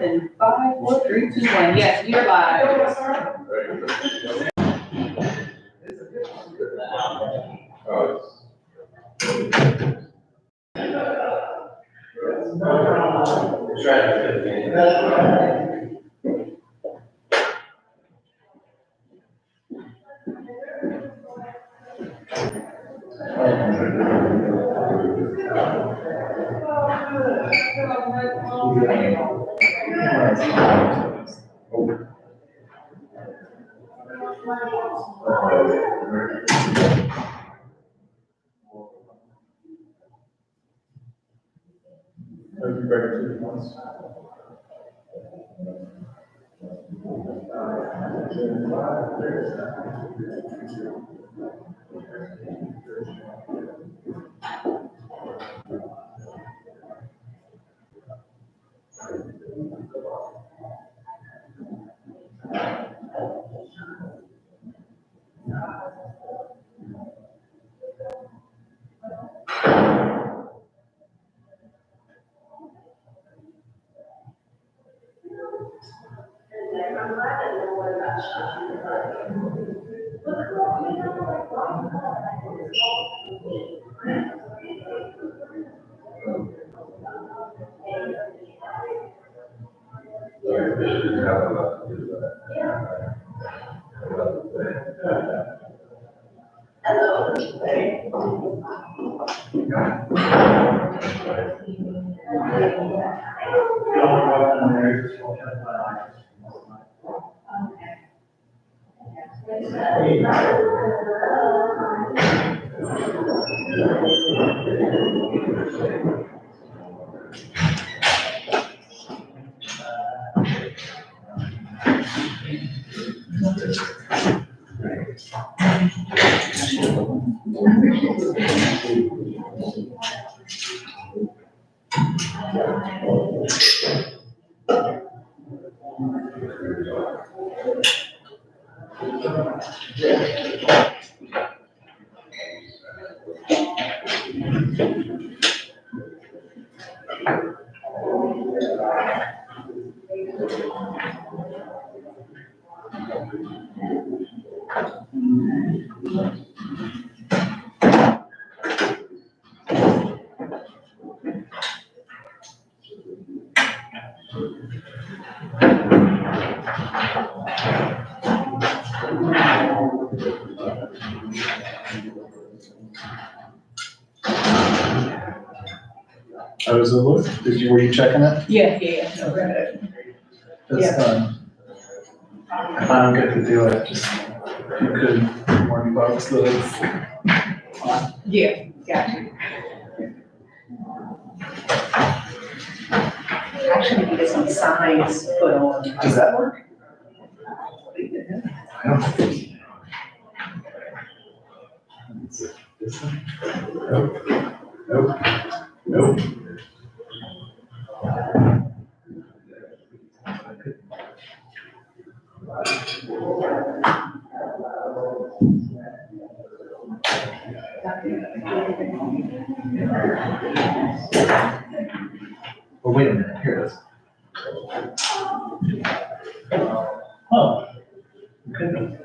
And 5, 4, 3, 2, 1. Yes, you're live. How does it look? Were you checking it? Yeah. No, we're good. It's done. If I don't get to do it, just, if you could warn folks that it's on. Yeah, gotcha. Actually, we can get some signs put on. Does that work? I don't think. This one? Nope. Oh, wait a minute, here it is. Oh. Okay.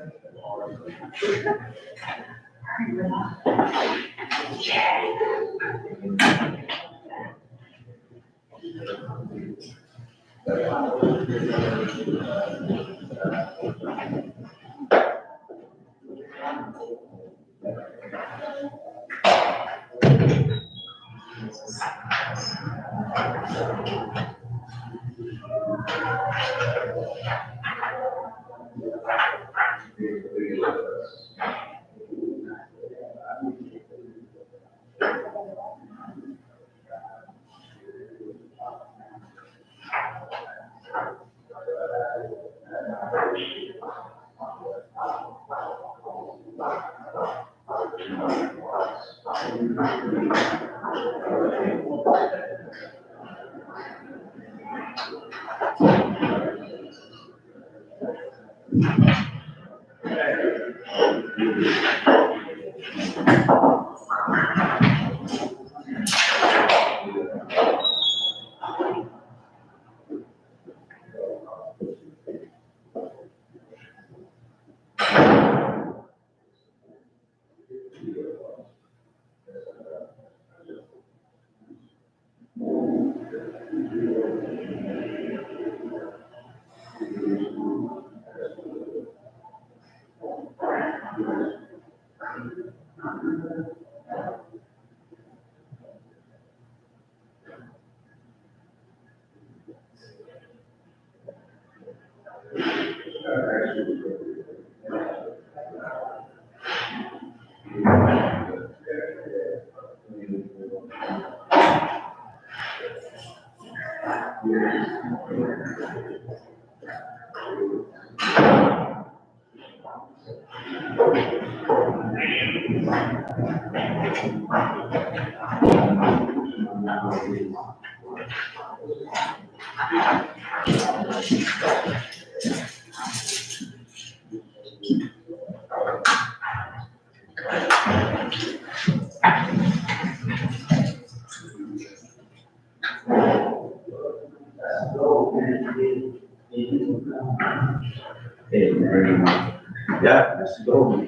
Yeah, let's go.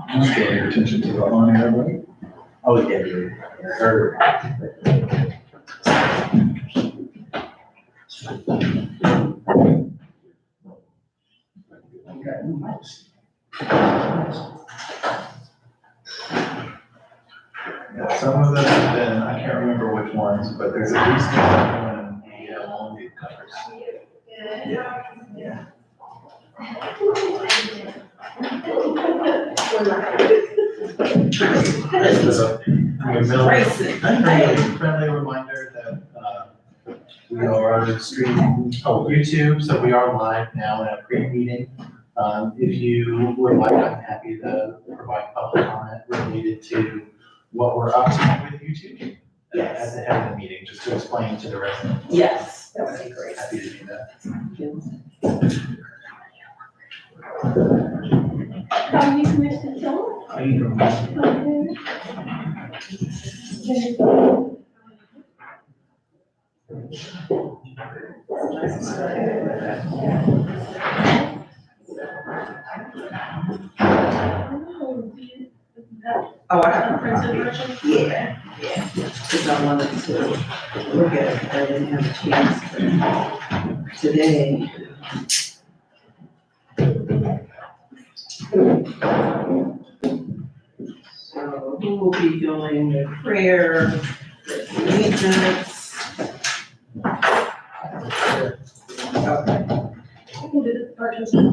Just pay attention to the on air, right? Oh, yeah, heard. Yeah, some of them have been, I can't remember which ones, but there's at least one we have only covers. Just a friendly reminder that, we are streaming, YouTube, so we are live now in a pre-meeting. If you would like, I'm happy to provide public comment related to what we're up to with YouTube. At the head of the meeting, just to explain to the residents. Yes, that would be great. Happy to do that. How are you, Commissioner Jones? How you doing? Oh, I have a Printed version? Yeah, because I wanted to look at it, I didn't have a chance today. So who will be doing the prayer, the allegiance? Okay. I can do the version.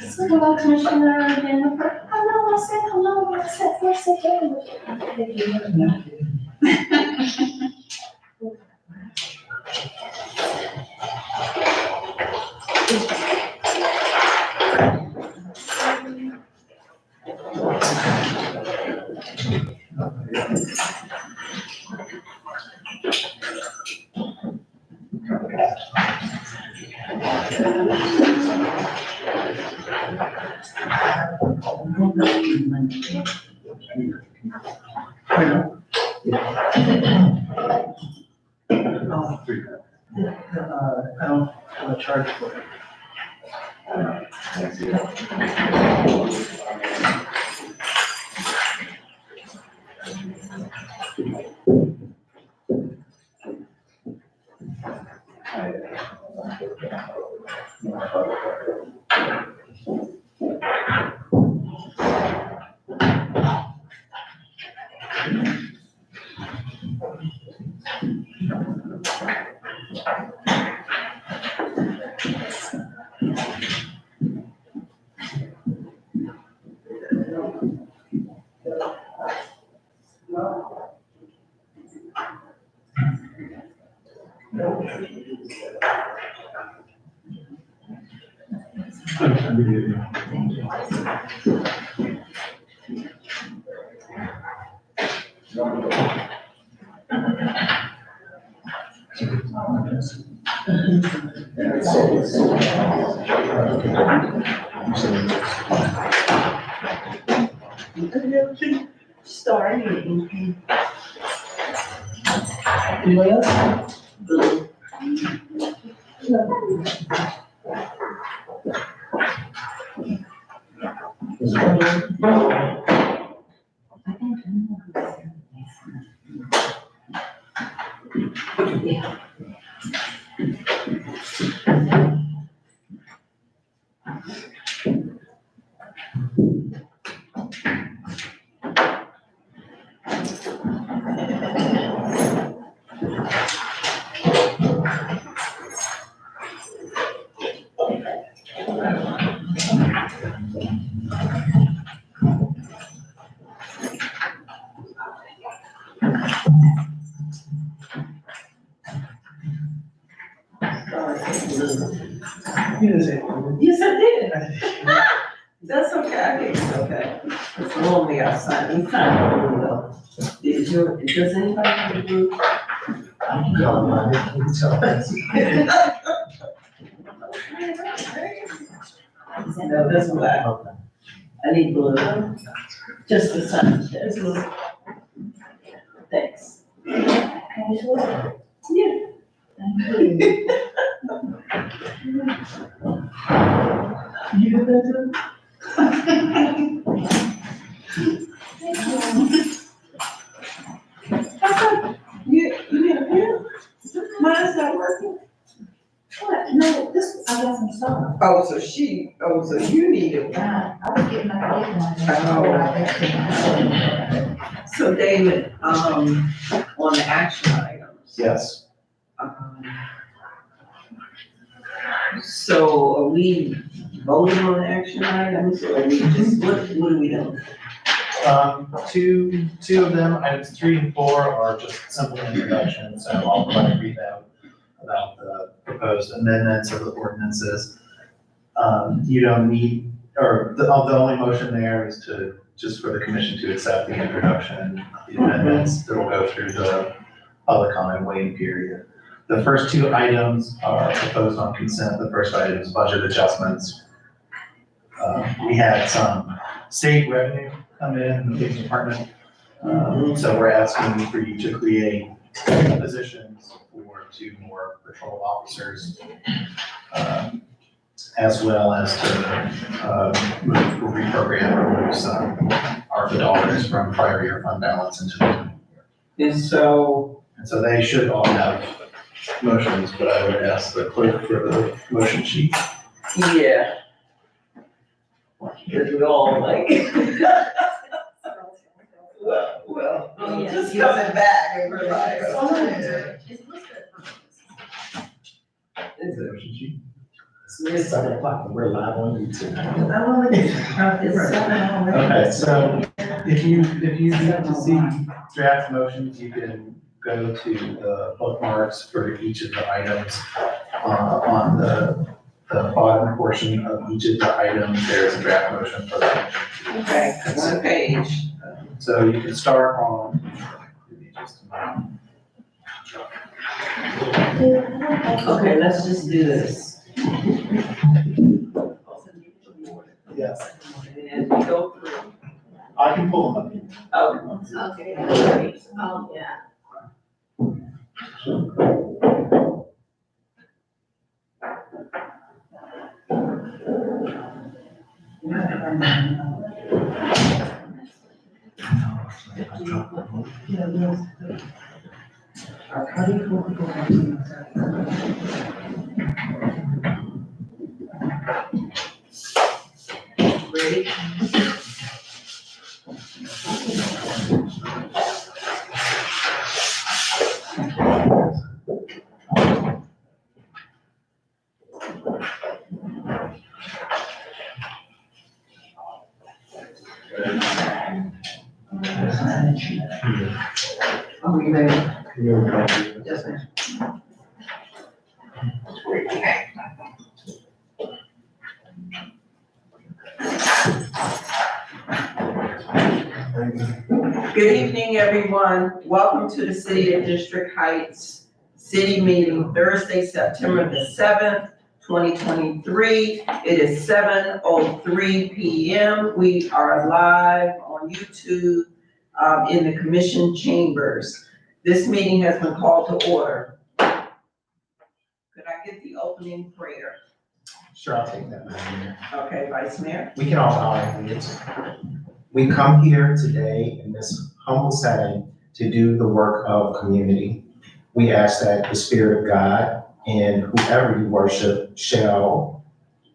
So hello, Commissioner Jennifer. Hello, I said hello, I said first again. I don't have a charge for it. Starting. Anybody else? Blue. Yeah. You didn't say. Yes, I did. That's okay, I think it's okay. It's lonely outside, we kind of though. Does anybody have a group? No, that's black. I need blue. Just the sun, just blue. Thanks. Yeah. You do that too? You need a pen? Mine's not working. What? No, this, I got some stuff. So you need it. I was getting my So David, on the action items. Yes. So are we voting on the action items or are we just, what are we doing? Two of them, items 3 and 4 are just simple introductions, so I'll probably read out about the proposed amendments of the ordinances. You don't need, or the only motion there is to, just for the commission to accept the introduction, the amendments that will go through the public comment waiting period. The first two items are proposed on consent. The first item is budget adjustments. We had some state revenue come in the police department. So we're asking for you to create positions for 2 more patrol officers, as well as to remove some ARPA dollars from prior year fund balance into the. And so, they should all have motions, but I would ask the clerk for the motion sheet. yeah. Because we all like. Well, just coming back and we're like, oh, is it? Motion sheet. It's 7 o'clock and we're live on YouTube. Okay, so if you need to see draft motions, you can go to the bookmarks for each of the items. On the bottom portion of each of the items, there's a draft motion for that. Okay, one page. So you can start on, give me just a moment. Okay, let's just do this. Yes, And we go through. I can pull them up. Oh, Okay. Oh, yeah. ready? Are we ready? Yes, ma'am. Good evening, everyone. Welcome to the City of District Heights City Meeting, Thursday, September the 7th, 2023. It is 7:03 p.m. We are live on YouTube in the Commission chambers. This meeting has been called to order. Could I get the opening prayer? Sure, I'll take that, Madam Mayor. Okay, Vice Mayor. We can all bow our heads. We come here today in this humble setting to do the work of community. We ask that the Spirit of God and whoever you worship shall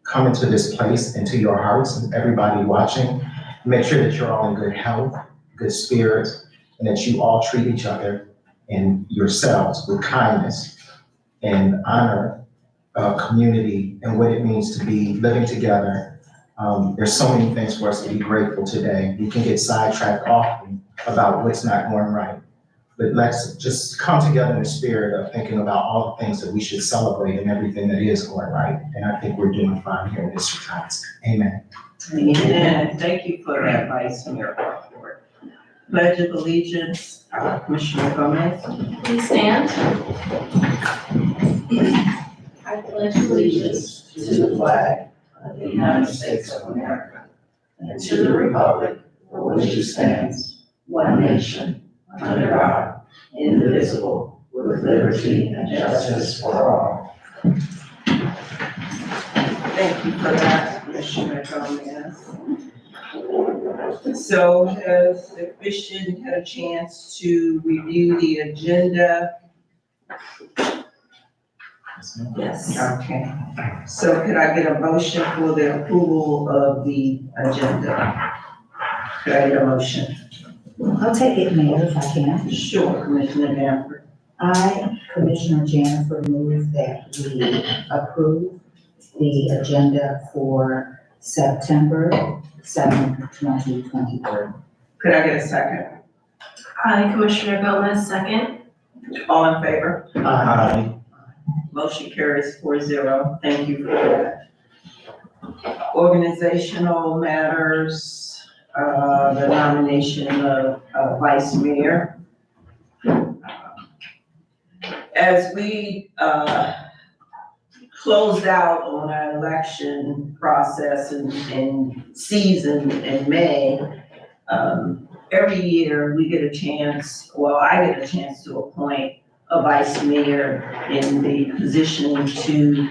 come into this place, into your hearts, and everybody watching. Make sure that you're all in good health, good spirits, and that you all treat each other and yourselves with kindness and honor community and what it means to be living together. There's so many things for us to be grateful today. We can get sidetracked often about what's not going right. but let's just come together in the spirit of thinking about all the things that we should celebrate and everything that is going right. And I think we're doing fine here in District Heights. Amen. Amen. Thank you for that, Vice Mayor Harcourt. Pledge of Allegiance, Commissioner Gomez. Please stand. I pledge allegiance to the flag of the United States of America and to the republic for which it stands, one nation, under God, indivisible, with liberty and justice for all. Thank you for that, Commissioner Gomez. So has the commission had a chance to review the agenda? Yes. Okay. So could I get a motion for the approval of the agenda? Could I get a motion? I'll take it, Mayor, if I can. Sure, Commissioner Danforth. I, Commissioner Jennifer, move that we approve the agenda for September 7th, 2023. Could I get a second? I, Commissioner Gomez, second. All in favor? Aye. Motion carries 4-0. Thank you for that. Organizational matters, the nomination of Vice Mayor. As we closed out on our election process and season in May, every year we get a chance, well, I get a chance to appoint a vice mayor in the position to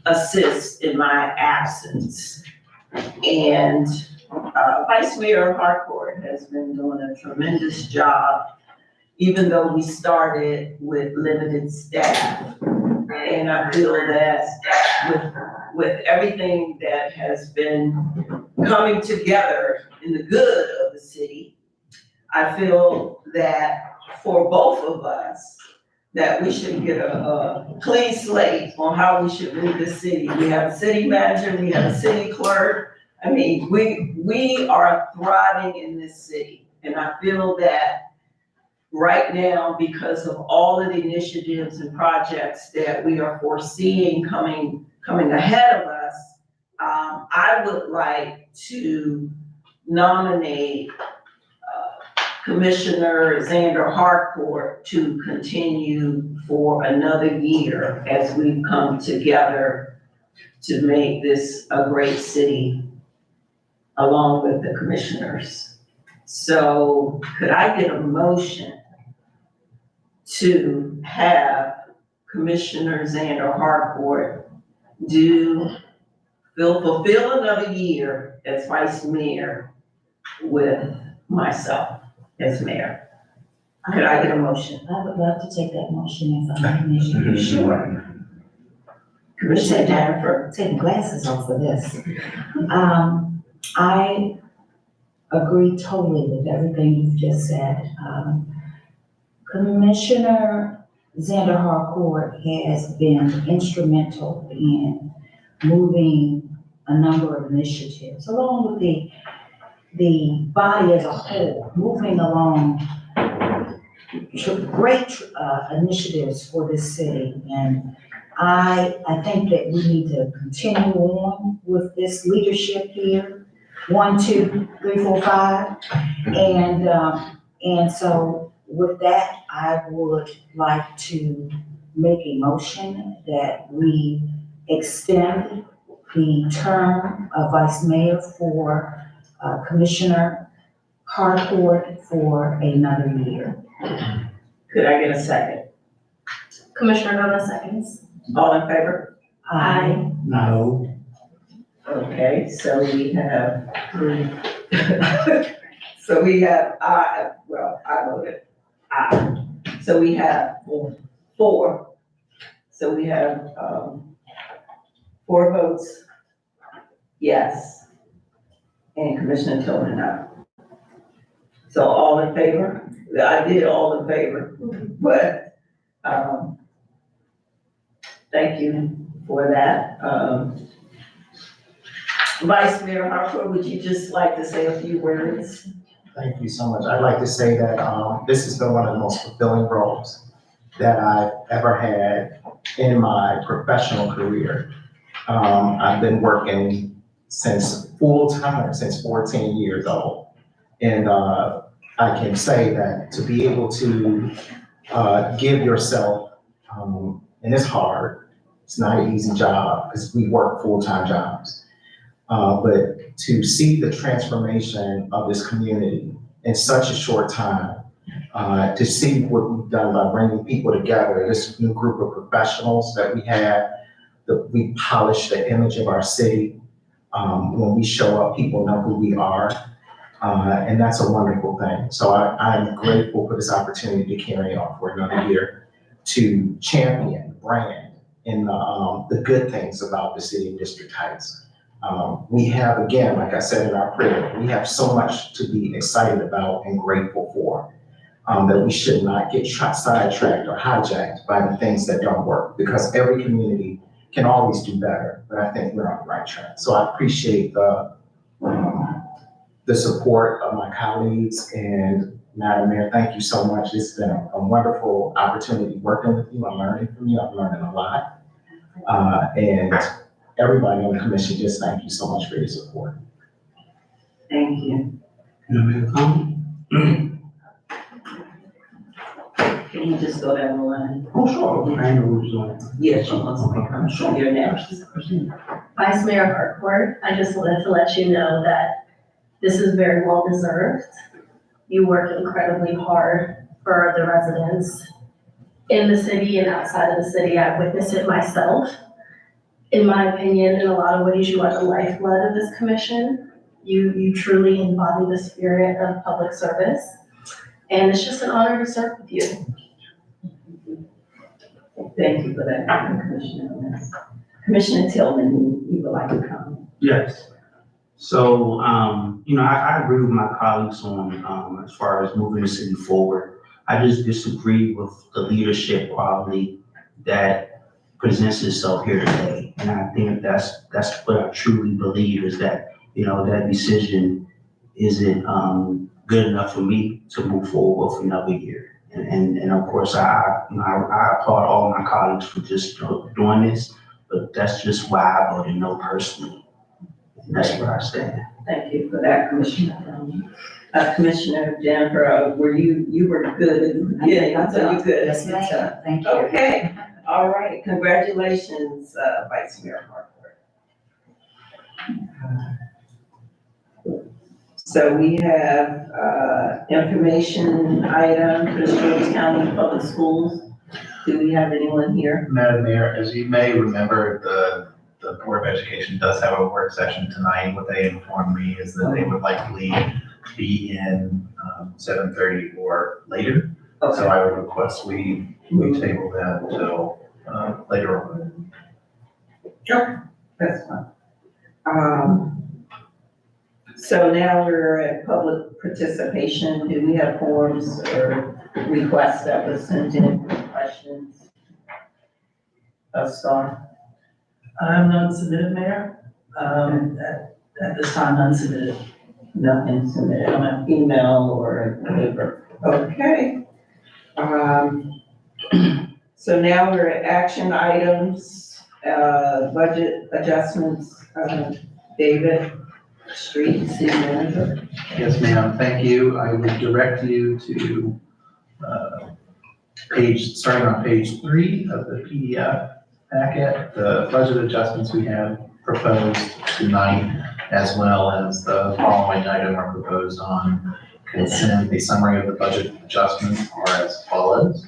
assist in my absence. And Vice Mayor Harcourt has been doing a tremendous job, even though we started with limited staff. And I feel that with everything that has been coming together in the good of the city, I feel that for both of us, that we should get a clean slate on how we should move the city. We have a city manager, we have a city clerk. I mean, we are thriving in this city. And I feel that right now, because of all of the initiatives and projects that we are foreseeing coming ahead of us, I would like to nominate Commissioner Xander Harcourt to continue for another year as we come together to make this a great city along with the commissioners. So could I get a motion to have Commissioner Xander Harcourt fulfill another year as vice mayor with myself as mayor? Could I get a motion? I would love to take that motion if I may. Sure. Commissioner Jennifer. Taking glasses off for this. I agree totally with everything you've just said. Commissioner Xander Harcourt has been instrumental in moving a number of initiatives, along with the body as a whole, moving along great initiatives for this city. And I think that we need to continue on with this leadership here. 1, 2, 3, 4, 5. And so with that, I would like to make a motion that we extend the term of vice mayor for Commissioner Harcourt for another year. Could I get a second? Commissioner Gomez, seconds. All in favor? Aye. No. Okay, so we have 3. So we have, I voted aye. So we have 4. So we have 4 votes, yes. And Commissioner Tillman, no. So all in favor? I did all in favor, but, thank you for that. Vice Mayor Harcourt, would you just like to say a few words? Thank you so much. I'd like to say that this has been one of the most fulfilling roles that I've ever had in my professional career. I've been working since full-time, since 14 years old. And I can say that to be able to give yourself, and it's hard, it's not an easy job because we work full-time jobs. But to see the transformation of this community in such a short time, to see what we've done by bringing people together, this new group of professionals that we have, we polish the image of our city. When we show up, people know who we are. And that's a wonderful thing. So I'm grateful for this opportunity to carry on for another year to champion, brand, and the good things about the city of District Heights. We have, again, like I said in our prayer, we have so much to be excited about and grateful for, that we should not get sidetracked or hijacked by the things that don't work, because every community can always do better, but I think we're on the right track. So I appreciate the support of my colleagues, and Madam Mayor, thank you so much. It's been a wonderful opportunity working with you. I'm learning from you. I'm learning a lot. And everybody on the commission, just thank you so much for your support. Thank you. You want to make a comment? Can you just go down the line? Oh, sure. I know who's on. Yes, she wants to make a comment. You're next. Vice Mayor Harcourt, I just wanted to let you know that this is very well deserved. You work incredibly hard for the residents in the city and outside of the city. I've witnessed it myself. In my opinion, in a lot of ways, you are the lifeblood of this commission. You truly embody the spirit of public service. And it's just an honor to serve with you. Thank you for that, Commissioner. Commissioner Tillman, you would like to comment? Yes. So, I agree with my colleagues on, as far as moving the city forward. I just disagree with the leadership quality that presents itself here today. And I think that's what I truly believe is that, that decision isn't, good enough for me to move forward with another year. And of course, I applaud all my colleagues for just doing this, but that's just why I voted no personally. And that's where I stand. Thank you for that, Commissioner. Commissioner Jennifer, you were good at the beginning, so you're good. Yes, ma'am. Thank you. Okay, all right, congratulations, Vice Mayor Harcourt. So we have, information item for the Georgia County Public Schools. Do we have anyone here? Madam Mayor, as you may remember, the Board of Education does have a work session tonight. What they informed me is that they would likely be in 7:30 or later. So Okay, I would request we table that until later on. that's fine. So now we're at public participation. Do we have forms or requests that was sent in, questions? Star? None submitted, Mayor. At this time, none submitted. Nothing submitted on an email or a paper. Okay. So now we're at action items, budget adjustments. David, Street City Manager. Yes, ma'am. Thank you. I would direct you to starting on page 3 of the PDF packet, the budget adjustments we have proposed tonight, as well as the following item are proposed on consent. The summary of the budget adjustments are as follows.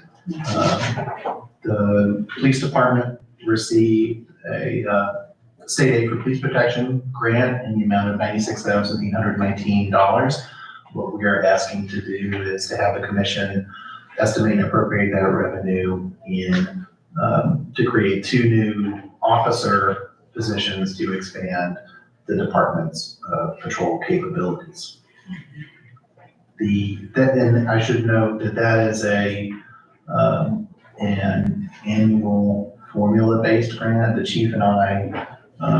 The police department received a state aid for police protection grant in the amount of $96,819. What we are asking to do is to have the commission estimate and appropriate that revenue in to create 2 new officer positions to expand the department's patrol capabilities. And I should note that is an annual formula-based grant. The chief and I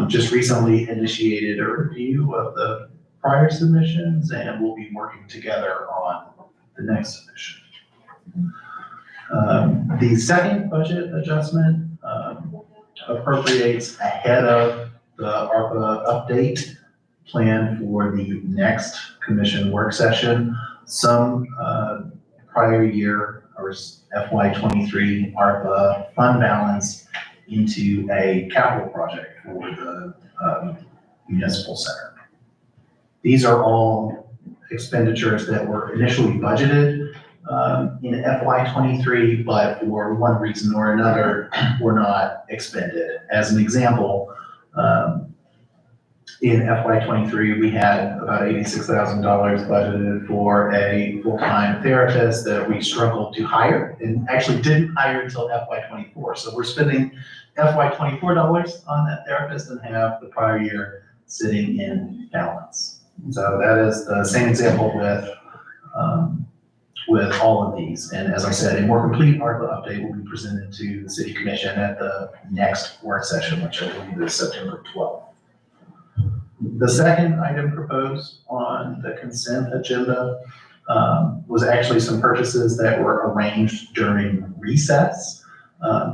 just recently initiated a review of the prior submissions, and we'll be working together on the next submission. The second budget adjustment appropriates ahead of the ARPA update plan for the next commission work session. Some prior year or FY '23 ARPA fund balance into a capital project for the municipal center. These are all expenditures that were initially budgeted in FY '23, but for one reason or another were not expended. As an example, in FY '23, we had about $86,000 budgeted for a full-time therapist that we struggled to hire and actually didn't hire until FY '24. So we're spending FY '24 dollars on that therapist and have the prior year sitting in balance. So that is the same example with all of these. And as I said, a more complete ARPA update will be presented to the City Commission at the next work session, which I believe is September 12th. The second item proposed on the consent agenda was actually some purchases that were arranged during recess.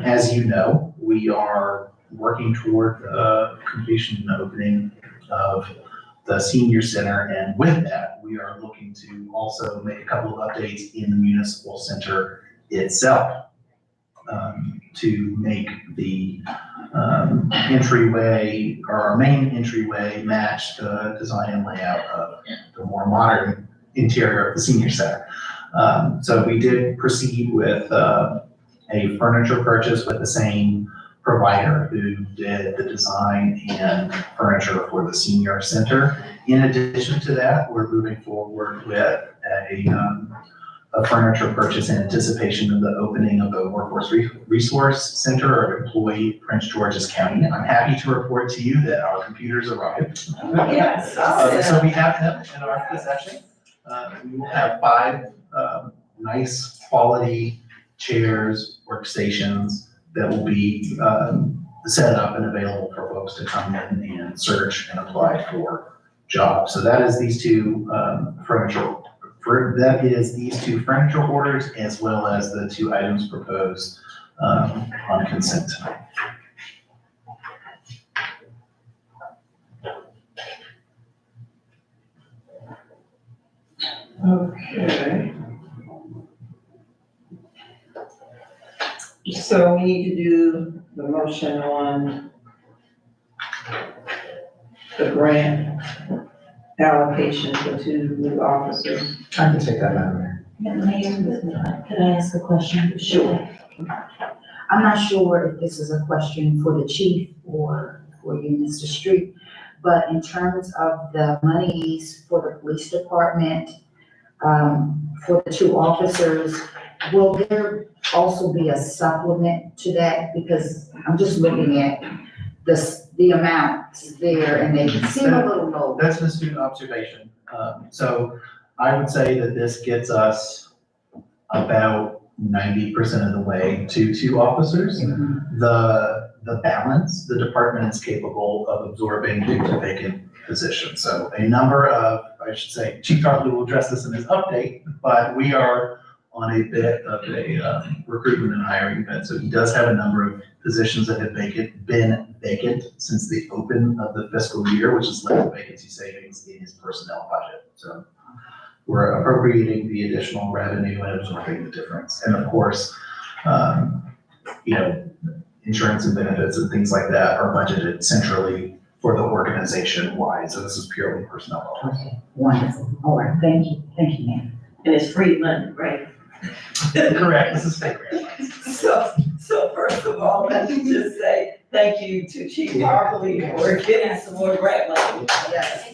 As you know, we are working toward the completion and opening of the senior center, and with that, we are looking to also make a couple of updates in the municipal center itself to make the entryway, or our main entryway, match the design and layout of the more modern interior of the senior center. So we did proceed with a furniture purchase with the same provider who did the design and furniture for the senior center. In addition to that, we're moving forward with a furniture purchase in anticipation of the opening of the Workforce Resource Center or employee Prince George's County. I'm happy to report to you that our computers arrived. Yes. So we have them in our possession. We will have 5 nice quality chairs, workstations that will be set up and available for folks to come in and search and apply for jobs. So that is these two furniture orders, as well as the 2 items proposed on consent tonight. Okay. So we need to do the motion on the grant allocation for 2 new officers. I can take that, Madam Mayor. Mayor, could I ask a question? Sure. I'm not sure if this is a question for the chief or for you, Mr. Street, but in terms of the monies for the police department, for the 2 officers, will there also be a supplement to that? Because I'm just looking at the amounts there and they seem a little low. That's an astute observation. So I would say that this gets us about 90% of the way to 2 officers. The balance, the department is capable of absorbing due to vacant positions. So a number of, I should say, Chief Tarpley will address this in his update, but we are on a bit of a recruitment and hiring event. So he does have a number of positions that have been vacant since the open of the fiscal year, which has led to vacancy savings in his personnel budget. So we're appropriating the additional revenue and absorbing the difference. And of course, insurance and benefits and things like that are budgeted centrally for the organization wide. So this is purely personnel. Okay, wonderful. All right, thank you, ma'am. And it's free money, right? Correct, this is state grant. So first of all, let me just say thank you to Chief Hartley for getting some more grant money. Yes.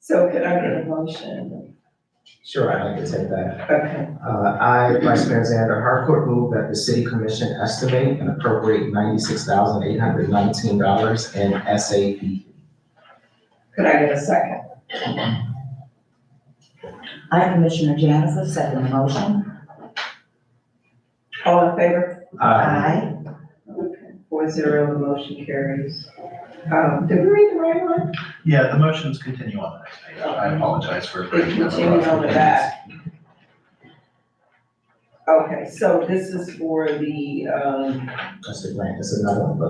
So can I get a motion? Sure, I'd like to take that. Okay. I, Vice Mayor Xander Harcourt, move that the City Commission estimate and appropriate $96,819 in SAP. Could I get a second? I, Commissioner Janice, second the motion. All in favor? Aye. Okay. 4-0, the motion carries. Did we read the right one? Yeah, the motions continue on the next page. I apologize for. They continue on the back. Okay, so this is for the, That's the grant, that's another one, but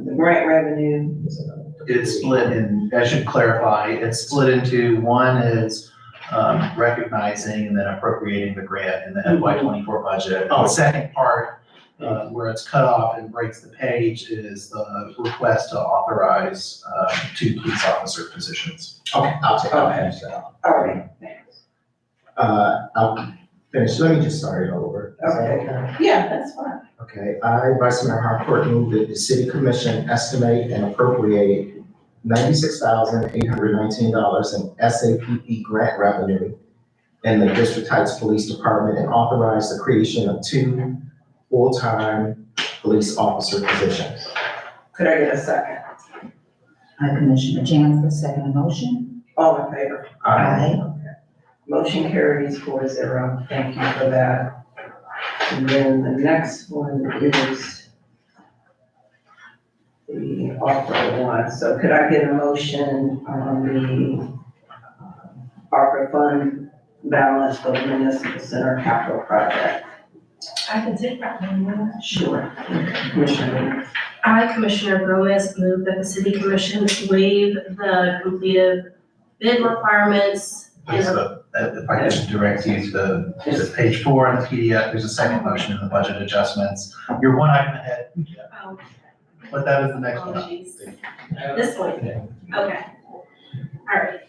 the grant revenue. it's another one. It's split in, I should clarify, it's split into, one is recognizing and then appropriating the grant in the FY '24 budget. The second part, where it's cut off and breaks the page, is the request to authorize 2 police officer positions. Okay, I'll finish that. All right, thanks. I'll finish, let me just start it over. Is that Okay. Yeah, that's fine. Okay, I, Vice Mayor Harcourt, move that the city commission estimate and appropriate $96,819 in SAPP grant revenue in the District Heights Police Department and authorize the creation of 2 full-time police officer positions. Could I get a second? I, Commissioner Janice, second the motion. All in favor? Aye. Motion carries 4-0. Thank you for that. And then the next one is the ARPA one. So could I get a motion on the ARPA fund balance for the municipal center capital project? I can take that one. Sure. Commissioner. I, Commissioner Gomez, move that the city commission waive the completed bid requirements. If I could direct you to page 4 in the PDF, there's a second motion in the budget adjustments. You're one item ahead, Oh, but that is the next one. apologies. This one, okay. All right.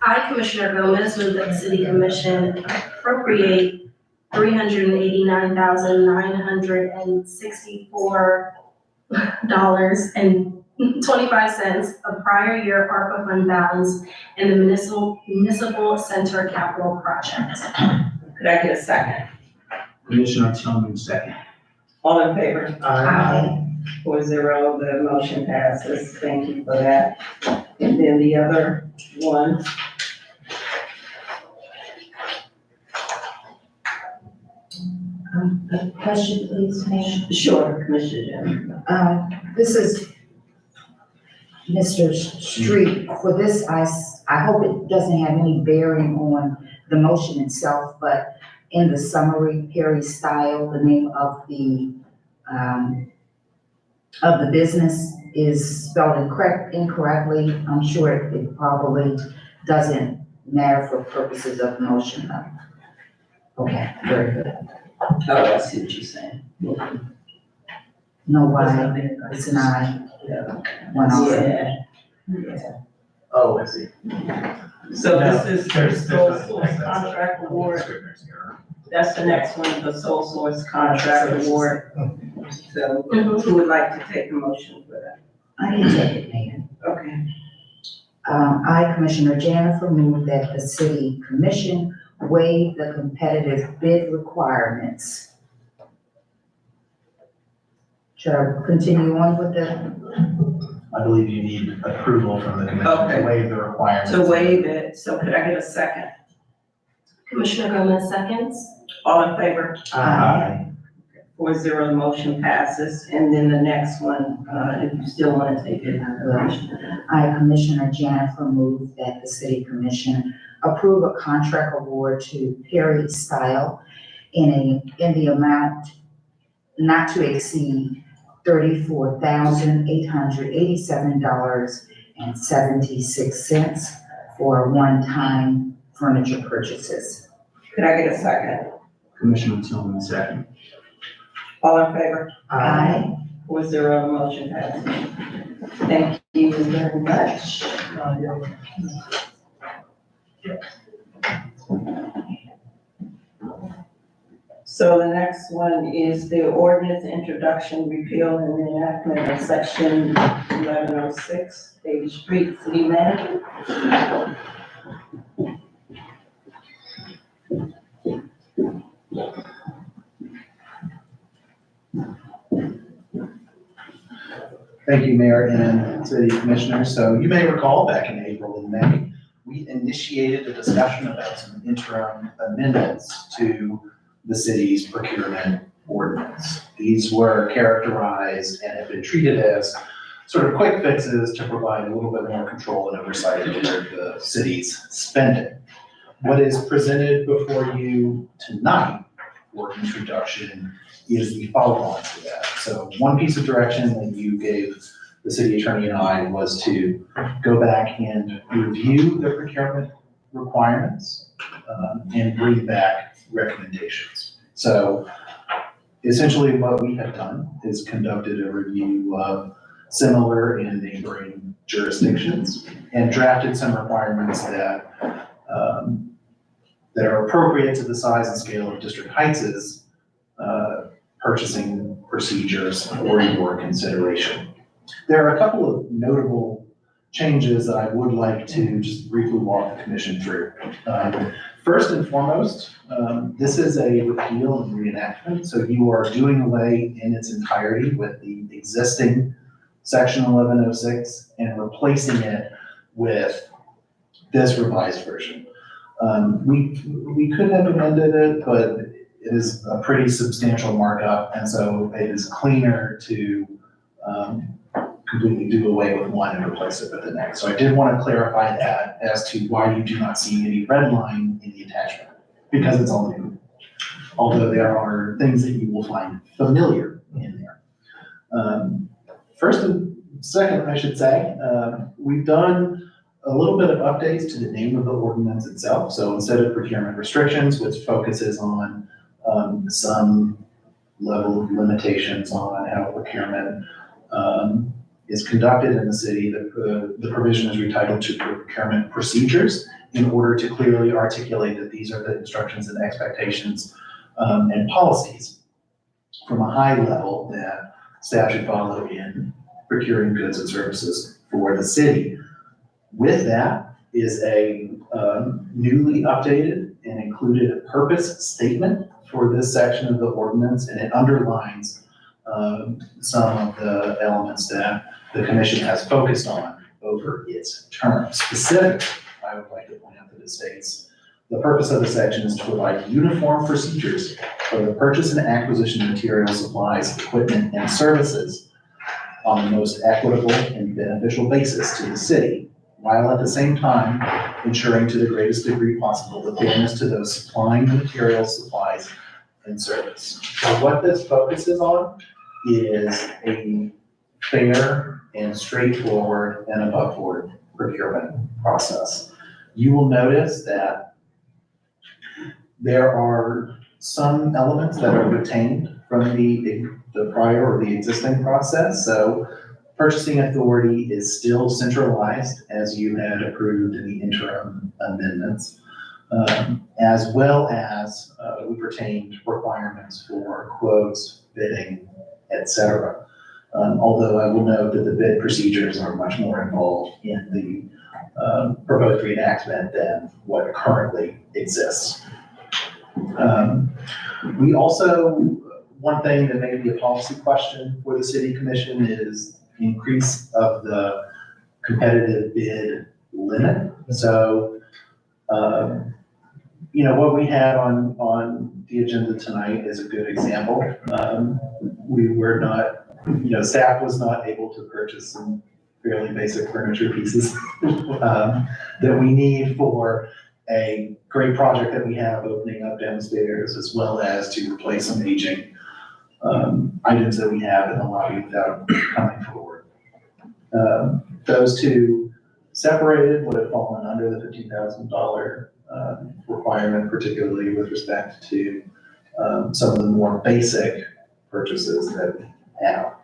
I, Commissioner Gomez, move that the city commission appropriate $389,964.25 of prior year ARPA fund balance in the municipal center capital project. Could I get a second? Commissioner Tillman, second. All in favor? Aye. 4-0, the motion passes. Thank you for that. And then the other one. A question, please, Mayor. Sure, Commissioner Jim. This is Mr. Street. For this, I hope it doesn't have any bearing on the motion itself, but in the summary, Perry Style, the name of the business is spelled incorrectly. I'm sure it probably doesn't matter for purposes of the motion though. Okay, very good. Oh, I see what you're saying. No Y, it's an I, Yeah. one R. Yeah. Oh, I see. So this is the There's sole a- source contract award. Scrivener's error. That's the next one, the sole source contract award. So who would like to take a motion for that? I can take it, Mayor. Okay. I, Commissioner Janifer, move that the city commission waive the competitive bid requirements. Should I continue on with the, I believe you need approval from the commission Okay. to waive the requirements. To waive it, so could I get a second? Commissioner Gomez seconds. All in favor? Aye. 4-0, the motion passes. And then the next one, if you still want to take it. I, Commissioner Janifer, move that the city commission approve a contract award to Perry Style in the amount not to exceed $34,887.76 for one-time furniture purchases. Could I get a second? Commissioner Tillman, second. All in favor? Aye. 4-0, the motion passes. Thank you very much. So the next one is the ordinance introduction, repeal, and enactment of section 1106, State Street City Manager. Thank you, Mayor and City Commissioners. So you may recall back in April and May, we initiated a discussion about some interim amendments to the city's procurement ordinance. These were characterized and have been treated as sort of quick fixes to provide a little bit more control and oversight over the city's spending. What is presented before you tonight for introduction is the follow-on to that. So one piece of direction that you gave the city attorney and I was to go back and review the procurement requirements and bring back recommendations. So essentially what we have done is conducted a review of similar and neighboring jurisdictions and drafted some requirements that that are appropriate to the size and scale of District Heights' purchasing procedures for your consideration. There are a couple of notable changes that I would like to just briefly walk the commission through. First and foremost, this is a repeal and reenactment, so you are doing away in its entirety with the existing section 1106 and replacing it with this revised version. We could have amended it, but it is a pretty substantial markup, and so it is cleaner to completely do away with one and replace it with the next. So I did want to clarify that as to why you do not see any red line in the attachment, because it's all new. Although there are things that you will find familiar in there. First and second, I should say, we've done a little bit of updates to the name of the ordinance itself. So instead of procurement restrictions, which focuses on some level of limitations on how procurement is conducted in the city, the provision is retitled to procurement procedures in order to clearly articulate that these are the instructions and expectations and policies from a high level that staff should follow in procuring goods and services for the city. With that is a newly updated and included a purpose statement for this section of the ordinance, and it underlines some of the elements that the commission has focused on over its term. Specifically, I would like to point out that it states, the purpose of the section is to provide uniform procedures for the purchase and acquisition of materials, supplies, equipment, and services on the most equitable and beneficial basis to the city, while at the same time ensuring to the greatest degree possible the fairness to those supplying the materials, supplies, and service. So what this focuses on is a fair and straightforward and above board procurement process. You will notice that there are some elements that are retained from the prior or the existing process. So purchasing authority is still centralized as you had approved in the interim amendments, as well as we retained requirements for quotes, bidding, etc. Although I will note that the bid procedures are much more involved in the proposed reenactment than what currently exists. We also, one thing that may be a policy question for the city commission is increase of the competitive bid limit. So, what we had on the agenda tonight is a good example. We were not, staff was not able to purchase some fairly basic furniture pieces that we need for a great project that we have opening up downstairs, as well as to replace some aging items that we have in the lobby without coming forward. Those two separated would have fallen under the $15,000 requirement, particularly with respect to some of the more basic purchases that we have.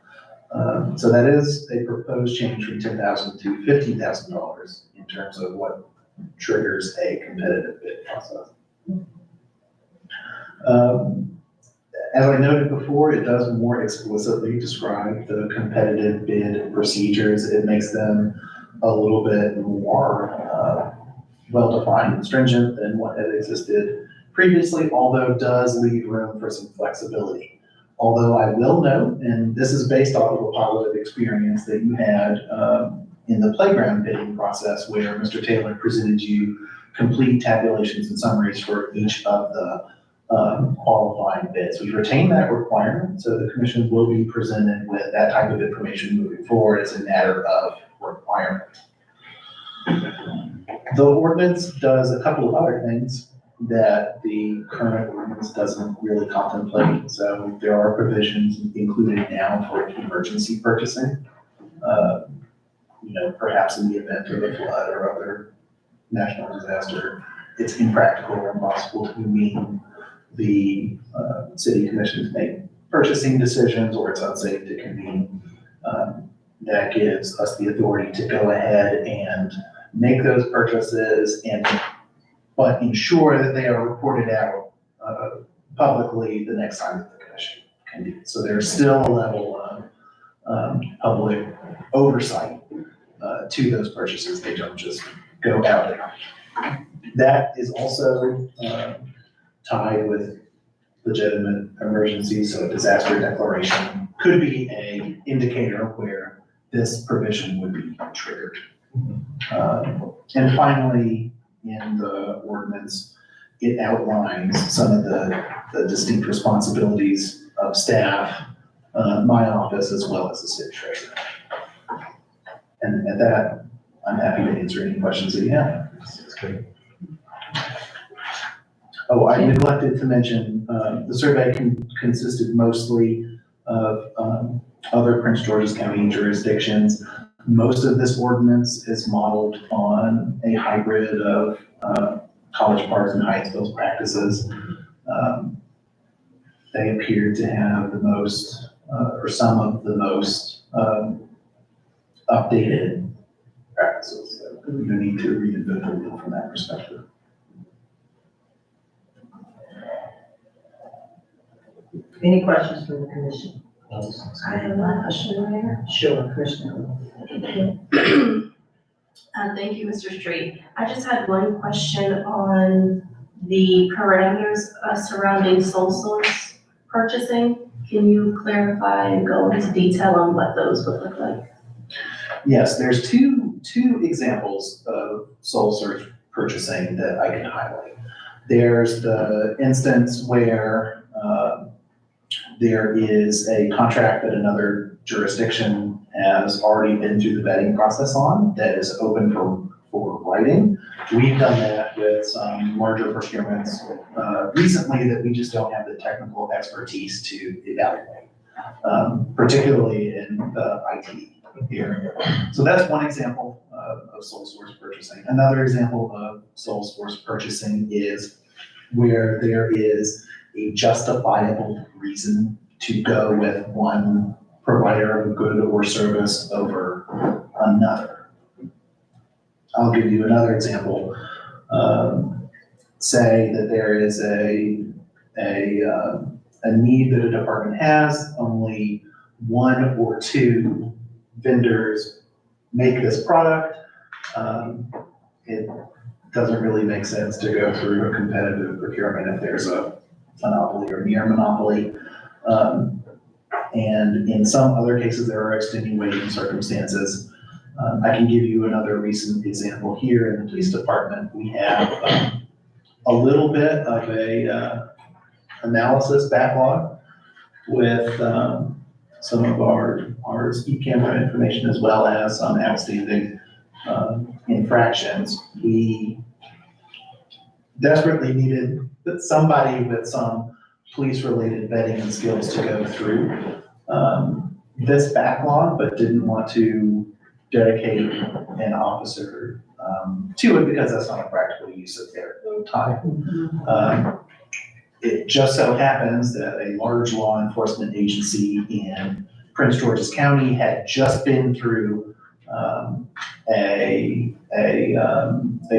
So that is a proposed change from $10,000 to $15,000 in terms of what triggers a competitive bid process. As I noted before, it does more explicitly describe the competitive bid procedures. It makes them a little bit more well-defined and stringent than what had existed previously, although does leave room for some flexibility. Although I will note, and this is based off of a positive experience that you had in the playground bidding process, where Mr. Taylor presented you complete tabulations and summaries for each of the qualifying bids. We've retained that requirement, so the commission will be presented with that type of information moving forward as a matter of requirement. The ordinance does a couple of other things that the current ordinance doesn't really contemplate. So there are provisions included now for emergency purchasing. Perhaps in the event of a flood or other national disaster, it's impractical or impossible to meet the city commission to make purchasing decisions, or it's unsafe to convene. That gives us the authority to go ahead and make those purchases but ensure that they are reported out publicly the next time that the commission can do it. So there's still a level of public oversight to those purchases. They don't just go out there. That is also tied with legitimate emergencies, so a disaster declaration could be an indicator where this provision would be triggered. And finally, in the ordinance, it outlines some of the distinct responsibilities of staff, my office, as well as the city treasurer. And at that, I'm happy to answer any questions that you have. Oh, I neglected to mention, the survey consisted mostly of other Prince George's County jurisdictions. Most of this ordinance is modeled on a hybrid of College Park and Hyattsville's practices. They appear to have the most, or some of the most updated practices. So you need to reinvent the wheel from that perspective. Any questions from the commission? I have one question, Mayor. Sure, Commissioner. Thank you, Mr. Street. I just had one question on the parameters surrounding sole source purchasing. Can you clarify and go into detail on what those would look like? Yes, there's two examples of sole source purchasing that I can highlight. There's the instance where there is a contract that another jurisdiction has already been through the vetting process on that is open for writing. We've done that with some larger procurements recently that we just don't have the technical expertise to evaluate, particularly in the IT area. So that's one example of sole source purchasing. Another example of sole source purchasing is where there is a justifiable reason to go with one provider of a good or service over another. I'll give you another example. Say that there is a need that a department has, only one or two vendors make this product. It doesn't really make sense to go through a competitive procurement if there's a monopoly or near monopoly. And in some other cases, there are extenuating circumstances. I can give you another recent example here in the police department. We have a little bit of a analysis backlog with some of our speed camera information, as well as some outstanding infractions. We desperately needed somebody with some police-related vetting and skills to go through this backlog, but didn't want to dedicate an officer to it because that's not a practical use of their time. It just so happens that a large law enforcement agency in Prince George's County had just been through a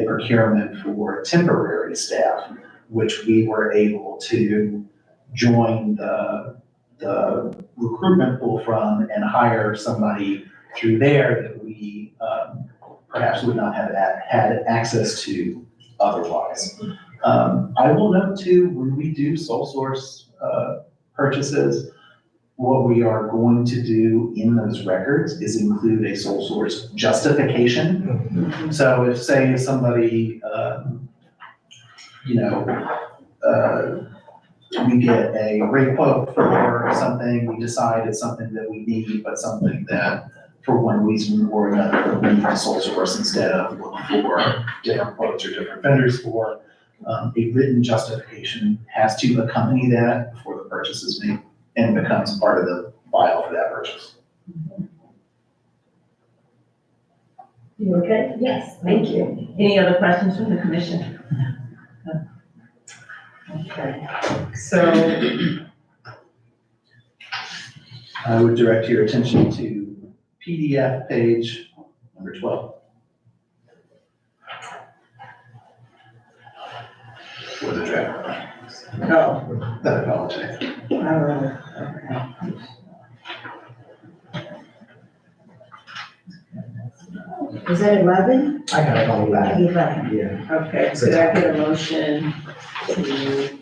procurement for temporary staff, which we were able to join the recruitment pool from and hire somebody through there that we perhaps would not have had access to otherwise. I will note too, when we do sole source purchases, what we are going to do in those records is include a sole source justification. So if, say, somebody, we get a rate quote for something, we decide it's something that we need, but something that for one reason or another, we need to sole source instead of looking for different quotes or different vendors for. A written justification has to accompany that before the purchase is made and becomes part of the file for that purchase. You okay? Yes, thank you. Any other questions from the commission? Okay, so I would direct your attention to PDF page number 12. For the draft. Oh, I apologize. okay. Is that 11? I got it on that. 11. Yeah. Okay, could I get a motion to?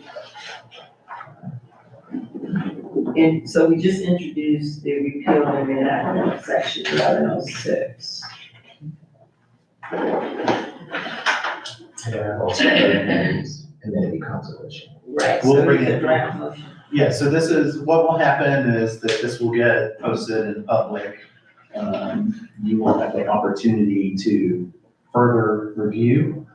And so we just introduced the repeal and reenactment of section 1106. And also, and then it becomes a motion. Right. We'll So bring it's a it- draft motion. Yeah, so this is, what will happen is that this will get posted in public. You will have the opportunity to further review.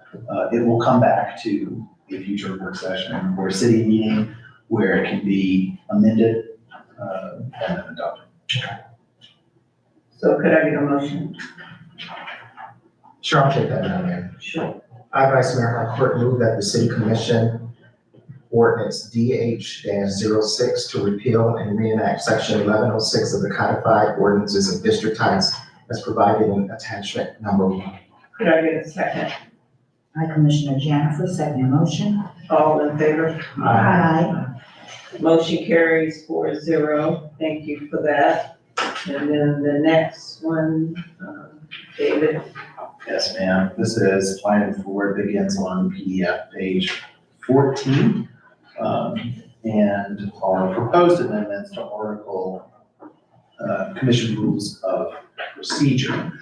It will come back to a future work session or city meeting where it can be amended, and then adopted. So could I get a motion? Sure, I'll take that, Madam Mayor. Sure. I, Vice Mayor Harcourt, move that the City Commission ordinance DH-06 to repeal and reenact section 1106 of the codified ordinances of district heights as provided in attachment number 1. Could I get a second? I, Commissioner Jennifer, second motion. All in favor? Aye. Motion carries 4-0. Thank you for that. And then the next one, David. Yes, ma'am. This is item 4, begins on PDF page 14. And our proposed amendments to Article Commission Rules of Procedure.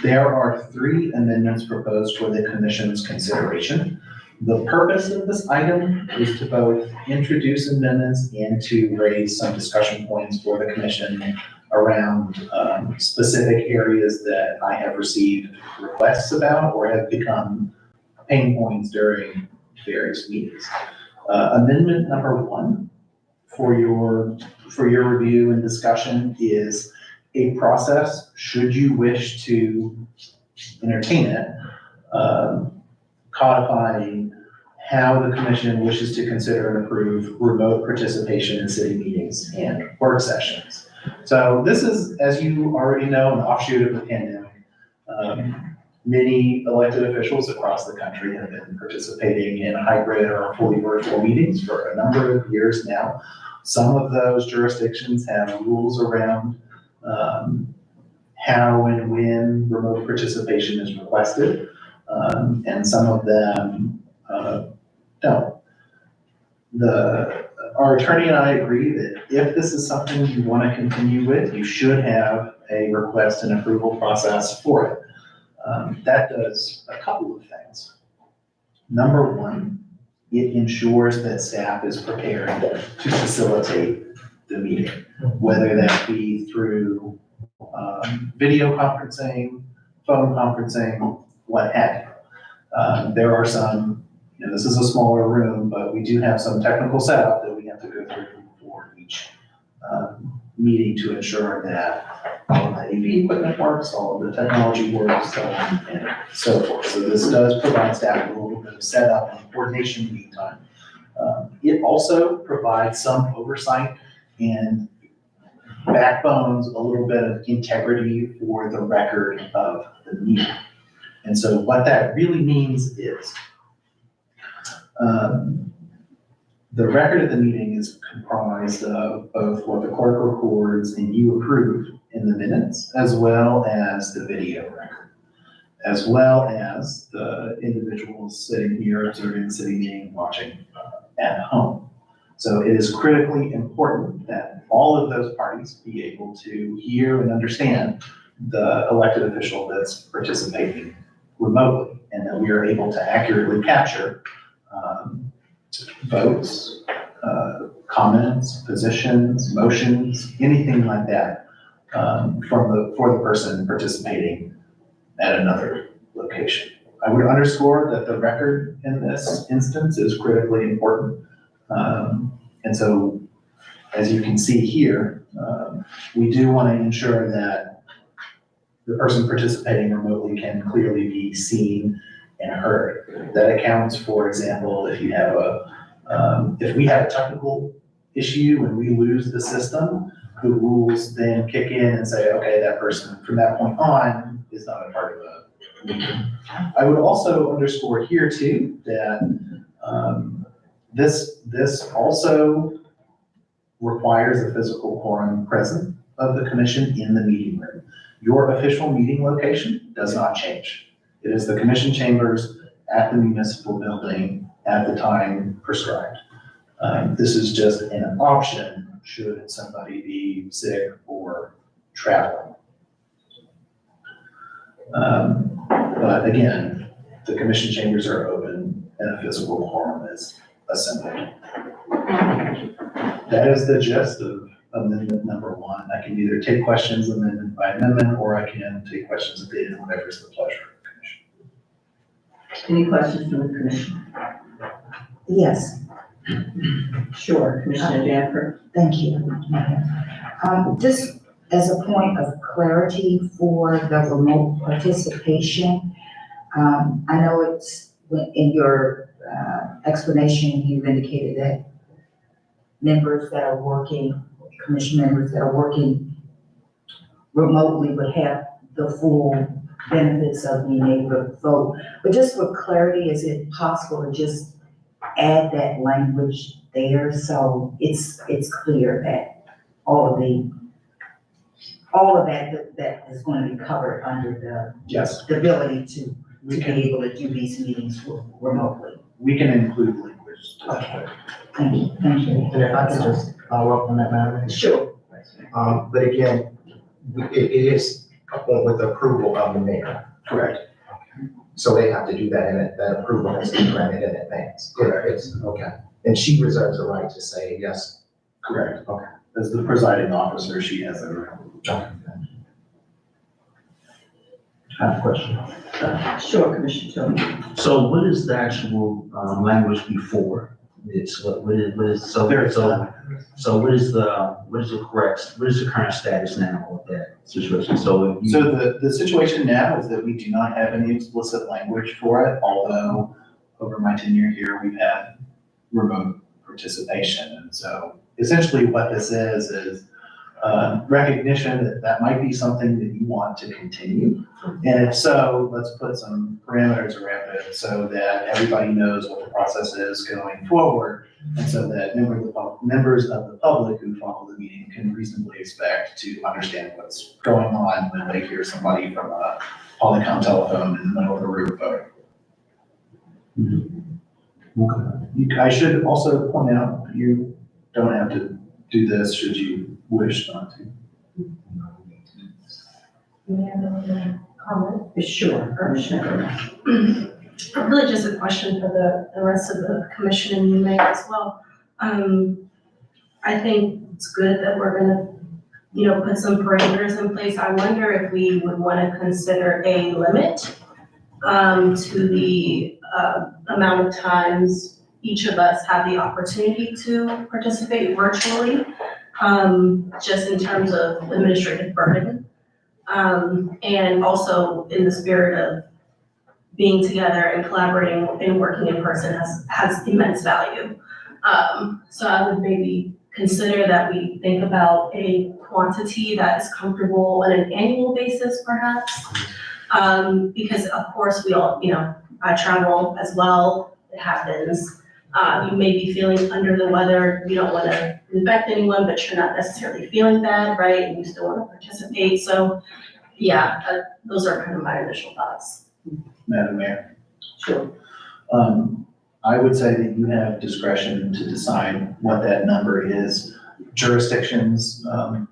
There are 3 amendments proposed for the Commission's consideration. The purpose of this item is to both introduce amendments and to raise some discussion points for the Commission around specific areas that I have received requests about or have become pain points during various meetings. Amendment number 1 for your review and discussion is a process, should you wish to entertain it, codifying how the commission wishes to consider and approve remote participation in city meetings and work sessions. So this is, as you already know, an offshoot of the pandemic. Many elected officials across the country have been participating in hybrid or fully virtual meetings for a number of years now. Some of those jurisdictions have rules around how and when remote participation is requested, and some of them don't. Our attorney and I agree that if this is something you want to continue with, you should have a request and approval process for it. That does a couple of things. Number 1, it ensures that staff is prepared to facilitate the meeting, whether that be through video conferencing, phone conferencing, what have you. There are some, this is a smaller room, but we do have some technical setup that we have to go through for each meeting to ensure that all of the AV equipment works, all of the technology works, and so forth. So this does provide staff with a little bit of setup and coordination lead time. It also provides some oversight and backbones, a little bit of integrity for the record of the meeting. And so what that really means is the record of the meeting is comprised of both what the clerk records and you approve in the minutes, as well as the video record, as well as the individuals sitting here observing the city meeting, watching at home. So it is critically important that all of those parties be able to hear and understand the elected official that's participating remotely, and that we are able to accurately capture votes, comments, positions, motions, anything like that, for the person participating at another location. I would underscore that the record in this instance is critically important. And so, as you can see here, we do want to ensure that the person participating remotely can clearly be seen and heard. That accounts, for example, if you have if we have a technical issue and we lose the system, the rules then kick in and say, okay, that person from that point on is not a part of the meeting. I would also underscore here too that this also requires a physical quorum present of the commission in the meeting room. Your official meeting location does not change. It is the commission chambers at the municipal building at the time prescribed. This is just an option should somebody be sick or traveling. But again, the commission chambers are open and a physical quorum is assembled. That is the gist of amendment number 1. I can either take questions amendment by amendment, or I can take questions at the end, whatever is the pleasure of the commission. Any questions from the commission? Yes, Sure, Commissioner Danforth. thank you, Mayor. Just as a point of clarity for the remote participation, I know it's in your explanation, you've indicated that members that are working, commission members that are working remotely would have the full benefits of being able to vote. But just for clarity, is it possible to just add that language there so it's clear that all of that is going to be covered under Yes, the ability to we be can, able to do these meetings remotely? we can include language to that. Okay. Thank you, thank you. And if I could just follow up on that, Madam. Sure. But again, it is with approval of the mayor. Correct. So they have to do that, and that approval has to be granted in advance. Correct. Okay. And she reserves the right to say yes. Correct. Okay. As the presiding officer, she has a right. I have a question. Sure, Commissioner Tillman. So what is the actual, language before? It's, what is, so what is the current status now of that situation? So if you. So the situation now is that we do not have any explicit language for it, although over my tenure here, we've had remote participation. And so essentially what this is recognition that that might be something that you want to continue. And if so, let's put some parameters around it so that everybody knows what the process is going forward. And so that members of the public who follow the meeting can reasonably expect to understand what's going on when they hear somebody from a Polycom telephone in the middle of the room voting. Okay. I should also point out, you don't have to do this should you wish not to. May I have another comment? Sure, Commissioner. Really just a question for the rest of the commission and you, Mayor, as well. I think it's good that we're gonna, put some parameters in place. I wonder if we would wanna consider a limit to the amount of times each of us have the opportunity to participate virtually, just in terms of administrative burden. And also in the spirit of being together and collaborating and working in person has immense value. So I would maybe consider that we think about a quantity that is comfortable on an annual basis perhaps. Because of course we all, I travel as well, it happens. You may be feeling under the weather, you don't wanna infect anyone, but you're not necessarily feeling bad, right? And you still wanna participate, so yeah, those are kind of my initial thoughts. Madam Mayor. Sure. I would say that you have discretion to decide what that number is. Jurisdictions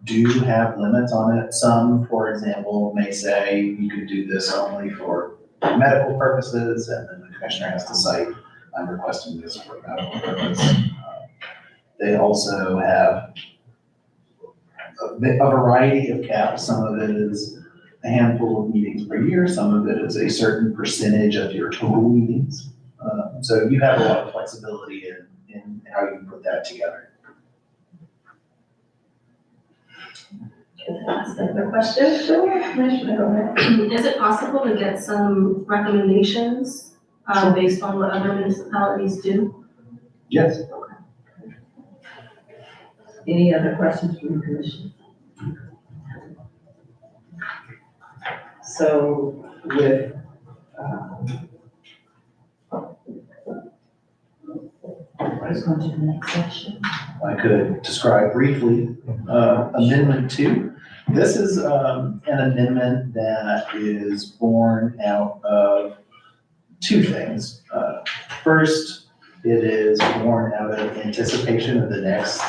do have limits on it. Some, for example, may say you could do this only for medical purposes, and then the commissioner has to cite, I'm requesting this for medical purpose. They also have a variety of caps. Some of it is a handful of meetings per year. Some of it is a certain percentage of your total meetings. So you have a lot of flexibility in how you put that together. Can I ask another question? Sure. Commissioner, go ahead. Is it possible to get some recommendations, based on what other municipalities do? Yes. Any other questions from the commission? So with, Let's go to the next section. I could describe briefly, Amendment 2. This is an amendment that is born out of two things. First, it is born out of anticipation of the next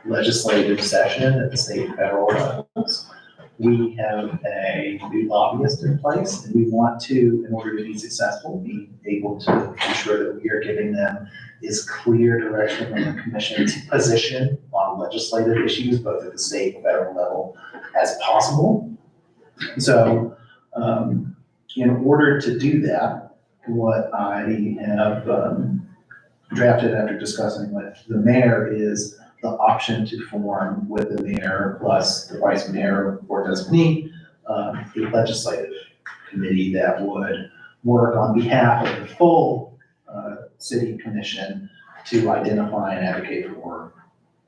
legislative session at the state and federal levels. We have a new lobbyist in place, and we want to, in order to be successful, be able to ensure that we are giving them as clear direction on the commission's position on legislative issues, both at the state and federal level, as possible. So, in order to do that, what I have drafted after discussing with the mayor is the option to form with the mayor plus the vice mayor or designee, a legislative committee that would work on behalf of the full city commission to identify and advocate for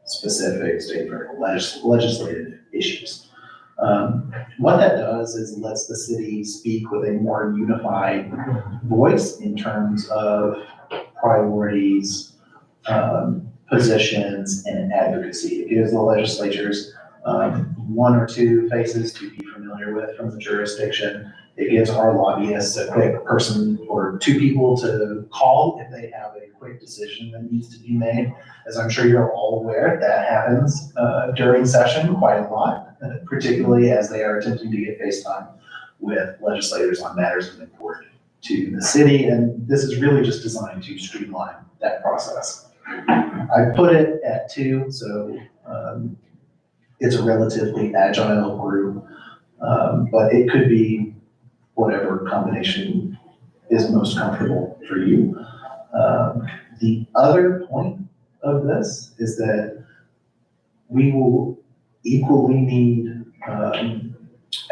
specific state federal legislative issues. What that does is lets the city speak with a more unified voice in terms of priorities, positions, and advocacy. It gives the legislatures one or two faces to be familiar with from the jurisdiction. It gives our lobbyists a quick person or two people to call if they have a quick decision that needs to be made. As I'm sure you're all aware, that happens during session quite a lot, particularly as they are attempting to get face time with legislators on matters of import to the city. And this is really just designed to streamline that process. I put it at 2, so it's a relatively agile group, but it could be whatever combination is most comfortable for you. The other point of this is that we will equally need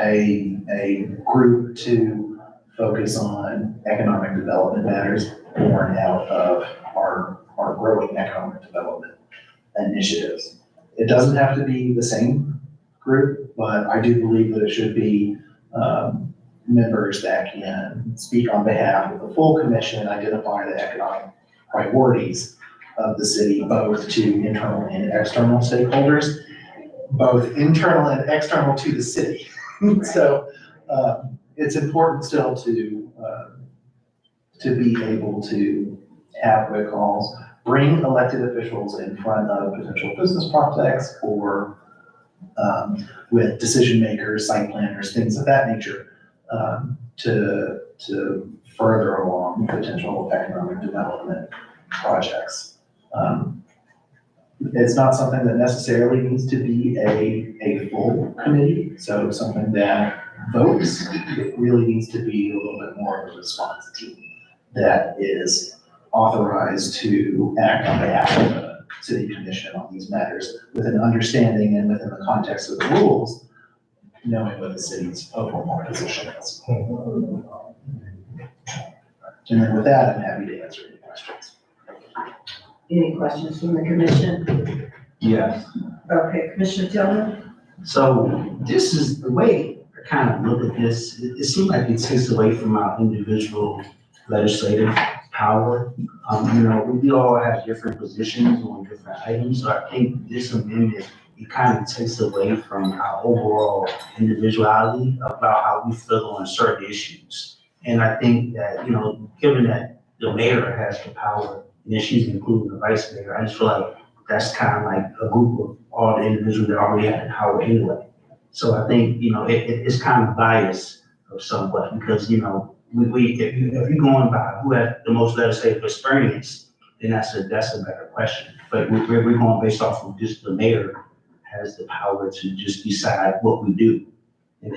a group to focus on economic development matters born out of our growing economic development initiatives. It doesn't have to be the same group, but I do believe that it should be members that can speak on behalf of the full commission, identify the economic priorities of the city, both to internal and external stakeholders, both internal and external to the city. So it's important still to be able to have quick calls, bring elected officials in front of potential business prospects or with decision makers, site planners, things of that nature, to further along potential economic development projects. It's not something that necessarily needs to be a full committee, so something that votes. It really needs to be a little bit more of a response team that is authorized to act on behalf of the city commission on these matters with an understanding and within the context of the rules, knowing what the city's overall position is. And then with that, I'm happy to answer any questions. any questions from the commission? Yes. Okay, Commissioner Tillman? So this is the way I kind of look at this. It seems like it takes away from our individual legislative power. We all have different positions on different items. So I think this amendment, it kind of takes away from our overall individuality about how we feel on certain issues. And I think that, given that the mayor has the power, and then she's including the vice mayor, I just feel like that's kind of like a group of all the individuals that already have the power anyway. So I think, it's kind of biased of somewhat because, if you're going by who has the most legislative experience, then that's a better question. But we're going based off of just the mayor has the power to just decide what we do. And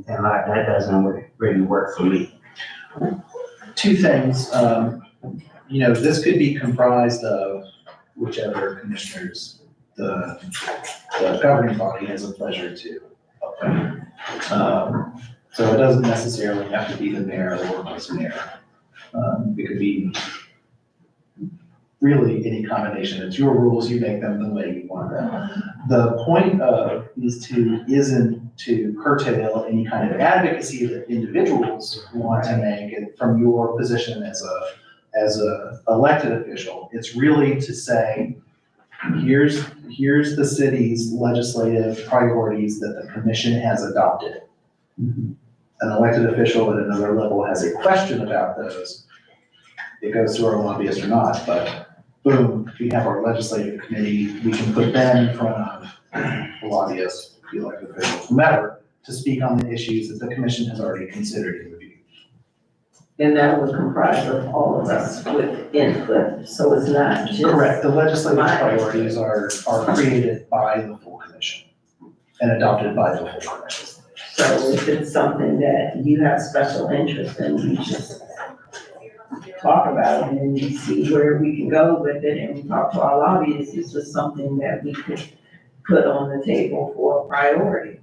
like, that doesn't really work for me. Two things, this could be comprised of whichever commissioners the governing body has a pleasure to appoint. So it doesn't necessarily have to be the mayor or vice mayor. It could be really any combination. It's your rules, you make them the way you want them. The point isn't to curtail any kind of advocacy that individuals want to make it from your position as a elected official. It's really to say, here's the city's legislative priorities that the commission has adopted. An elected official at another level has a question about those. It goes to our lobbyist or not, but boom, we have our legislative committee, we can put them in front of the lobbyist, the elected official, whomever, to speak on the issues that the commission has already considered and reviewed. And that would comprise of all of us with input, so it's not just. Correct, the legislative priorities are created by the full commission and adopted by the full commission. So if it's something that you have special interest in, we just talk about it and we see where we can go with it and we talk to our lobbyists. It's just something that we could put on the table for a priority.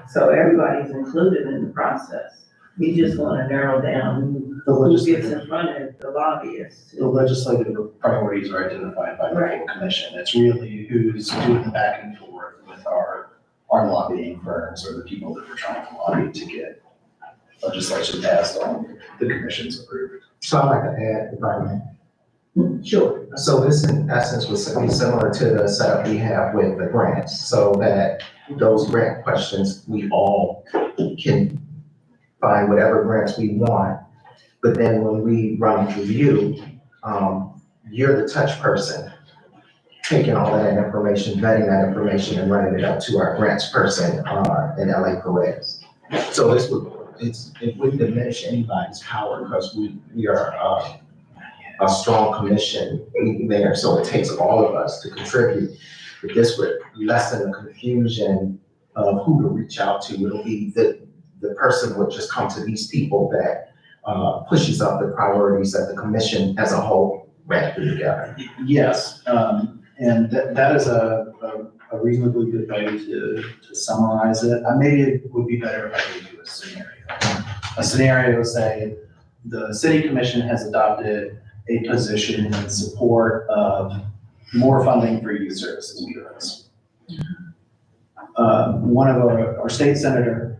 So everybody's included in the process. We just want to narrow down who gets in front of the lobbyists. The legislative priorities are identified by the full commission. It's really who's doing the back and forth with our lobbying firms or the people that we're trying to lobby to get legislation passed on the commission's approved. So I'd like to add, if I may. Sure. So this in essence was similar to the setup we have with the grants, so that those grant questions, we all can find whatever grants we want. But then when we run through you, you're the touch person, taking all that information, vetting that information and running it up to our grants person in LA Perez. So it wouldn't diminish anybody's power because we are a strong commission there, so it takes all of us to contribute. But this would lessen the confusion of who to reach out to. It'll be the person would just come to these people that pushes up the priorities that the commission as a whole ran through together. Yes, and that is a reasonably good way to summarize it. Maybe it would be better if I gave you a scenario. A scenario, say, the city commission has adopted a position in support of more funding for youth services bureaus. One of our state senator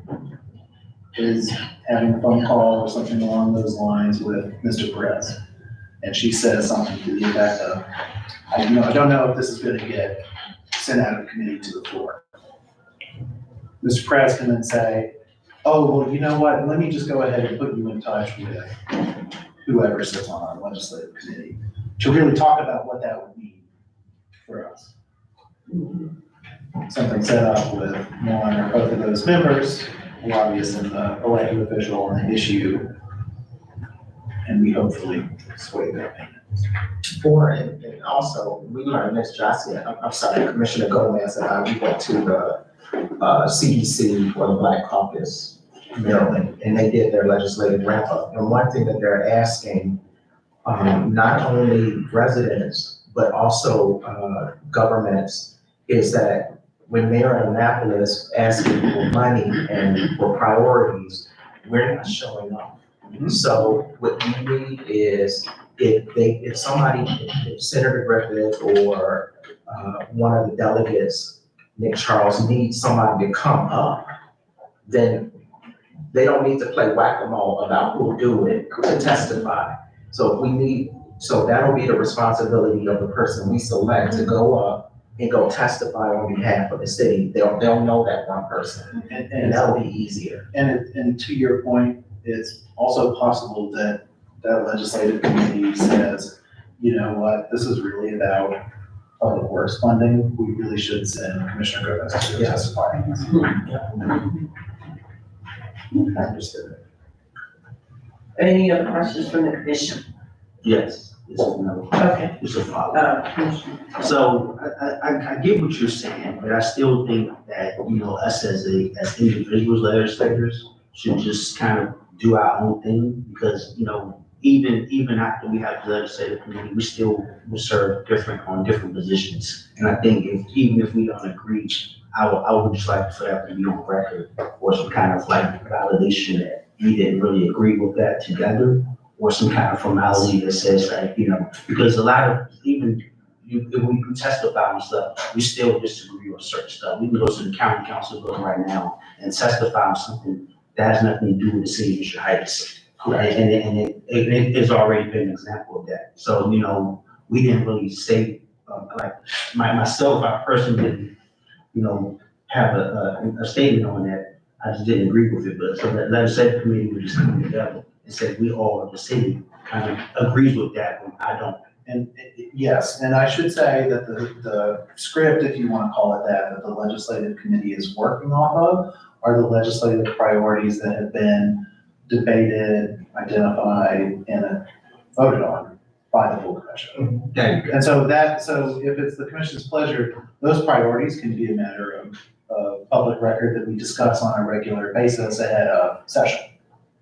is having a phone call or something along those lines with Mr. Perez. And she says something to the effect of, I don't know if this is gonna get sent out of committee to the floor. Mr. Perez can then say, oh, well, you know what, let me just go ahead and put you in touch with whoever sits on our legislative committee to really talk about what that would mean for us. Something set up with one or both of those members, a lobbyist and the elected official on the issue, and we hopefully sway their opinion. And also, we learned this, I'm sorry, Commissioner Gomez and I, we went to the CDC for the Black Caucus, Maryland, and they did their legislative wrap up. And one thing that they're asking, not only residents, but also governments, is that when Mayor Annapolis asking for money and for priorities, we're not showing up. So what we need is if Senator Griffith or one of the delegates, Nick Charles, needs somebody to come up, then they don't need to play whack-a-mole about who'll do it, to testify. So that'll be the responsibility of the person we select to go up and go testify on behalf of the city. They'll know that one person, and that'll be easier. And to your point, it's also possible that legislative committee says, you know what, this is really about public works funding. We really should send Commissioner Gomez to testify. Understood. Any other questions from the commission? Yes. is a no, Okay, is a follow. Commissioner. So I get what you're saying, but I still think that, us as individuals, legislators, should just kind of do our own thing because, even after we have the legislative committee, we still will serve on different positions. And I think even if we don't agree, I would just like for that to be on record or some kind of like validation that we didn't really agree with that together or some kind of formality that says like, because a lot of even if we testify on stuff, we still disagree on certain stuff. We can go to the county council building right now and testify on something that has nothing to do with the city of District Heights. Right, and it has already been an example of that. So, we didn't really say, like, myself, I personally didn't, have a statement on that. I just didn't agree with it, but so that legislative committee would just come together and say, we all, the city, kind of agrees with that, but I don't. And yes, and I should say that the script, if you want to call it that the legislative committee is working off of are the legislative priorities that have been debated, identified, and voted on by the full commission. And so if it's the commission's pleasure, those priorities can be a matter of public record that we discuss on a regular basis ahead of session.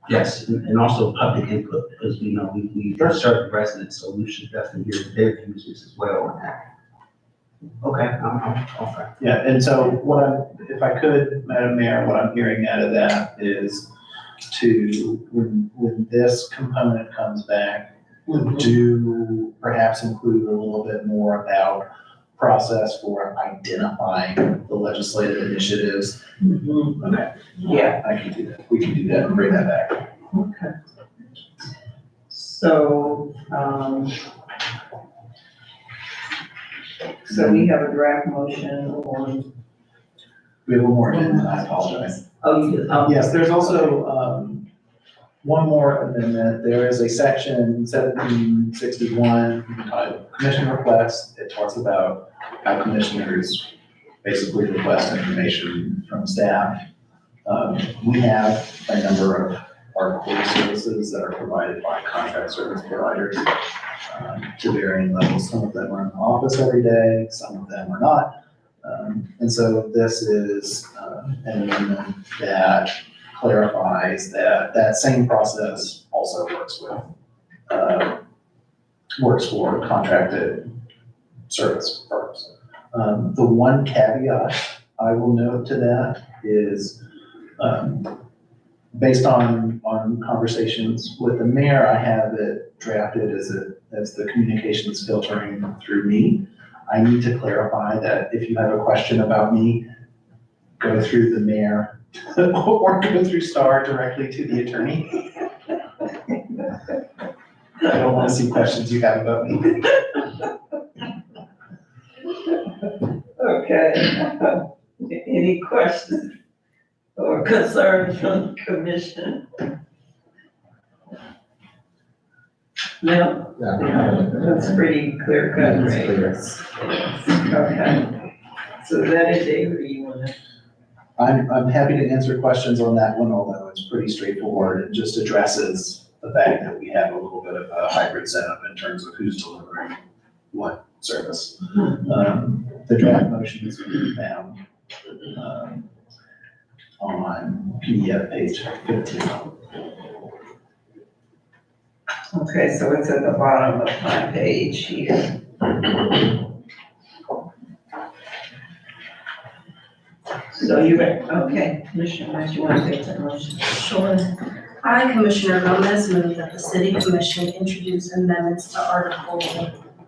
Yes, and also public input, because we serve the residents, so we should definitely hear their views as well on that. Okay, I'm okay. Yeah, and so if I could, Madam Mayor, what I'm hearing out of that is when this component comes back, do perhaps include a little bit more about process for identifying the legislative initiatives. Okay. Yeah. I can do that. We can do that and bring that back. Okay. So, so we have a draft motion on, We have one more amendment, I apologize. oh, you did, oh. Yes, there's also, one more amendment. There is a section 1761 entitled Commission Requests. It talks about how commissioners basically request information from staff. We have a number of our core services that are provided by contract service providers to varying levels. Some of them are in the office every day, some of them are not. And so this is an amendment that clarifies that same process also works for contracted service firms. The one caveat I will note to that is, based on conversations with the mayor, I have it drafted as the communications filtering through me. I need to clarify that if you have a question about me, go through the mayor or go through Star directly to the attorney. I don't want to see questions you have about me. Okay. Any questions or concerns from the commission? No? That's pretty clear cut, right? Okay. So that is Avery, you wanna? I'm happy to answer questions on that one, although it's pretty straightforward. It just addresses the fact that we have a little bit of a hybrid setup in terms of who's delivering what service. The draft motion is found on PDF page 15. Okay, so it's at the bottom of my page here. So okay, Commissioner, unless you want to take that motion. Sure. I, Commissioner Gomez, move that the City Commission introduce amendments to Article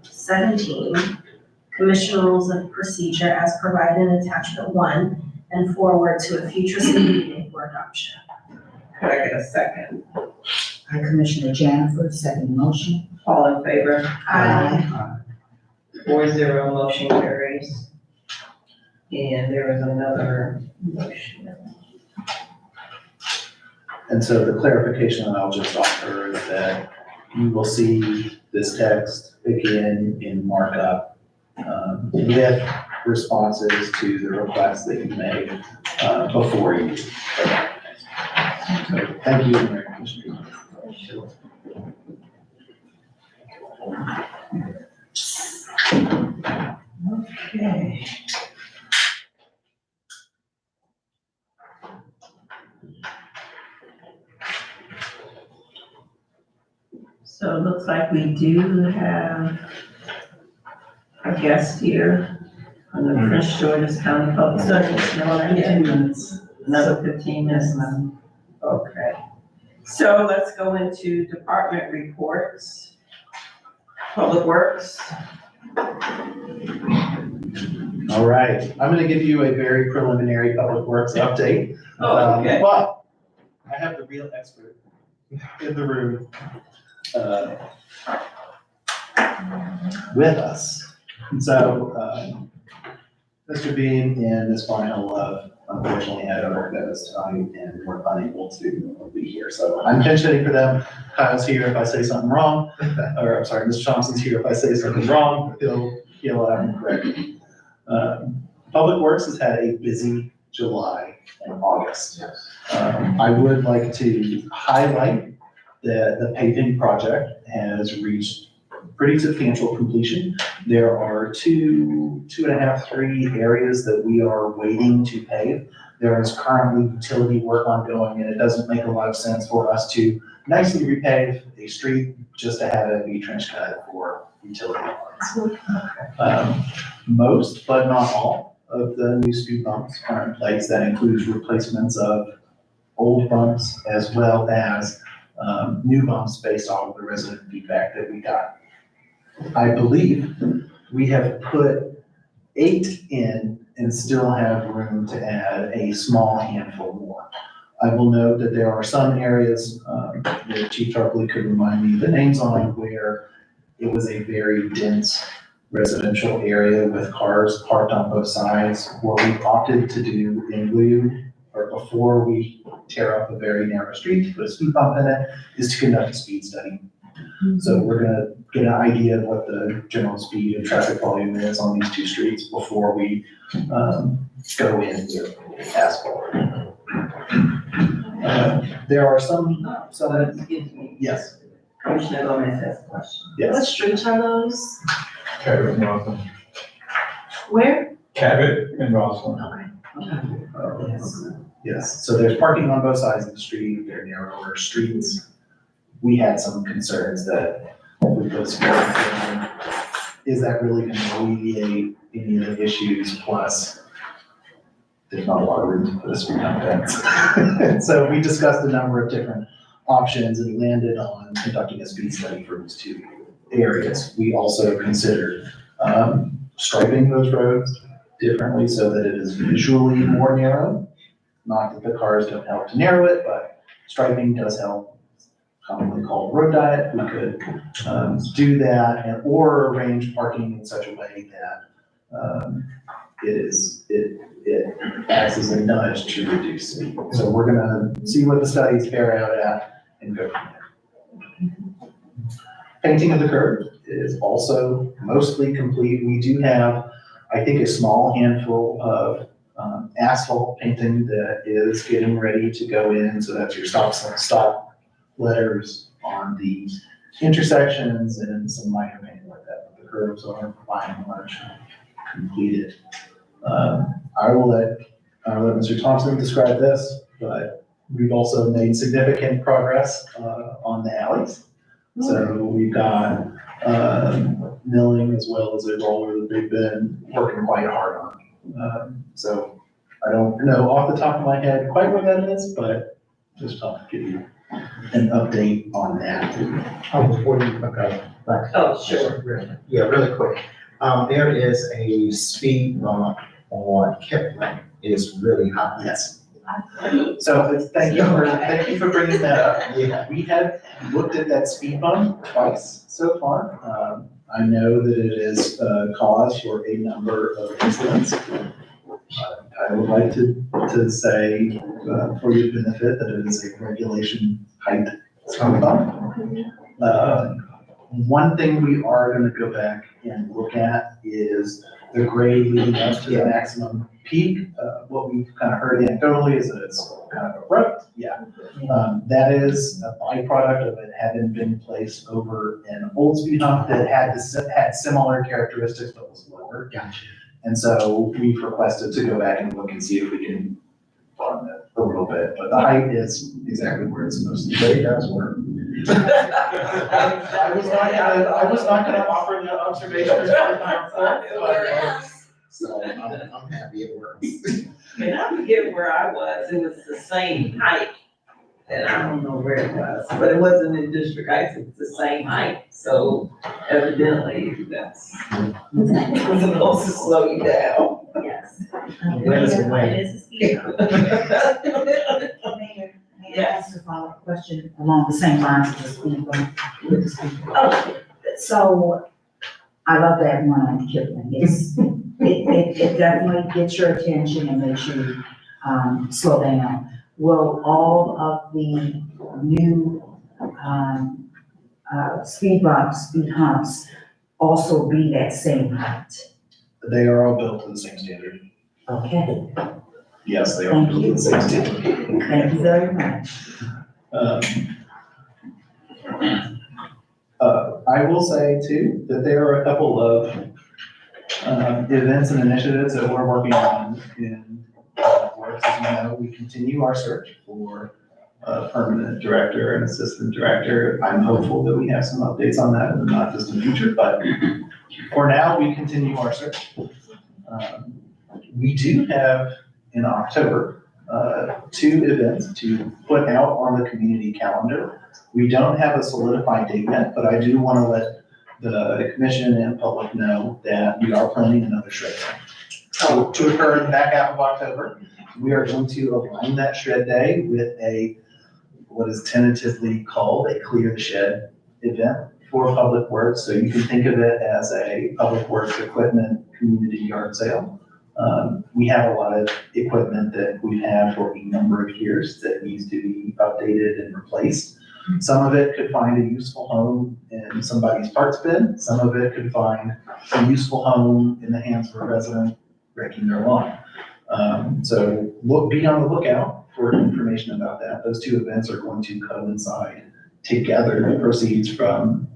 17, Commission Rules of Procedure as provided in Attachment 1, and forward to a future city meeting for adoption. Could I get a second? I, Commissioner Janiford, second motion. All in favor? Aye. 4-0, motion carries. And there is another motion. And so the clarification that I'll just offer is that you will see this text again in markup with responses to the requests that you made before you. So thank you, Mayor Commissioner. Okay. So it looks like we do have a guest here from the Prince George's County Public Service. No, I get 15 minutes. another 15 minutes. ma'am. Okay. So let's go into department reports. Public Works. All right, I'm gonna give you a very preliminary public works update. Okay. But I have the real expert in the room, with us. So, Mr. Bean and Ms. Barnhill Love unfortunately had other commitments tonight and were unable to be here. So I'm pinch hitting for them. Kyle's here if I say something wrong, or I'm sorry, Mr. Thompson's here if I say something wrong, he'll have me correct me. Public Works has had a busy July and August. I would like to highlight that the paving project has reached pretty substantial completion. There are two and a half, 3 areas that we are waiting to pave. There is currently utility work ongoing, and it doesn't make a lot of sense for us to nicely repave a street just to have it be trench cut for utility lines. Most, but not all, of the new speed bumps are in place. That includes replacements of old bumps as well as new bumps based off of the resident feedback that we got. I believe we have put 8 in and still have room to add a small handful more. I will note that there are some areas that Chief Tarpley could remind me the names on where it was a very dense residential area with cars parked on both sides. What we opted to do in lieu, or before we tear up a very narrow street to put a speed bump in it, is to conduct a speed study. So we're gonna get an idea of what the general speed and traffic volume is on these 2 streets before we go in with asphalt. There are some, Excuse me. yes, Commissioner Gomez has a question. What yes. streets are those? Cabot and Roslyn. Where? Cabot and Roslyn. Yes, so there's parking on both sides of the street, they're narrower streets. We had some concerns that if we put a speed bump in, is that really gonna alleviate any of the issues? Plus, there's not a lot of room to put a speed bump in. So we discussed a number of different options and landed on conducting a speed study for these 2 areas. We also considered striping those roads differently so that it is visually more narrow. Not that the cars don't help to narrow it, but striping does help, commonly called road diet. We could do that or arrange parking in such a way that it acts as a nudge to reduce speed. So we're gonna see what the studies bear out at and go from there. Painting of the curb is also mostly complete. We do have, I think, a small handful of asphalt painting that is getting ready to go in. So that's your stop letters on the intersections and some minor painting like that. But the curbs are by and large completed. I will let Mr. Thompson describe this, but we've also made significant progress on the alleys. So we've got milling as well as a roller that they've been working quite hard on. So I don't know off the top of my head quite where that is, but just thought to give you an update on that. Before you, okay, back. Oh, sure. Yeah, really quick. There is a speed bump on Kipling. It's really hot. Yes. So thank you for bringing that up. Yeah. We have looked at that speed bump twice so far. I know that it is cause for a number of incidents. I would like to say, for your benefit, that it is a regulation height speed bump. One thing we are gonna go back and look at is the grade leading up to the maximum peak. What we've kind of heard anecdotally is that it's kind of abrupt, yeah. That is a byproduct of it having been placed over an old speed hump that had similar characteristics but was lower. Gotcha. And so we've requested to go back and look and see if we can broaden it a little bit, but the height is exactly where it's supposed to be. But it does work. I was not gonna offer the observation as part of my report, but, So I'm happy it works. And I forget where I was, it was the same height, and I don't know where it was, but it wasn't in District Heights, it was the same height, so evidently that's supposed to slow you down. Yes. Where's the way? It is a speed hump. Mayor, may I ask a follow-up question along the same lines as the speed bump, with the speed bump? Oh, So, I love that one on Kipling, it definitely gets your attention and makes you, slow down. Will all of the new, speed bumps, speed humps also be that same height? they are all built to the same standard. Okay, Yes, they are built to the same standard. thank you very much. I will say too, that there are a couple of events and initiatives that we're working on in works. As you know, we continue our search for a permanent director and assistant director. I'm hopeful that we have some updates on that in the not distant future, but for now, we continue our search. We do have in October, 2 events to put out on the community calendar. We don't have a solidified date yet, but I do want to let the commission and public know that we are planning another shred day. So to occur in the back half of October, we are going to align that shred day with what is tentatively called a clear the shed event for public works. So you can think of it as a public works equipment community yard sale. We have a lot of equipment that we've had for a number of years that needs to be updated and replaced. Some of it could find a useful home in somebody's parts bin. Some of it could find a useful home in the hands of a resident raking their lawn. So be on the lookout for information about that. Those 2 events are going to coincide together. The proceeds from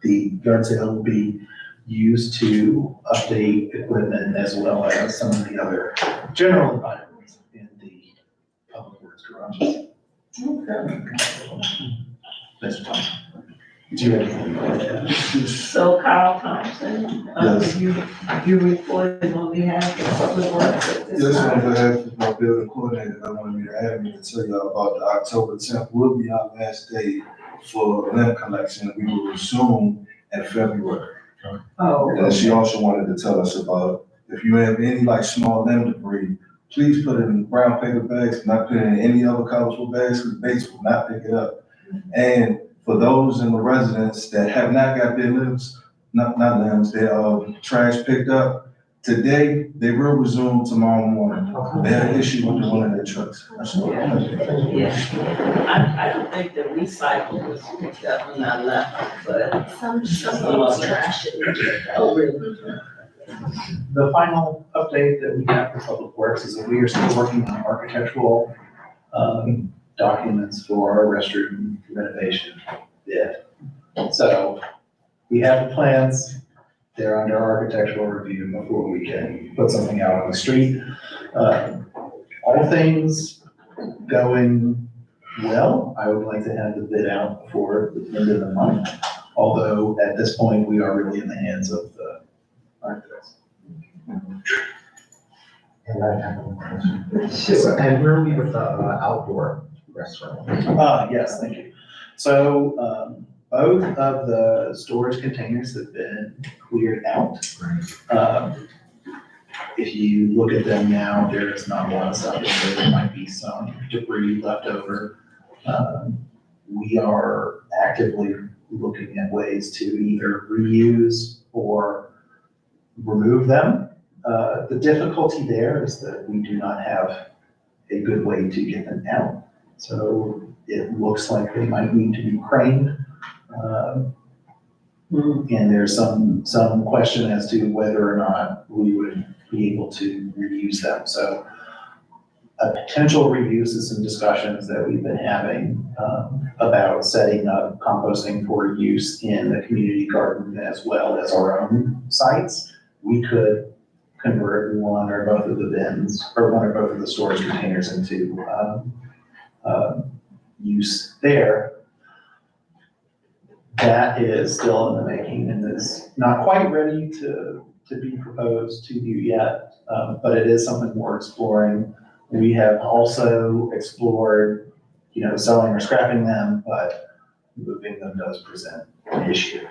the yard sale will be used to update equipment as well as some of the other general environments in the public works garages. Mr. Thompson, do you have anything to add? So Kyle Thompson, Yes. you reported on behalf of Public Works at this Yes, on time. behalf of my building coordinator, I wanted me to add me to tell y'all about the October 10th will be our last day for limb collection. We will resume in February. Oh, And she also wanted to tell us about, if you have any like small limb debris, please put it in brown paper bags, not put it in any other colorful bags, because Bates will not pick it up. And for those in the residents that have not got their limbs, not limbs, their trash picked up, today, they will resume tomorrow morning. They had an issue with one of their trucks. yeah. I don't think the recycle was picked up when I left, but. some of the trash shouldn't be picked up. Oh, really? The final update that we have for Public Works is that we are still working on architectural documents for our restroom renovation bid. So we have the plans, they're under architectural review before we can put something out on the street. All things going well, I would like to have the bid out before the end of the month. Although at this point, we are really in the hands of the architects. And I have a question. Sure. And where are we with the outdoor restaurant? Yes, thank you. So, both of the storage containers have been cleared out. If you look at them now, there is not a lot of stuff in there. There might be some debris left over. We are actively looking at ways to either reuse or remove them. The difficulty there is that we do not have a good way to get them out. So it looks like they might need to be craned. And there's some question as to whether or not we would be able to reuse them. So a potential reuse is some discussions that we've been having about setting up composting for use in the community garden as well as our own sites. We could convert one or both of the bins or one or both of the storage containers into use there. That is still in the making and is not quite ready to be proposed to you yet, but it is something we're exploring. We have also explored, selling or scrapping them, but moving them does present an issue.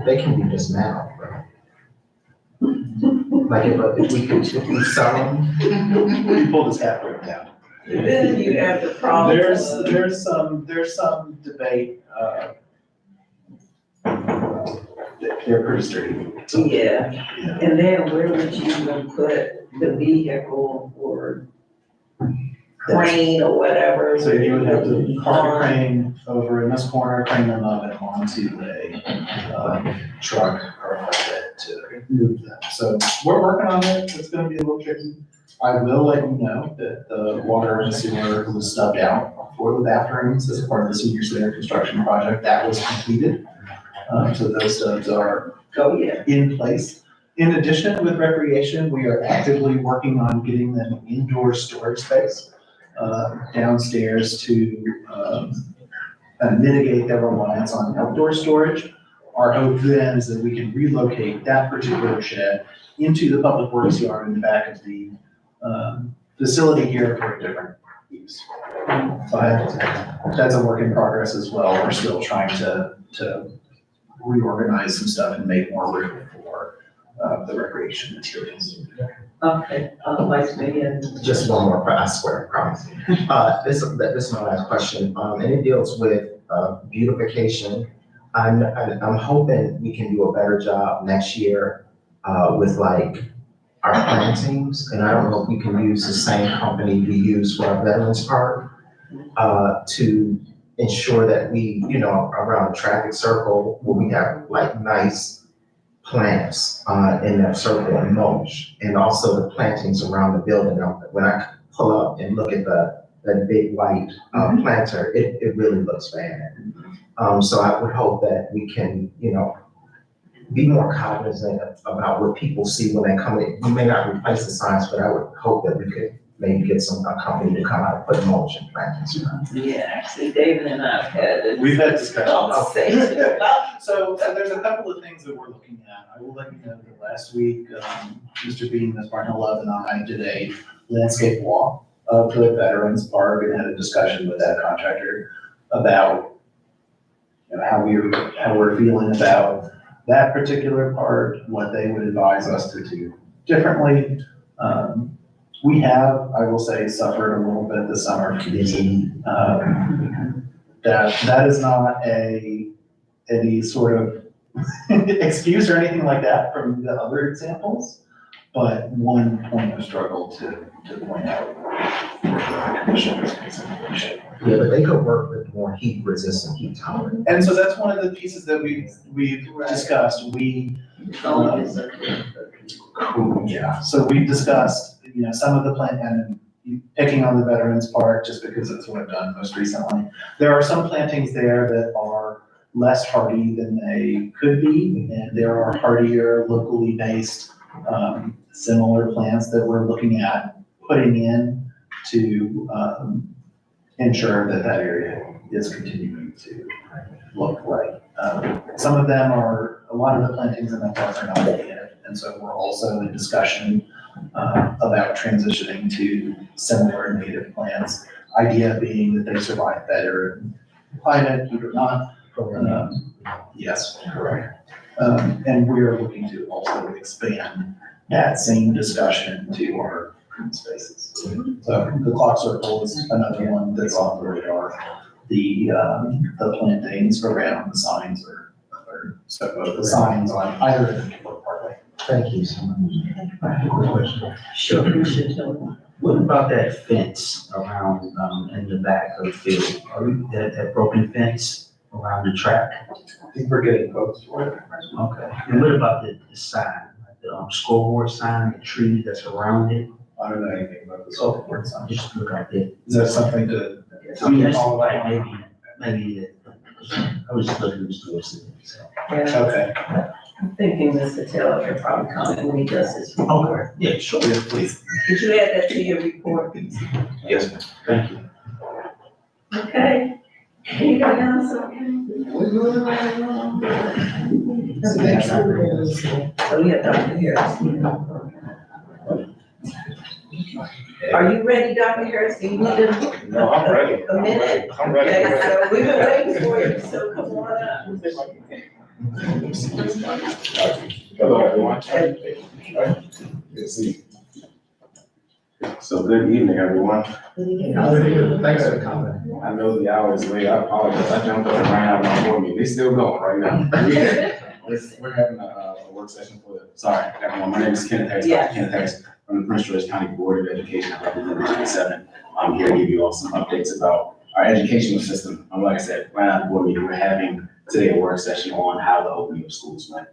They can be dismantled, right? Like if we sell them, We pull this half right down. Then you have the problem. There's some debate. They're pretty sturdy. Yeah, and then where would you even put the vehicle or crane or whatever? So you would have to park a crane over in this corner, crane them up and onto a truck or a flatbed to move them. So we're working on it. It's gonna be a little tricky. I will let you know that the water and sewer was stubbed out for the bathrooms as part of the senior center construction project. That was completed. So those stubs are in place. In addition, with recreation, we are actively working on getting them indoor storage space downstairs to mitigate their reliance on outdoor storage. Our hope then is that we can relocate that particular shed into the public works yard in the back of the facility here for a different use. But that's a work in progress as well. We're still trying to reorganize some stuff and make more room for the recreation materials. Okay, Vice Mayor. just one more, I swear, I promise. This is my last question, and it deals with beautification. I'm hoping we can do a better job next year with like our plantings, and I don't know if we can use the same company we use for our Veterans Park to ensure that we, around the traffic circle, where we have like nice plants in that circle and mulch, and also the plantings around the building. When I pull up and look at that big white planter, it really looks bad. So I would hope that we can, be more cognizant about what people see when they come in. We may not replace the signs, but I would hope that we could maybe get a company to come out and put mulch and plantings around. Yeah, actually, David and I have had We've had discussions. conversation about. So there's a couple of things that we're looking at. I will let you know that last week, Mr. Bean, Ms. Barnhill, and I did a landscape walk of the Veterans Park and had a discussion with that contractor about how we're feeling about that particular part, what they would advise us to do differently. We have, I will say, suffered a little bit this summer. That is not any sort of excuse or anything like that from the other examples, but one point of struggle to point out. Yeah, but they could work with more heat resistant, heat tolerant. And so that's one of the pieces that we've discussed. So we've discussed, some of the plant, and picking on the Veterans Park just because it's what I've done most recently. There are some plantings there that are less hardy than they could be, and there are hardier, locally based, similar plants that we're looking at putting in to ensure that area is continuing to look right. Some of them are, a lot of the plantings in that park are not native, and so we're also in discussion about transitioning to similar native plants. Idea being that they survive better in climate, heat or not. Yes, correct. And we're looking to also expand that same discussion to our green spaces. So the clock circle is another one that's on the radar. The plantings around the signs are other, so both the signs on either end of the parkway. Thank you so much. I have a quick question. Sure, you should tell me. What about that fence around, in the back of the field? Are we, that broken fence? around the track? I think we're getting quotes for it. Okay. And what about the sign, like the scoreboard sign, the tree that's around it? I don't know anything about the solar board sign. Just look like that. Is that something to? I mean, that's like maybe, I was just looking towards it, so. Yeah, Okay. I'm thinking Mr. Taylor could probably come and read us his report. Yeah, sure. Yes, please. Did you add that to your report? Yes, ma'am. Thank you. Okay. Anybody else? Oh, yeah, Dr. Harris. Are you ready, Dr. Harris? Do you need a? No, I'm ready. A minute? I'm ready. Okay, so we've been waiting for you, so come on up. Hello, everyone. Good to see you. So good evening, everyone. Thanks for coming. I know the hour is late. I apologize. I jumped up and ran out of my board meeting. They still going right now. We're having a work session for the, sorry, everyone. My name is Kenneth Harris. Yeah. Dr. Kenneth Harris from the Prince George County Board of Education. I represent District 7. I'm here to give you all some updates about our educational system. Like I said, ran out of the board meeting. We're having today a work session on how the opening of schools went.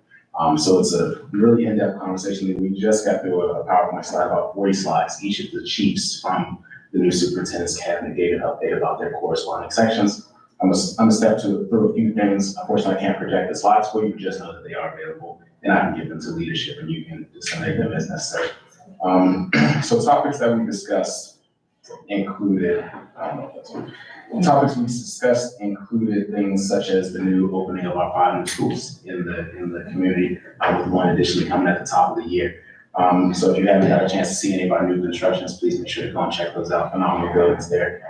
So it's a really in-depth conversation. We just got through a PowerPoint slide, about 40 slides. Each of the chiefs from the new superintendent's cabinet gave an update about their corresponding sections. I'm gonna step through a few things. Unfortunately, I can't project the slides for you, just know that they are available and I can give them to leadership and you can disseminate them as necessary. So topics that we discussed included, I don't know if that's one. Topics we discussed included things such as the new opening of our 5 new schools in the community, with one additionally coming at the top of the year. So if you haven't had a chance to see any of our new constructions, please make sure to go and check those out. Phenomenal buildings there.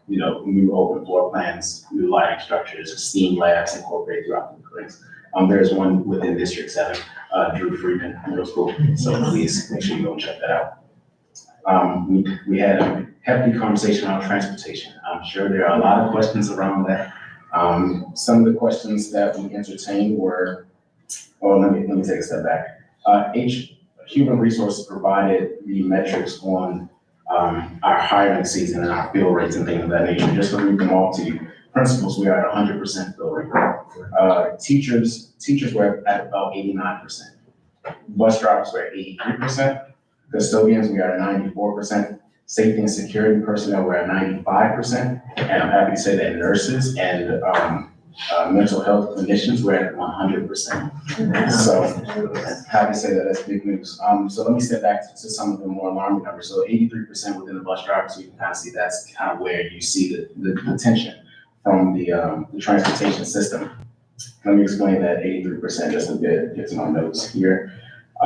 New open floor plans, new lighting structures, STEAM labs incorporated throughout the buildings. There's one within District 7, Drew Freeman Middle School. So please make sure you go and check that out. We had a hefty conversation around transportation. I'm sure there are a lot of questions around that. Some of the questions that we entertained were, let me take a step back. Human Resources provided the metrics on our hiring season and our fill rates and things of that nature. Just to read them all to you. Principals, we are at 100% fill rate. Teachers were at about 89%. Bus drivers were at 83%. Custodians, we are at 94%. Safety and security personnel were at 95%. And I'm happy to say that nurses and mental health clinicians were at 100%. So happy to say that that's big news. So let me step back to some of the more alarming numbers. So 83% within the bus drivers, so you can kind of see that's kind of where you see the tension from the transportation system. Let me explain that 83% just a bit, get to my notes here.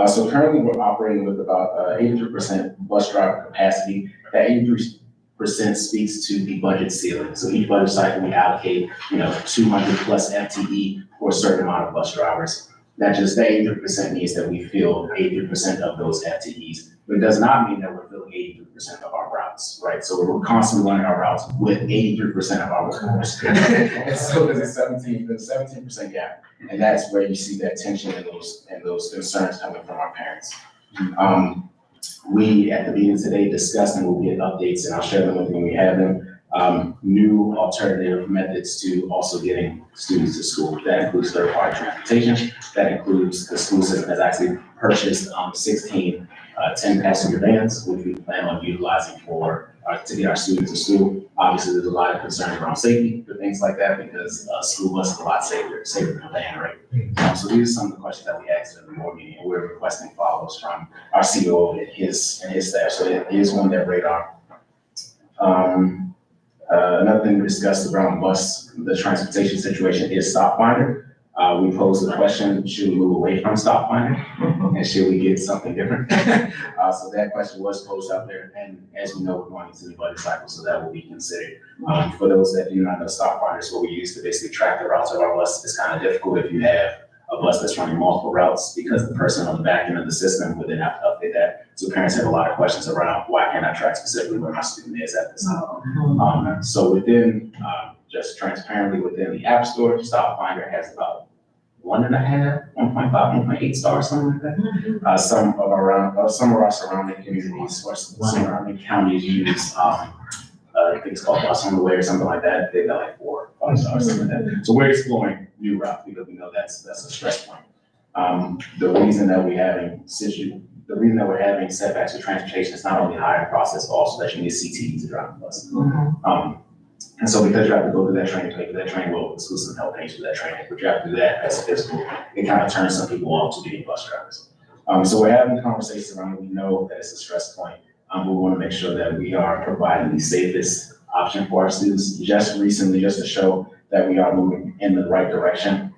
So currently we're operating with about 83% bus driver capacity. That 83% speaks to the budget ceiling. So each budget cycle we allocate, 200 plus FTE for a certain amount of bus drivers. That 83% means that we fill 83% of those FTEs. But it does not mean that we're filling 83% of our routes, right? So we're constantly running our routes with 83% of our workforce. And so there's a 17% gap. And that's where you see that tension and those concerns coming from our parents. We, at the meeting today, discussed, and we'll get updates, and I'll share them with you when we have them, new alternative methods to also getting students to school. That includes third-party transportation. That includes the school system has actually purchased 16 10-passenger vans, which we plan on utilizing to get our students to school. Obviously, there's a lot of concern around safety for things like that because school bus is a lot safer than a van, right? So these are some of the questions that we asked in the board meeting, and we're requesting follow-ups from our CEO and his staff. So it is on their radar. Another thing we discussed around the transportation situation is Stop Finder. We posed the question, should we move away from Stop Finder? And should we get something different? So that question was posed out there. And as we know, we're going into the budget cycle, so that will be considered. For those that do not know, Stop Finder is what we use to basically track the routes of our bus. It's kind of difficult if you have a bus that's running multiple routes because the person on the back end of the system would then have to update that. So parents have a lot of questions around why can't I track specifically where my student is at this time. So within, just transparently within the App Store, Stop Finder has about 1.5, 1.5, 1.8 stars, something like that. Some of our surrounding communities or surrounding counties use, I think it's called Bus on the Way or something like that. They've got like 4 or So we're exploring new routes because we know that's a stress point. The reason that we're having setbacks with transportation is not only hiring process, but also that you need CTE to drive the bus. And so because you have to go through that training, pay for that training, well, exclusive help pays for that training, but you have to do that as a physical. It kind of turns some people off to being bus drivers. So we're having conversations around it. We know that it's a stress point. We want to make sure that we are providing the safest option for our students. Just recently, just to show that we are moving in the right direction,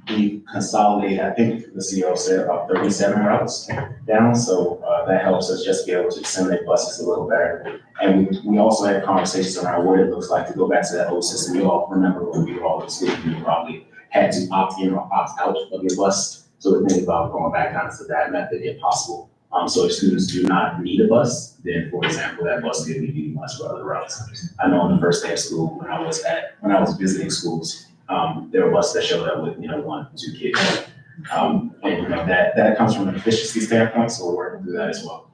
we consolidated, I think the CEO said about 37 routes down. So that helps us just be able to disseminate buses a little better. And we also had conversations around what it looks like to go back to that old system. You all remember when we were all in school, you probably had to opt in or opt out of your bus. So we think about going back onto that method if possible. So if students do not need a bus, then for example, that bus could be utilized for other routes. I know on the first day of school, when I was visiting schools, there were buses that showed up with, 1, 2 kids. And that comes from an efficiency standpoint, so we're working through that as well.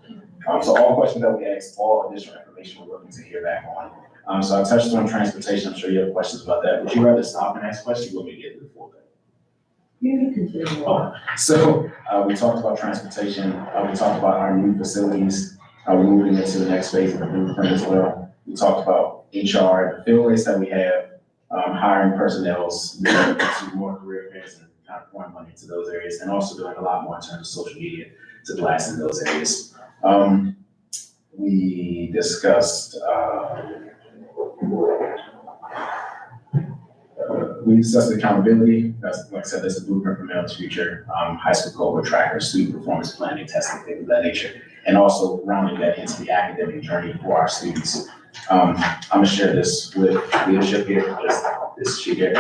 So all questions that we ask, all additional information we're looking to hear back on. So I touched on transportation. I'm sure you have questions about that. Would you rather stop and ask questions, or want me to get to the full thing? You can continue. So we talked about transportation. We talked about our new facilities. We're moving into the next phase of the blueprint as well. We talked about HR, the fill rates that we have, hiring personnel, to more career fairs and kind of pouring money into those areas, and also doing a lot more in terms of social media to blast in those areas. We discussed accountability. That's, like I said, that's the blueprint for Maryland's future. High school cohort tracker, student performance planning, testing, things of that nature, and also rounding that into the academic journey for our students. I'm gonna share this with leadership here, this sheet here.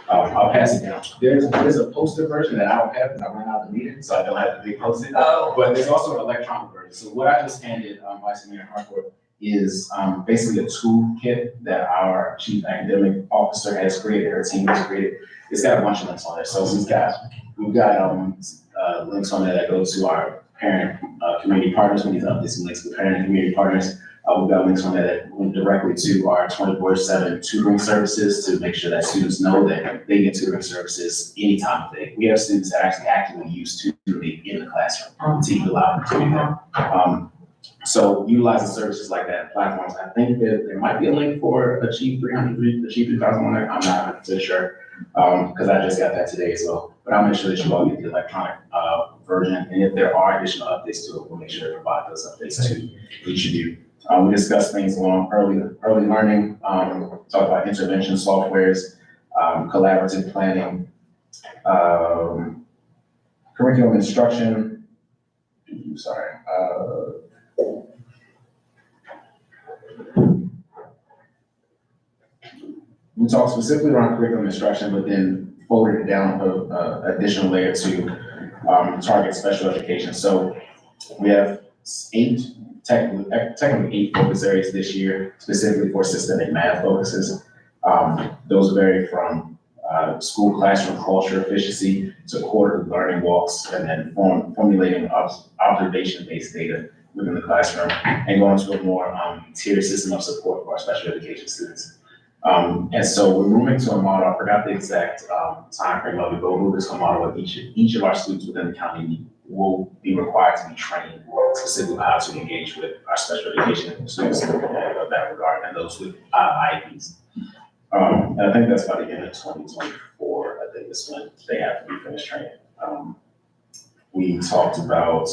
I'll pass it down. There's a poster version that I don't have because I ran out of the meeting, so I don't have to be posted. But there's also an electronic version. So what I just handed Vice Mayor Harcourt is basically a toolkit that our chief academic officer has created, her team has created. It's got a bunch of links on there. So we've got links on there that go to our parent community partners. We need to update some links to parent and community partners. We've got links on there that link directly to our 24/7 tutoring services to make sure that students know that they get tutoring services anytime of day. We have students that actually actively use tutoring in the classroom to allow them to do that. So utilizing services like that, platforms, I think that there might be a link for Achieve 300, Achieve 3000 on there. I'm not 100% sure, because I just got that today as well. But I'll make sure that you all get the electronic version. And if there are additional updates to it, we'll make sure to provide those updates to each of you. We discussed things along early learning, talk about intervention softwares, collaborative planning, curriculum instruction. Sorry. We talked specifically around curriculum instruction, but then folded it down an additional layer to target special education. So we have technically 8 focus areas this year, specifically for systemic math focuses. Those vary from school classroom culture efficiency to quarterly learning walks, and then formulating observation-based data within the classroom, and going to a more tiered system of support for our special education students. And so we're moving to a model. I forgot the exact timeframe of it, but we're moving to a model where each of our students within the county will be required to be trained specifically how to engage with our special education students in that regard, and those with IEPs. And I think that's by the end of 2024. I think is when they have to be finished training. We talked about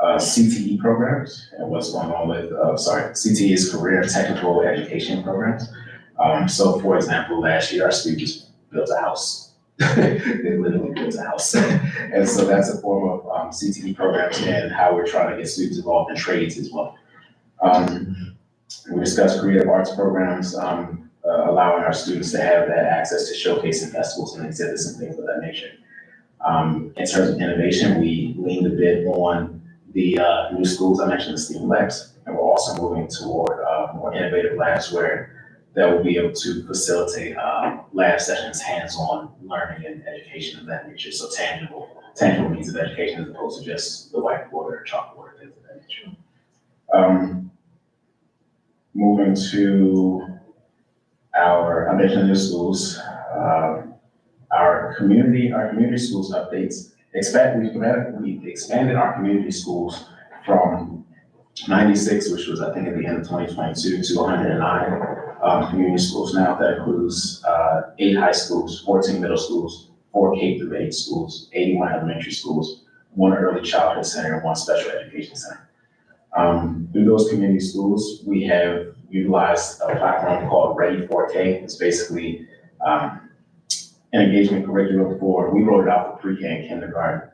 CTE programs and what's going on with, CTE is career and technical education programs. So for example, last year our students built a house. They literally built a house. And so that's a form of CTE programs and how we're trying to get students involved in trades as well. We discussed creative arts programs, allowing our students to have that access to showcasing festivals and exhibits and things of that nature. In terms of innovation, we leaned a bit on the new schools. I mentioned the STEAM labs, and we're also moving toward more innovative labs where that will be able to facilitate lab sessions, hands-on learning and education of that nature. So tangible means of education as opposed to just the whiteboard or chalkboard, things of that nature. Moving to I mentioned the schools, our community schools updates. We expanded our community schools from 96, which was I think at the end of 2022, to 109 community schools now. That includes 8 high schools, 14 middle schools, 4 K through 8 schools, 81 elementary schools, 1 early childhood center, and 1 special education center. Through those community schools, we have utilized a platform called Ready 4K. It's basically an engagement curriculum we wrote it out for pre-K and kindergarten,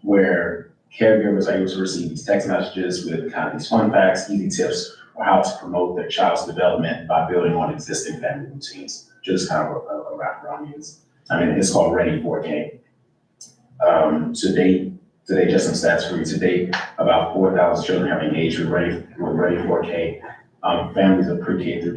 where caregivers are able to receive these text messages with kind of these fun facts, easy tips, or how to promote their child's development by building on existing family routines. Just kind of a wraparound use. It's called Ready 4K. Today, just some stats for you. To date, about 4,000 children have engaged with Ready 4K. Families of pre-K through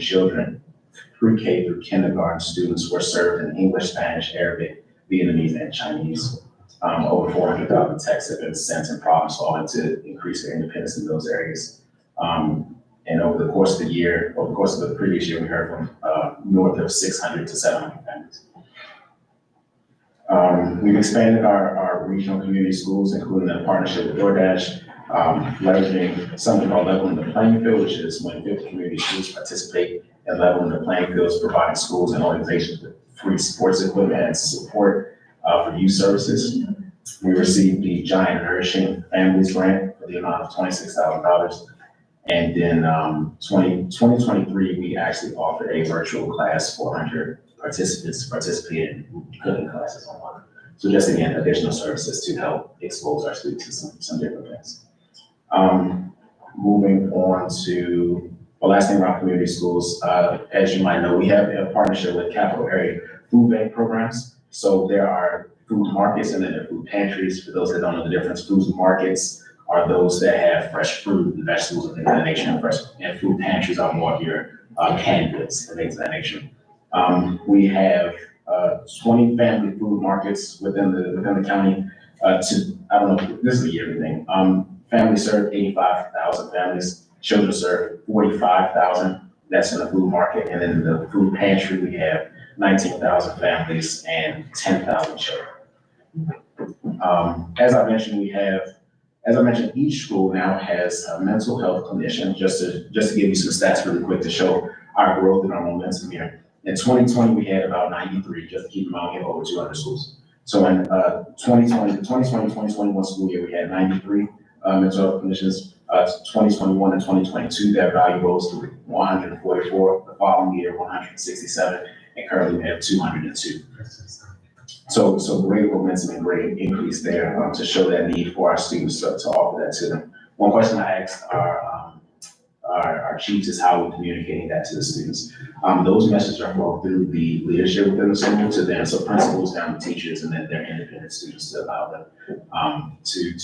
kindergarten students were served in English, Spanish, Arabic, Vietnamese, and Chinese. Over 400,000 texts have been sent and problem solving to increase their independence in those areas. And over the course of the previous year, we heard from north of 600 to 700 families. We've expanded our regional community schools, including a partnership with DoorDash, leveraging something called leveling the playing field, which is when 50 community schools participate in leveling the playing fields, providing schools and organizations with free sports equipment and support for youth services. We received the Giant Nourishing Families Grant for the amount of $26,000. And then 2023, we actually offered a virtual class for 100 participants to participate in cooking classes online. So just again, additional services to help expose our students to some different things. Moving on to the last thing around community schools, as you might know, we have a partnership with Capital Area Food Bank programs. So there are food markets and then there are food pantries. For those that don't know the difference, food markets are those that have fresh fruit and vegetables and things of that nature, and food pantries are more of your canned goods and things of that nature. We have 20 family food markets within the county. I don't know, this is a yearly thing. Families serve 85,000 families. Children serve 45,000. That's in the food market. And then the food pantry, we have 19,000 families and 10,000 children. As I mentioned, each school now has a mental health clinician. Just to give you some stats really quick to show our growth and our momentum here. In 2020, we had about 93, just to keep in mind, we have over 200 schools. So in 2021 school year, we had 93 mental health clinicians. 2021 and 2022, that value rose to 144. The following year, 167, and currently we have 202. So great momentum and great increase there to show that need for our students to offer that to them. One question I asked our chiefs is how we're communicating that to the students. Those messages are flowing through the leadership within the school to them, so principals down to teachers, and then their independent students to allow them to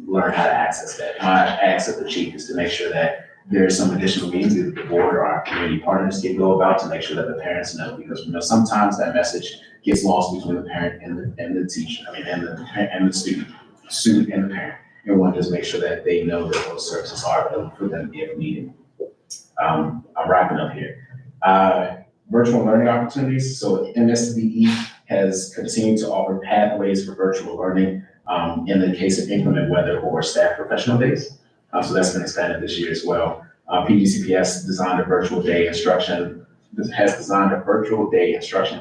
learn how to access that. My ask of the chief is to make sure that there's some additional means that the board or our community partners can go about to make sure that the parents know, because sometimes that message gets lost between the parent and the teacher, and the student and the parent. And want to just make sure that they know that those services are available for them if needed. I'm wrapping up here. Virtual learning opportunities. So MSBE has continued to offer pathways for virtual learning in the case of inclement weather or staff professional days. So that's been expanded this year as well. PGCPS designed a virtual day instruction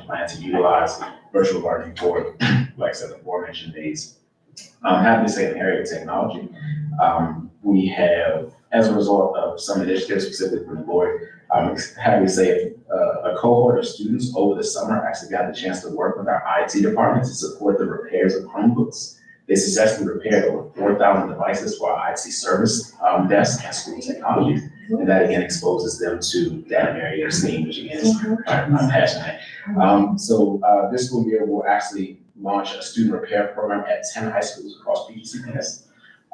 plan to utilize virtual learning for, like I said, the aforementioned days. I'm happy to say in the area of technology, we have, as a result of some initiatives specifically from the board, I'm happy to say a cohort of students over the summer actually got the chance to work with our IT department to support the repairs of Chromebooks. They successfully repaired over 4,000 devices for our IT service desk and school technologies. And that again exposes them to that area of STEAM, which again is my passion. So this school year, we'll actually launch a student repair program at 10 high schools across PGCPS.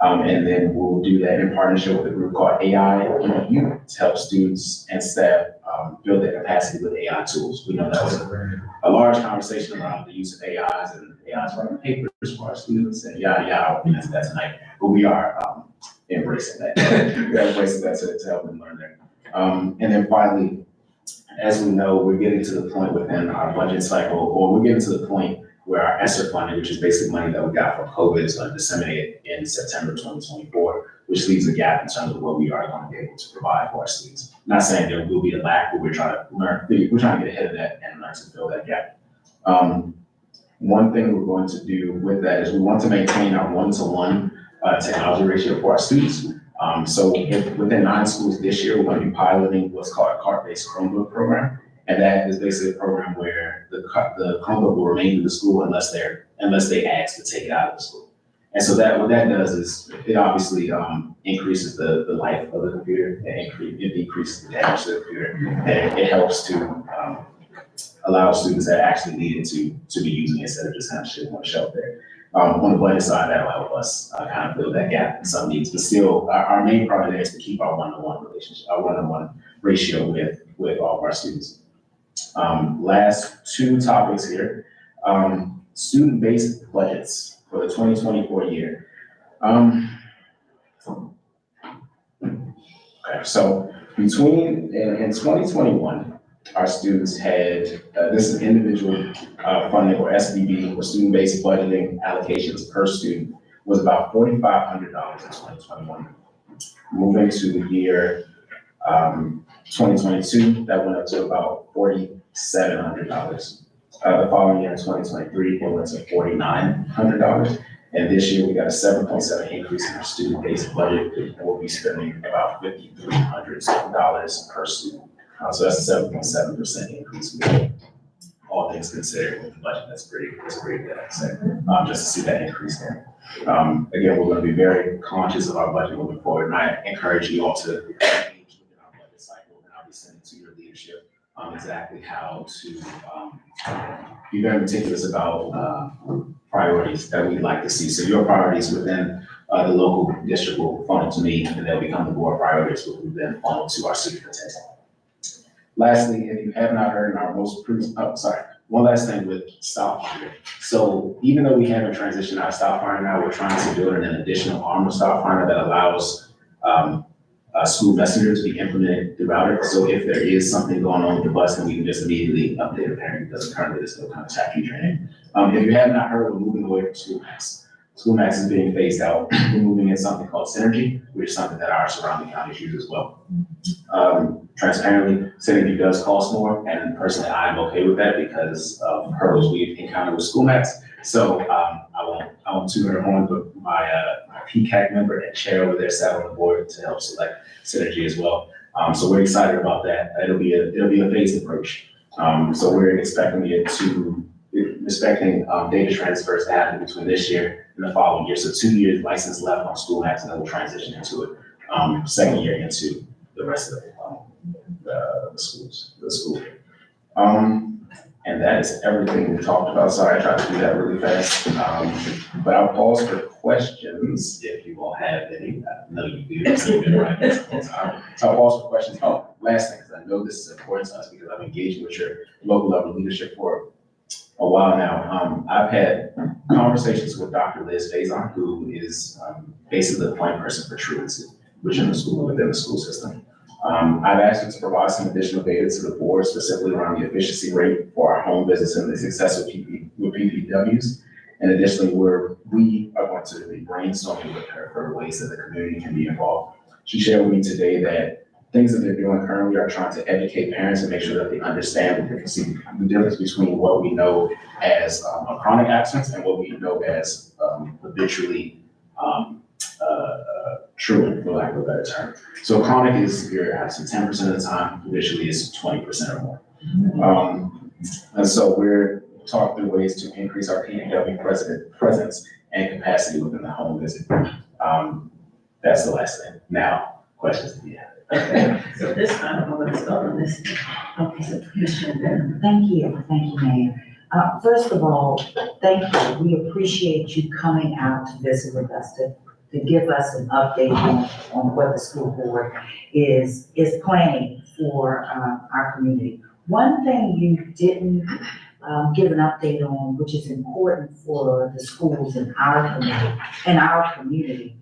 And then we'll do that in partnership with a group called AI to help students and staff build their capacity with AI tools. We know that was a large conversation around the use of AIs and AIs writing papers for our students and that's tonight. But we are embracing that. We are embracing that to help them learn there. And then finally, as we know, we're getting to the point within our budget cycle, or we're getting to the point where our ESSER funding, which is basically money that we got from COVID, is going to disseminate in September 2024, which leaves a gap in terms of what we are going to be able to provide for our students. Not saying there will be a lack, but we're trying to get ahead of that and learn to fill that gap. One thing we're going to do with that is we want to maintain our one-to-one technology ratio for our students. So within 9 schools this year, we're going to be piloting what's called a cart-based Chromebook program. And that is basically a program where the Chromebook will remain in the school unless they ask to take it out of the school. And so what that does is it obviously increases the life of the computer, it decreases the damage to the computer, and it helps to allow students that actually need it to be using it instead of just kind of sitting on the shelf there. On the budget side, that'll help us kind of fill that gap in some needs, but still, our main priority there is to keep our one-to-one relationship, our one-to-one ratio with all of our students. Last 2 topics here, student-based budgets for the 2024 year. Okay, so in 2021, our students had, this is individual funding or SBB, or student-based budgeting allocations per student, was about $4,500 in 2021. Moving to the year 2022, that went up to about $4,700. The following year in 2023, it went to $4,900. And this year we got a 7.7 increase in our student-based budget, and we'll be spending about $5,300 per student. So that's a 7.7% increase. All things considered with the budget, that's pretty good, I'd say, just to see that increase there. Again, we're going to be very conscious of our budget moving forward, and I encourage you all to engage within our budget cycle, and I'll be sending to your leadership exactly how to be very meticulous about priorities that we'd like to see. So your priorities within the local district will funnel to me, and they'll become the board priorities, which will then funnel to our superintendent. Lastly, if you have not heard in our most previous, one last thing with stop finder. So even though we haven't transitioned out of stop finder now, we're trying to build an additional arm of stop finder that allows school messenger to be implemented throughout it. So if there is something going on with the bus, then we can just immediately update a parent because currently there's no kind of tactile training. If you have not heard, we're moving away from School Max. School Max is being phased out. We're moving in something called Synergy, which is something that our surrounding counties use as well. Transparently, Synergy does cost more, and personally, I'm okay with that because of hurdles we've encountered with School Max. So I won't toot her horn, but my PCAC member and chair over there sat on the board to help select Synergy as well. So we're excited about that. It'll be a phased approach. So we're expecting data transfers to happen between this year and the following year. So 2 years license left on School Max, and then we'll transition into it. Second year into the rest of the school. And that is everything we talked about. Sorry, I tried to do that really fast. But I'll pause for questions if you all have any. I know you do. So I'll pause for questions. Oh, last thing, because I know this is important to us because I've engaged with your local level leadership for a while now. I've had conversations with Dr. Liz Faison, who is basically the point person for truancy within the school system. I've asked her to provide some additional data to the board, specifically around the efficiency rate for our home visits and the success with PPWs. And additionally, we are going to be brainstorming with her for ways that the community can be involved. She shared with me today that things that they're doing currently are trying to educate parents and make sure that they understand the difference between what we know as a chronic absence and what we know as habitually truant, for lack of a better term. So chronic is you're absent 10% of the time, habitually is 20% or more. And so we're talking through ways to increase our PPW presence and capacity within the home visit. That's the last thing. Now, questions? Yeah. Okay. So this time, I'm going to start on this. Okay. Thank you, Mayor. First of all, thank you. We appreciate you coming out to visit with us to give us an update on what the school board is planning for our community. One thing you didn't give an update on, which is important for the schools in our community,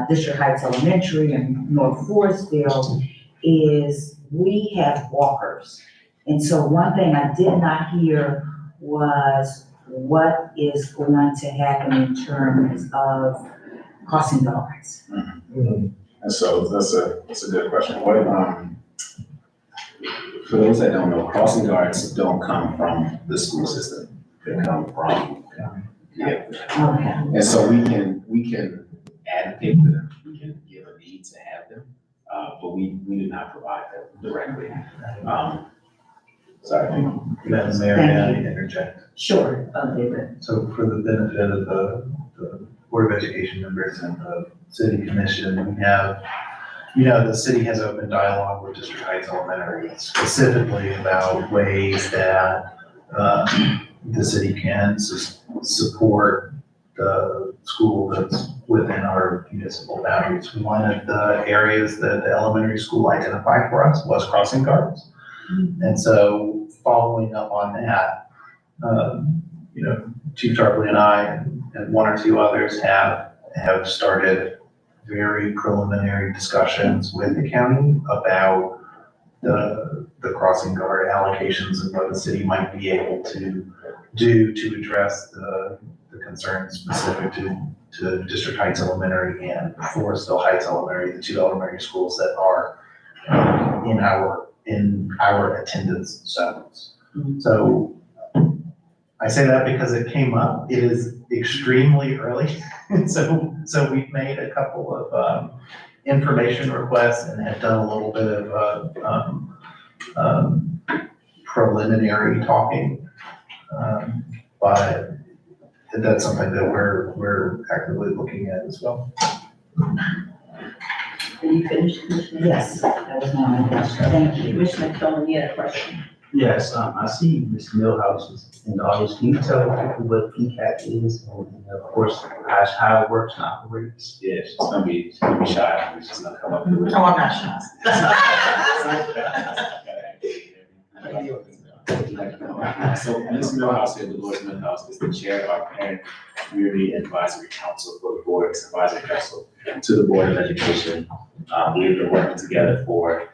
District Heights Elementary and North Forestville, is we have walkers. And so one thing I did not hear was what is going to happen in terms of crossing guards. And so that's a good question. What, for those that don't know, crossing guards don't come from the school system. They come from, yeah. Okay. And so we can advocate for them, we can give a need to have them, but we do not provide them directly. Sorry. Madam Mayor, may I interject? Sure, David. So for the benefit of the Board of Education members and the city commission, we have, the city has open dialogue with District Heights Elementary specifically about ways that the city can support the school that's within our municipal boundaries. One of the areas that the elementary school identified for us was crossing guards. And so following up on that, Chief Tarpley and I and one or two others have started very preliminary discussions with the county about the crossing guard allocations and what the city might be able to do to address the concerns specific to District Heights Elementary and Forestville Heights Elementary, the two elementary schools that are in our attendance zones. So I say that because it came up. It is extremely early. So we've made a couple of information requests and have done a little bit of preliminary talking. But that's something that we're actively looking at as well. Are you finished, Commissioner? Yes, that was my question. Thank you. Commissioner Coleman, you had a question? Yes, I see Ms. Millhouse is in the audience. Can you tell people what PCAP is and of course, how it works and operates? Yeah, she's gonna be shy, she's just gonna come up with it. Oh, I'm not sure. So Ms. Millhouse here, Dolores Millhouse, is the chair of our Parent Community Advisory Council for the Board's Advisory Council to the Board of Education. We've been working together for, I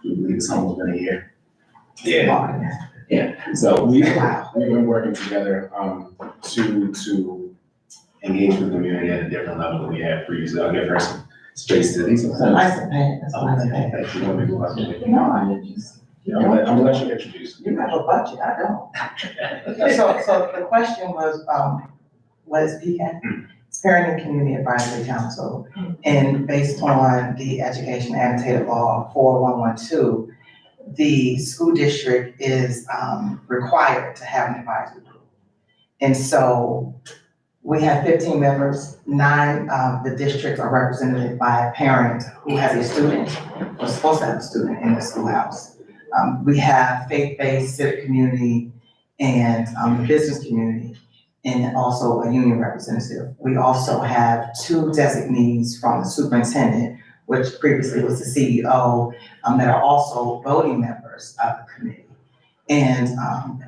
believe it's almost been a year. Yeah, so we've been working together, to engage with the community at a different level than we had previously. I'll give her some space to. It's a license pad, it's a license pad. Thank you. You want me to go out there? No, I just. I'm gonna let you introduce. You have a budget, I don't. So the question was, what is PCAP? It's Parent and Community Advisory Council. And based on the Education Annotated Law 4112, the school district is required to have an advisory group. And so we have 15 members, 9 of the districts are represented by a parent who has a student, or supposed to have a student in the schoolhouse. We have faith-based civic community and the business community, and also a union representative. We also have 2 designees from the superintendent, which previously was the CEO, that are also voting members of the committee. And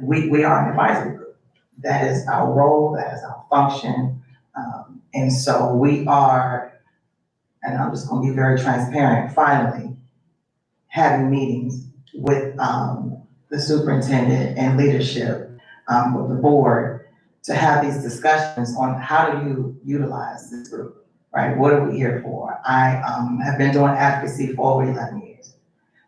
we are an advisory group. That is our role, that is our function. And so we are, and I'm just gonna be very transparent, finally, having meetings with the superintendent and leadership, with the board, to have these discussions on how do you utilize this group, right? What are we here for? I have been doing advocacy for over 11 years.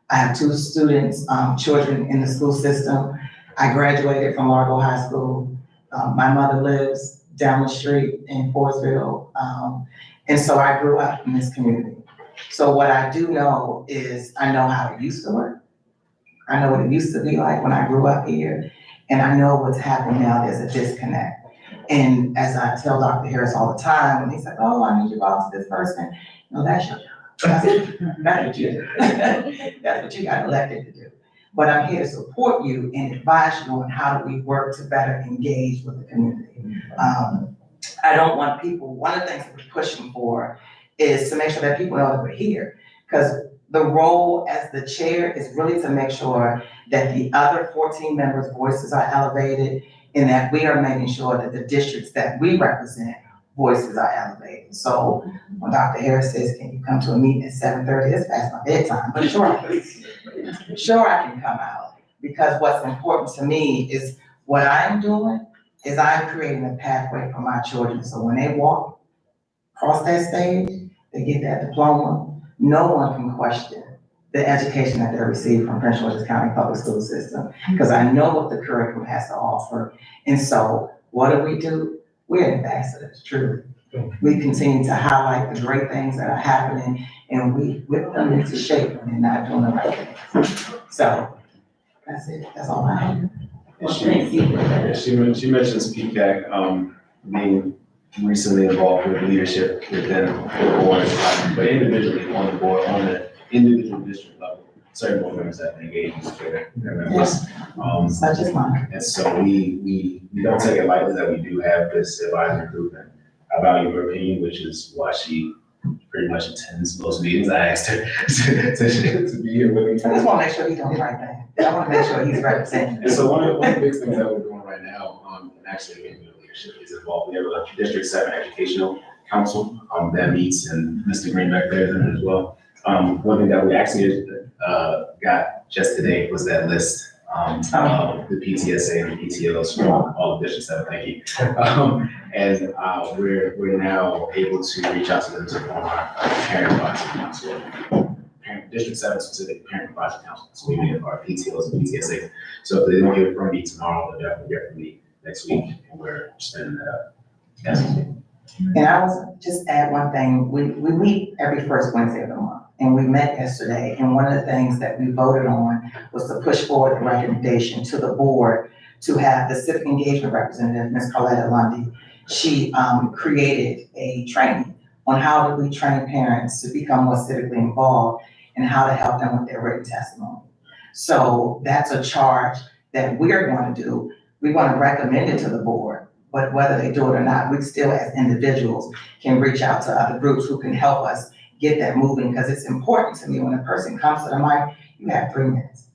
I have 2 students, children in the school system. I graduated from Largo High School. My mother lives down the street in Forestville. And so I grew up in this community. So what I do know is I know how it used to work. I know what it used to be like when I grew up here, and I know what's happening now. There's a disconnect. And as I tell Dr. Harris all the time, when he said, "Oh, I need you to talk to this person," no, that's your job. That's what you do. That's what you got elected to do. But I'm here to support you and advise you on how do we work to better engage with the community. I don't want people, one of the things that we're pushing for is to make sure that people know that we're here. Because the role as the chair is really to make sure that the other 14 members' voices are elevated and that we are making sure that the districts that we represent, voices are elevated. So when Dr. Harris says, "Can you come to a meeting at 7:30?" It's past my bedtime, but sure I can come out. because what's important to me is what I'm doing is I'm creating a pathway for my children. So when they walk across that stage, they get that diploma, no one can question the education that they receive from Prince George's County Public School System, because I know what the curriculum has to offer. And so what do? We're ambassadors, truly. We continue to highlight the great things that are happening, and we whip them into shape when they're not doing the right things. So that's it, that's all I have. And she mentions PCAC, being recently involved with leadership within the board, but individually on the board, on the individual district level, certain board members have been engaged with their members. Such as mine. And so we don't take it lightly that we do have this advisory group, and I value her opinion, which is why she pretty much attends most meetings. I asked her to be here with me. I just wanna make sure he's doing the right thing. I wanna make sure he's representing. And so one of the big things that we're doing right now, and actually maybe the leadership is involved, we have a District 7 Educational Council that meets, and Mr. Greenback there is in it as well. One thing that we actually got just today was that list of the PTSA and the PTOs from all of District 7, thank you. And we're now able to reach out to them to form our parent advisory council. District 7 specific parent advisory council. So we meet our PTOs and PTSA. So if they don't hear from me tomorrow, they'll definitely hear from me next week, and we're spinning that up. Yes. And I was, just add one thing, we meet every first Wednesday of the month, and we met yesterday, and one of the things that we voted on was to push forward the recommendation to the board to have the civic engagement representative, Ms. Carletta Lundy. She created a training on how do we train parents to become more civically involved and how to help them with their written testimony. So that's a charge that we're going to do. We want to recommend it to the board, but whether they do it or not, we still as individuals can reach out to other groups who can help us get that moving, because it's important to me when a person comes to the mic, you have 3 minutes.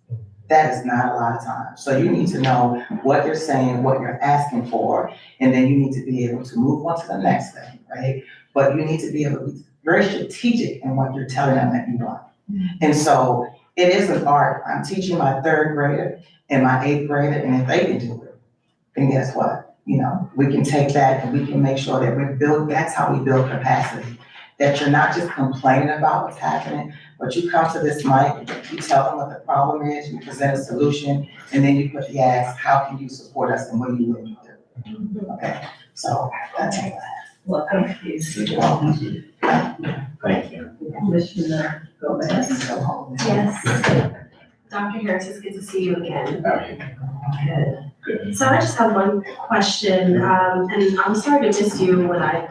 That is not a lot of time. So you need to know what you're saying, what you're asking for, and then you need to be able to move on to the next thing, right? But you need to be able to be very strategic in what you're telling them that you want. And so it is an art. I'm teaching my 3rd grader and my 8th grader, and if they can do it, then guess what? You know, we can take that and we can make sure that we build, that's how we build capacity. That you're not just complaining about what's happening, but you come to this mic, you tell them what the problem is, you present a solution, and then you put the ask, how can you support us and what are you willing to do? Okay, so that's all I have. Well, thank you. Thank you. Commissioner Gomez. Yes. Dr. Harris, it's good to see you again. Good. So I just have one question, and I'm sorry to miss you when I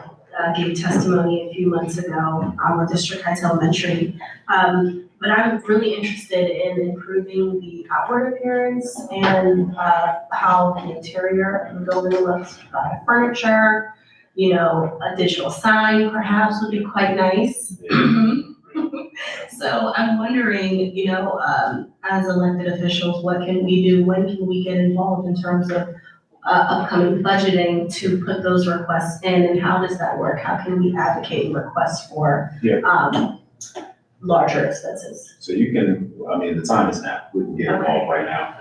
gave testimony a few months ago on District Heights Elementary. But I'm really interested in improving the outward appearance and how the interior of the building looks, furniture, you know, a digital sign perhaps would be quite nice. So I'm wondering, you know, as elected officials, what can we do? When can we get involved in terms of upcoming budgeting to put those requests in, and how does that work? How can we advocate and request for larger expenses? So you can, I mean, the time is now. We can get involved right now.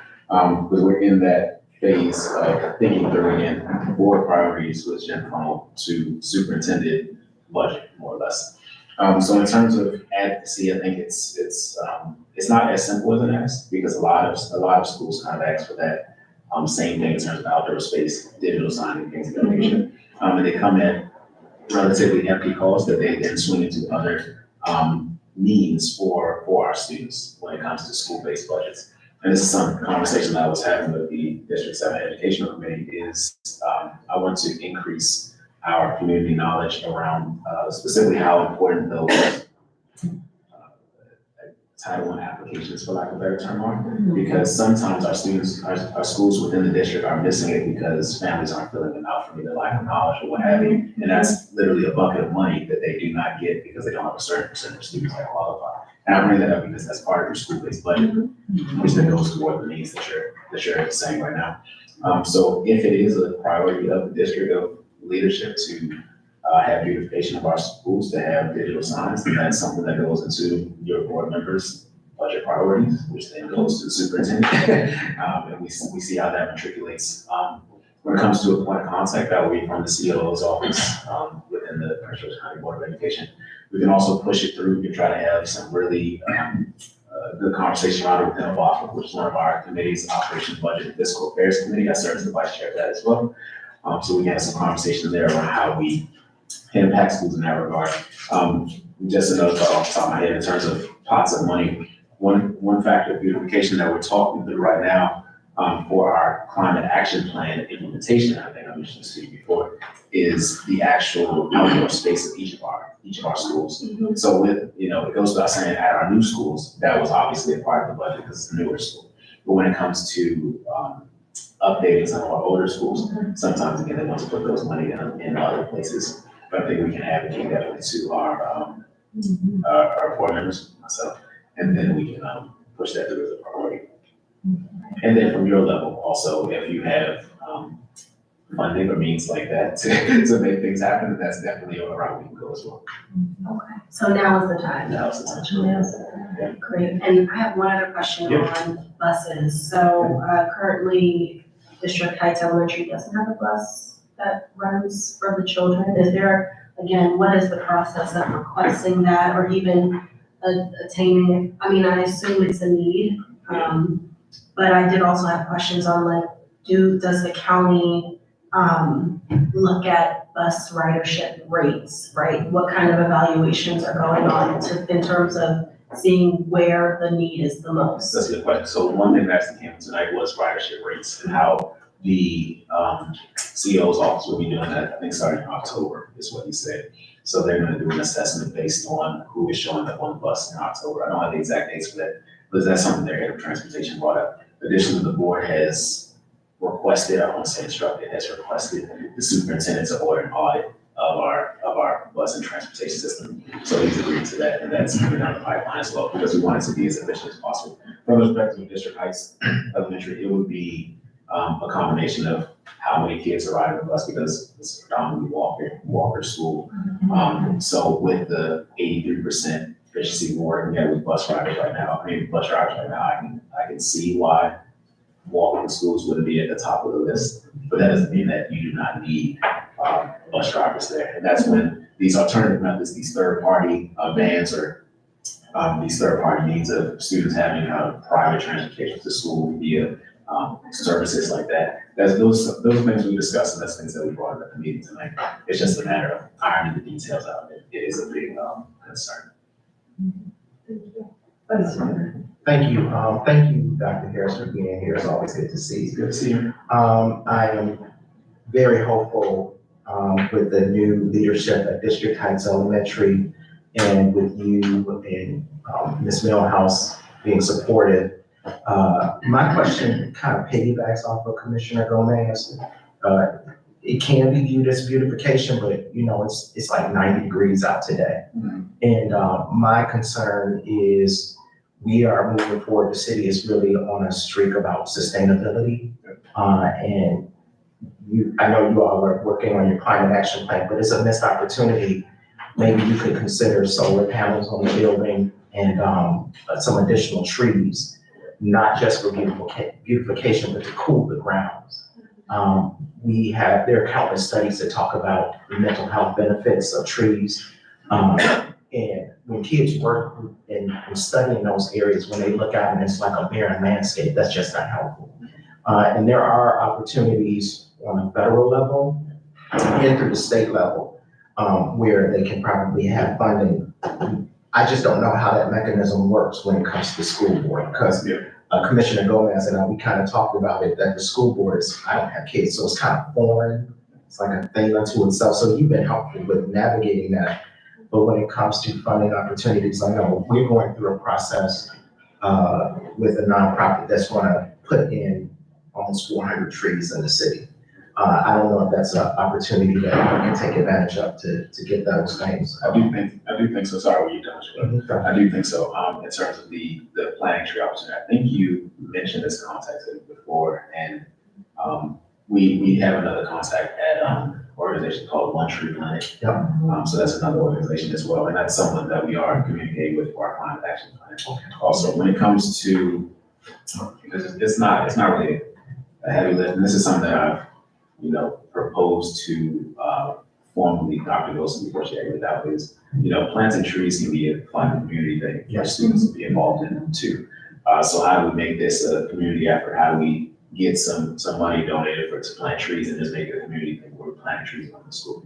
Because we're in that phase of thinking through again, board priorities, which then funnel to superintendent budget, more or less. So in terms of advocacy, I think it's not as simple as an ask, because a lot of schools kind of ask for that same thing in terms of outdoor space, digital sign, and things of that nature. And they come at relatively empty costs that they then swing into other needs for our students when it comes to school-based budgets. And this is some conversation that I was having with the District 7 Educational Committee is I want to increase our community knowledge around specifically how important those Title I applications, for lack of a better term, are. Because sometimes our students, our schools within the district are missing it because families aren't filling them out from either lack of knowledge or what have you. And that's literally a bucket of money that they do not get because they don't have a certain percentage of students that qualify. And I bring that up because that's part of your school-based budget, which then goes toward the needs that you're saying right now. So if it is a priority of the district of leadership to have beautification of our schools, to have digital signs, and that's something that goes into your board members' budget priorities, which then goes to the superintendent. And we see how that matriculates. When it comes to a point of contact, that will be from the COO's office, within the Prince George's County Board of Education. We can also push it through. We can try to have some really, good conversation around it within a BOF, which is one of our committees, Operations, Budget, and Fiscal Affairs Committee. I serve as the vice chair of that as well. So we can have some conversation there around how we can impact schools in that regard. Just another thought off the top of my head in terms of pots of money. One factor of beautification that we're talking through right now, for our climate action plan implementation, I think I mentioned this to you before, is the actual outdoor space of each of our schools. So with, it goes without saying, at our new schools, that was obviously a part of the budget because it's a newer school. But when it comes to updating some of our older schools, sometimes again, they want to put those money in other places. But I think we can advocate definitely to our board members, myself, and then we can push that through as a priority. And then from your level, also, if you have funding or means like that to make things happen, that's definitely a route we can go as well. Okay, so now is the time. Now is the time. Essentially, yes. Great, and I have one other question on buses. So currently, District Heights Elementary doesn't have a bus that runs for the children. Is there, again, what is the process of requesting that or even attaining it? I mean, I assume it's a need, but I did also have questions on like, does the county look at bus ridership rates, right? What kind of evaluations are going on in terms of seeing where the need is the most? That's a good question. So one thing that actually came tonight was ridership rates and how the CEO's office will be doing that, I think starting in October is what he said. So they're gonna do an assessment based on who is showing up on the bus in October. I don't have the exact dates for that, but that's something their head of transportation brought up. Additionally, the board has requested, I won't say instructed, has requested the superintendent to order an audit of our bus and transportation system. So he's agreed to that, and that's coming down the pipeline as well, because we want it to be as efficient as possible. From the perspective of District Heights Elementary, it would be a combination of how many kids are riding the bus, because it's predominantly walker school. So with the 83% efficiency we're working at with bus drivers right now, I can see why walking schools wouldn't be at the top of the list, but that doesn't mean that you do not need bus drivers there. And that's when these alternative methods, these third-party vans or these third-party means of students having private transportation to school via services like that. Those things we discussed, and that's things that we brought up at the meeting tonight. It's just a matter of ironing the details out. It is a big concern. Thank you. Thank you, Dr. Harris, for being here. It's always good to see you. Good to see you. I am very hopeful with the new leadership at District Heights Elementary and with you and Ms. Millhouse being supportive. My question kind of piggybacks off of Commissioner Gomez. It can be viewed as beautification, but it's like 90 degrees out today. And my concern is we are moving forward. The city is really on a streak about sustainability. And I know you all are working on your climate action plan, but it's a missed opportunity. Maybe you could consider solar panels on the building and some additional trees, not just for beautification, but to cool the grounds. There are countless studies that talk about the mental health benefits of trees. And when kids work and study in those areas, when they look out and it's like a barren landscape, that's just not helpful. And there are opportunities on a federal level and through the state level where they can probably have funding. I just don't know how that mechanism works when it comes to the school board, because Commissioner Gomez and we kind of talked about it, that the school board I don't have kids, so it's kind of foreign. It's like a thing unto itself. So you've been helpful with navigating that. But when it comes to funding opportunities, I know we're going through a process with a nonprofit that's going to put in almost 400 trees in the city. I don't know if that's an opportunity that we can take advantage of to get those things. I do think so. Sorry, were you done? I do think so. In terms of the planning tree opportunity, I think you mentioned this contact before, and we have another contact at organization called One Tree Planet. Yep. So that's another organization as well, and that's someone that we are communicating with for our climate action plan. Also, when it comes to, because it's not really a heavy lift, and this is something that I've, proposed to, formally Dr. Wilson before she exited out, is, planting trees can be a fun community thing for students to be involved in too. So how do we make this a community effort? How do we get some money donated to plant trees and just make it a community thing where we're planting trees around the school?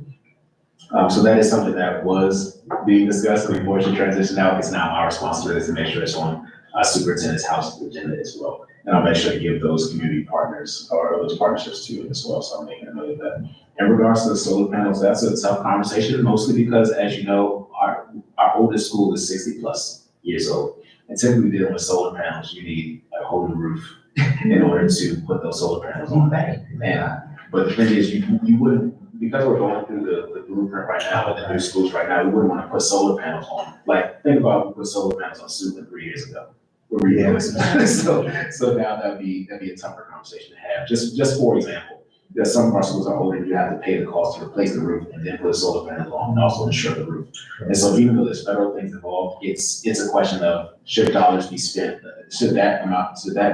So that is something that was being discussed before she transitioned out. It's now our responsibility to make sure it's on superintendent's house agenda as well. And I'll make sure to give those community partners or those partnerships to you as well. So I'm making a note of that. In regards to the solar panels, that's a tough conversation, mostly because, as you know, our oldest school is 60+ years old. And typically dealing with solar panels, you need a whole new roof in order to put those solar panels on. But the thing is, you wouldn't, because we're going through the blueprint right now with the new schools right now, we wouldn't want to put solar panels on. Like, think about we put solar panels on Suitland 3 years ago. We're redoing it. So now that'd be a tougher conversation to have. Just for example, there's some of our schools are older, you have to pay the cost to replace the roof and then put solar panels on and also insure the roof. And so even though there's federal things involved, it's a question of should dollars be spent, should that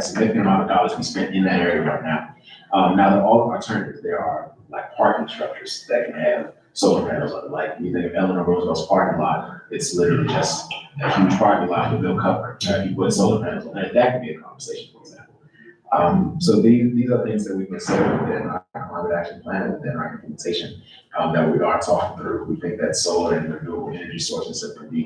significant amount of dollars be spent in that area right now? Now there are all alternatives. There are like parking structures that can have solar panels on it. Like you think of Eleanor Roosevelt's parking lot, it's literally just a huge parking lot with no cover. If you put solar panels on it, that could be a conversation, for example. So these are things that we consider within our climate action plan, within our implementation, that we are talking through. We think that solar and renewable energy sources that could be,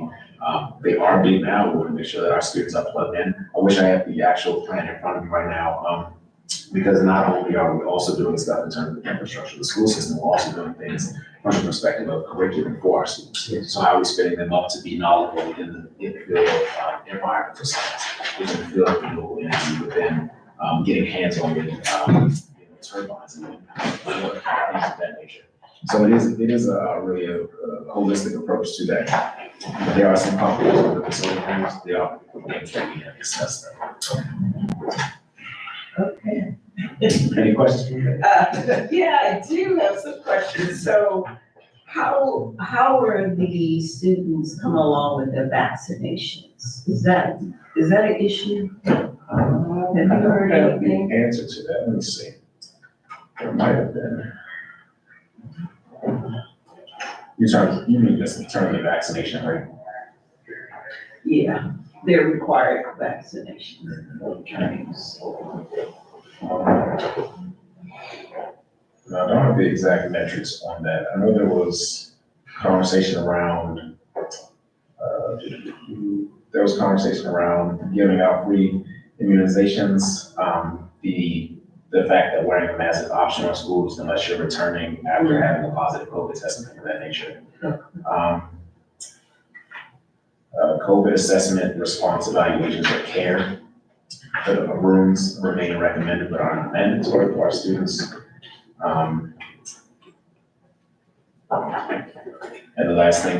they are big now. We want to make sure that our students are plugged in. I wish I had the actual plan in front of me right now, because not only are we also doing stuff in terms of the infrastructure of the school system, we're also doing things from the perspective of curriculum for our students. So how are we spinning them up to be knowledgeable in the field of environmental science, within the field of renewable energy, within getting hands-on with turbines and other things of that nature. So it is a really a holistic approach to that. But there are some complications with the solar panels. There are things that we have discussed. Okay. Any questions from you? Yeah, I do have some questions. So how are the students coming along with their vaccinations? Is that an issue? Have you heard anything? The answer to that, let me see. There might have been. You mean just in terms of vaccination, right? Yeah, they're required vaccination. No, I don't have the exact metrics on that. I know there was conversation around, giving out free immunizations. The fact that wearing a mask is optional in schools unless you're returning after having a positive COVID test and things of that nature. COVID assessment response evaluations of care. The rooms remain recommended but are not mandatory for our students. And the last thing,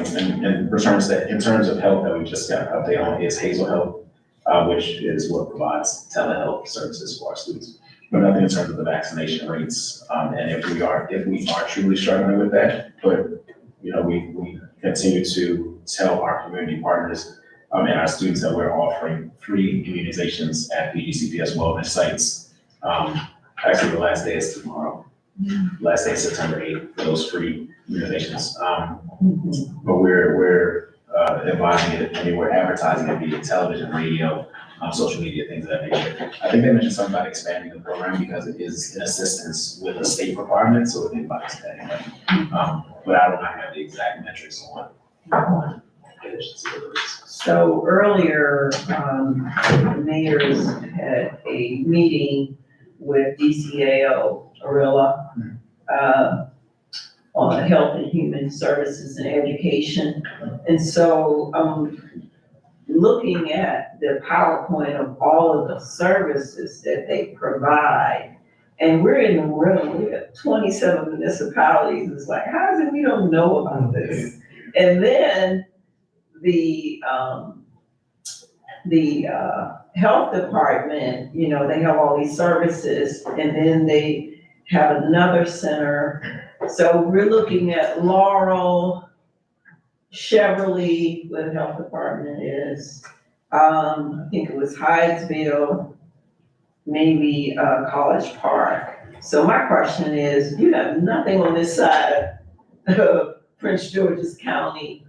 in terms of health that we just got an update on, is Hazel Health, which is what provides telehealth services for our students. But nothing in terms of the vaccination rates. And if we are truly struggling with that, but we continue to tell our community partners and our students that we're offering free immunizations at PGCPS wellness sites. Actually, the last day is tomorrow. Last day is September 8th for those free immunizations. But we're advising it, we're advertising it via television, radio, social media, things of that nature. I think they mentioned something about expanding the program because it is in assistance with the state requirements, so we're thinking about expanding that. But I don't have the exact metrics on So earlier, the mayors had a meeting with DCAO, Arilla, on health and human services and education. And so looking at the PowerPoint of all of the services that they provide, and we're in the room, we have 27 municipalities. It's like, how is it we don't know about this? And then the health department, they have all these services, and then they have another center So we're looking at Laurel, Cheverly, where the health department is. I think it was Hydesville, maybe, College Park. So my question is, you have nothing on this side of Prince George's County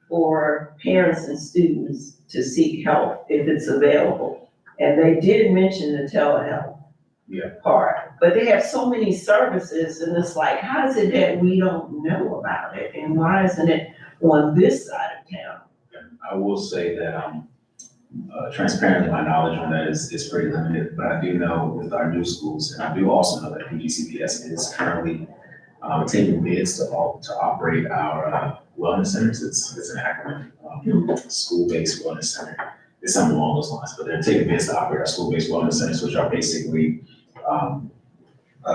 for parents and students to seek help if it's available. And they did mention the telehealth part, but they have so many services and it's like, how is it that we don't know about it? And why isn't it on this side of town? I will say that, transparently, my knowledge on that is pretty limited, but I do know with our new schools, and I do also know that PGCPS is currently, taking bids to operate our, wellness centers. It's an acronym, school-based wellness center. It's something along those lines, but they're taking bids to operate our school-based wellness centers, which are basically,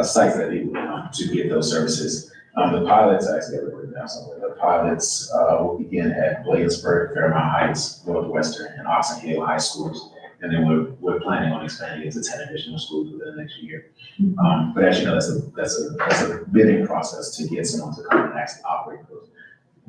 sites that people to get those services. The pilots, I actually have it written down somewhere. The pilots will begin at Bladensburg, Fairmount Heights, Northwestern, and Oxon Hill High Schools. And then we're planning on expanding it to 10 additional schools within the next year. But as you know, that's a bidding process to get someone to come and actually operate those.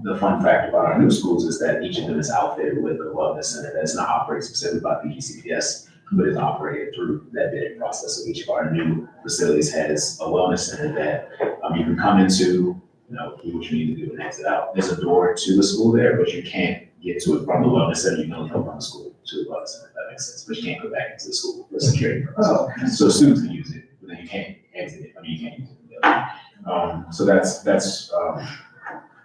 The fun fact about our new schools is that each of them is outfitted with a wellness center that is not operated specifically by PGCPS, but is operated through that bidding process. So each of our new facilities has a wellness center that you can come into, do what you need to do and exit out. There's a door to the school there, but you can't get to it from the wellness center. You can only come from the school to the wellness center, if that makes sense. But you can't go back into the school for security purposes. So students can use it, but then you can't exit it. You can't use it. So that's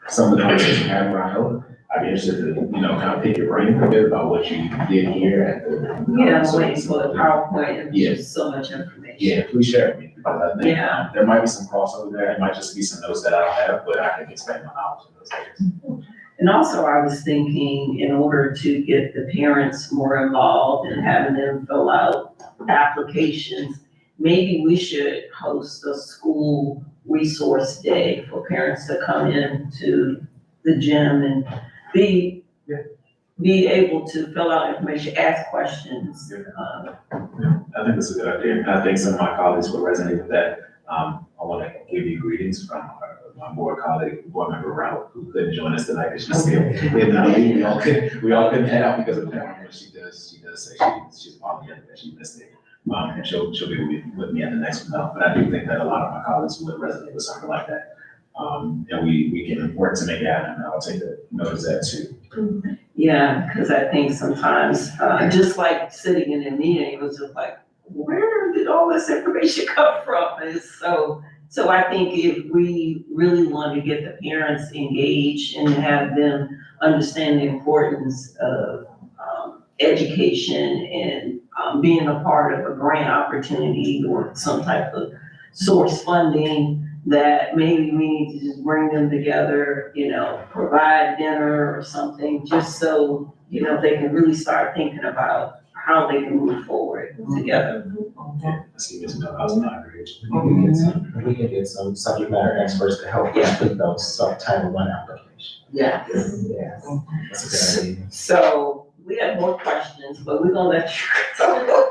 some of the conversations we have around health. I'd be interested to, kind of pick your brain a bit about what you did here at the. Yeah, I'm waiting for the PowerPoint, and just so much information. Yeah, please share with me, because I think there might be some crossover there. It might just be some notes that I don't have, but I can expand my knowledge in those areas. And also I was thinking, in order to get the parents more involved and having them fill out applications, maybe we should host a school resource day for parents to come in to the gym and be able to fill out information, ask questions. I think that's a good idea. I think some of my colleagues will resonate with that. I want to give you greetings from my board member Ralph, who couldn't join us tonight. She's still in the meeting. We all couldn't head out because of that. She does say she's apologetic that she missed it. And she'll be with me at the next one. But I do think that a lot of my colleagues would resonate with something like that. And we can work to make it happen. I'll take a note of that too. Yeah, because I think sometimes, just like sitting in a meeting, it was just like, where did all this information come from? And so I think if we really want to get the parents engaged and have them understand the importance of education and being a part of a grant opportunity or some type of source funding, that maybe we need to just bring them together, provide dinner or something, just so, they can really start thinking about how they can move forward together. Let's give it to know how's not great. We can get some subject matter experts to help us with those Title I applications. Yeah. Yes, that's a good idea. So we have more questions, but we're gonna let you go.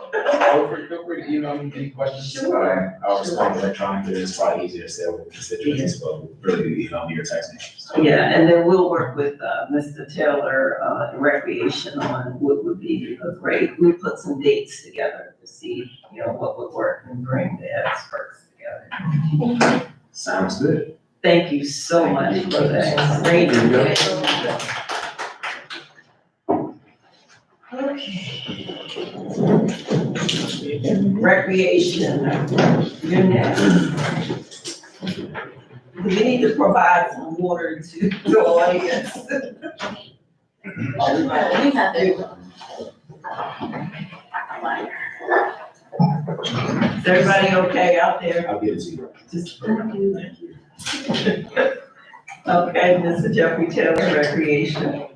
Feel free to email me any questions. Sure. I'll respond electronically. It's probably easier to say with constituents, but really email me or text me. Yeah, and then we'll work with Mr. Taylor in recreation on what would be we put some dates together to see, what would work and bring the experts together. Sounds good. Thank you so much for that. Great information. Recreation, you're next. We need to provide some water to the audience. We have it. Is everybody okay out there? I'll give it to you. Thank you. Thank you. Okay, Mr. Jeffrey Taylor, Recreation.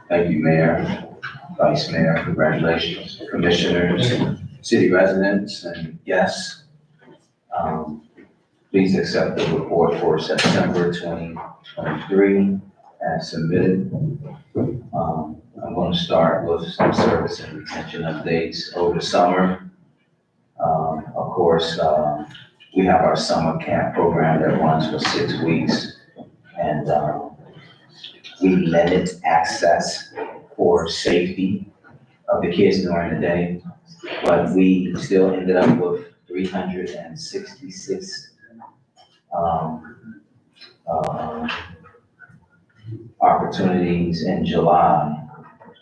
Thank you, Mayor, Vice Mayor, congratulations, Commissioners, city residents, and guests. Please accept the report for September 2023 as submitted. I'm going to start with some service and retention updates over the summer. Of course, we have our summer camp program that runs for 6 weeks. And we limit access for safety of the kids during the day. But we still ended up with 366 opportunities in July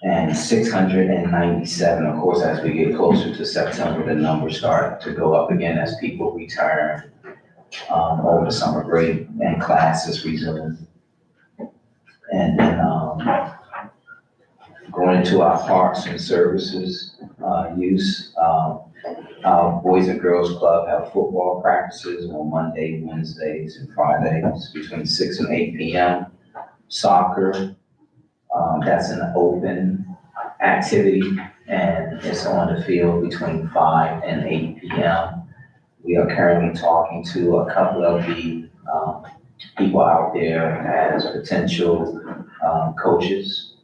and 697. Of course, as we get closer to September, the numbers start to go up again as people return over the summer break and classes resume. And then going into our parks and services use, our Boys and Girls Club have football practices on Monday, Wednesdays, and Fridays between 6 and 8 p.m. Soccer, that's an open activity, and it's on the field between 5 and 8 p.m. We are currently talking to a couple of the people out there as potential coaches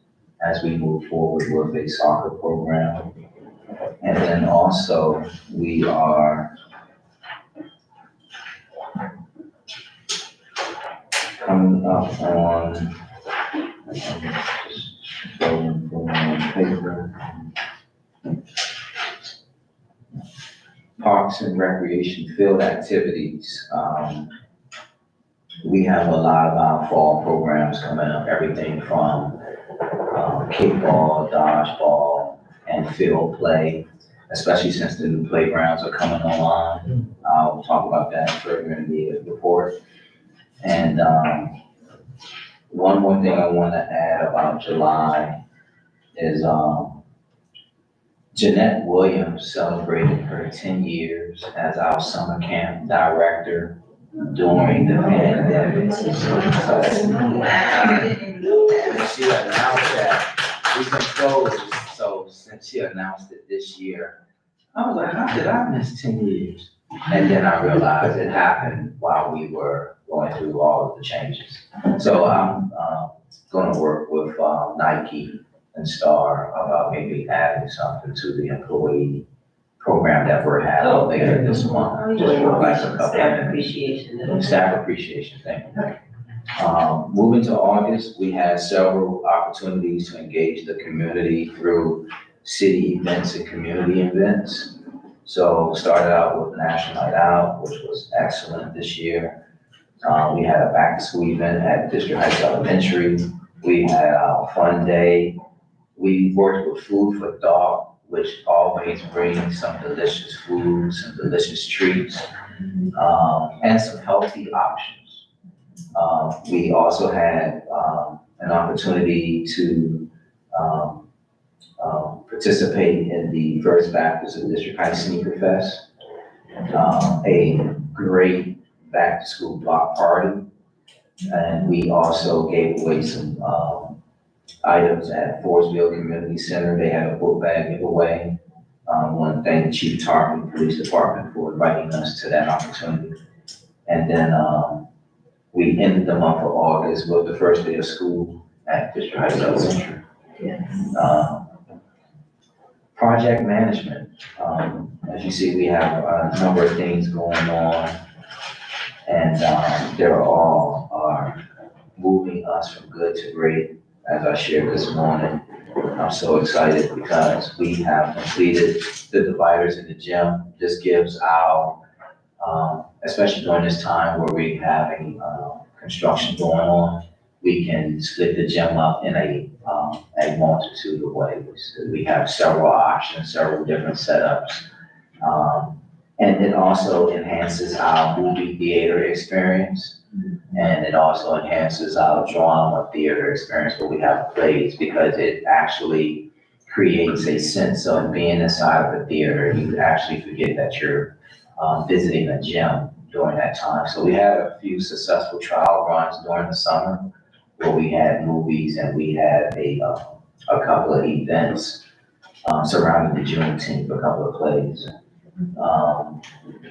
as we move forward with a soccer program. And then also, we are coming up on, just scrolling through my paper. Parks and recreation field activities. We have a lot of our fall programs coming up, everything from kickball, dodgeball, and field play, especially since the new playgrounds are coming online. I'll talk about that further in the report. And one more thing I want to add about July is Jeanette Williams celebrated her 10 years as our summer camp director during the pandemic. So, she announced that we've been closed, so since she announced it this year, I was like, how did I miss 10 years? And then I realized it happened while we were going through all of the changes. So I'm gonna work with Nike and Star about maybe adding something to the employee program that we're having later this month. Just for like a couple of minutes. Staff appreciation, thank you. Moving to August, we had several opportunities to engage the community through city events and community events. So started out with National Night Out, which was excellent this year. We had a back to school event at District Heights Elementary. We had our fun day. We worked with Food for Thought, which always brings some delicious food, some delicious treats, and some healthy options. We also had an opportunity to participate in the First Baptist of District Heights Sneaker Fest, a great back to school block party. And we also gave away some items at Forestville Community Center. They had a book bag giveaway. I want to thank Chief Tarpon Police Department for inviting us to that opportunity. And then we ended the month of August with the first day of school at District Heights Elementary. Project management. As you see, we have a number of things going on, and they're all are moving us from good to great. As I shared this morning, I'm so excited because we have completed the dividers in the gym. This gives our, especially during this time where we're having construction going on, we can split the gym up in a multitude of ways. We have several options, several different setups. And it also enhances our movie theater experience. And it also enhances our drama theater experience where we have plays, because it actually creates a sense of being inside of the theater. You actually forget that you're visiting a gym during that time. So we had a few successful trial runs during the summer where we had movies and we had a couple of events surrounding the Juneteenth, a couple of plays.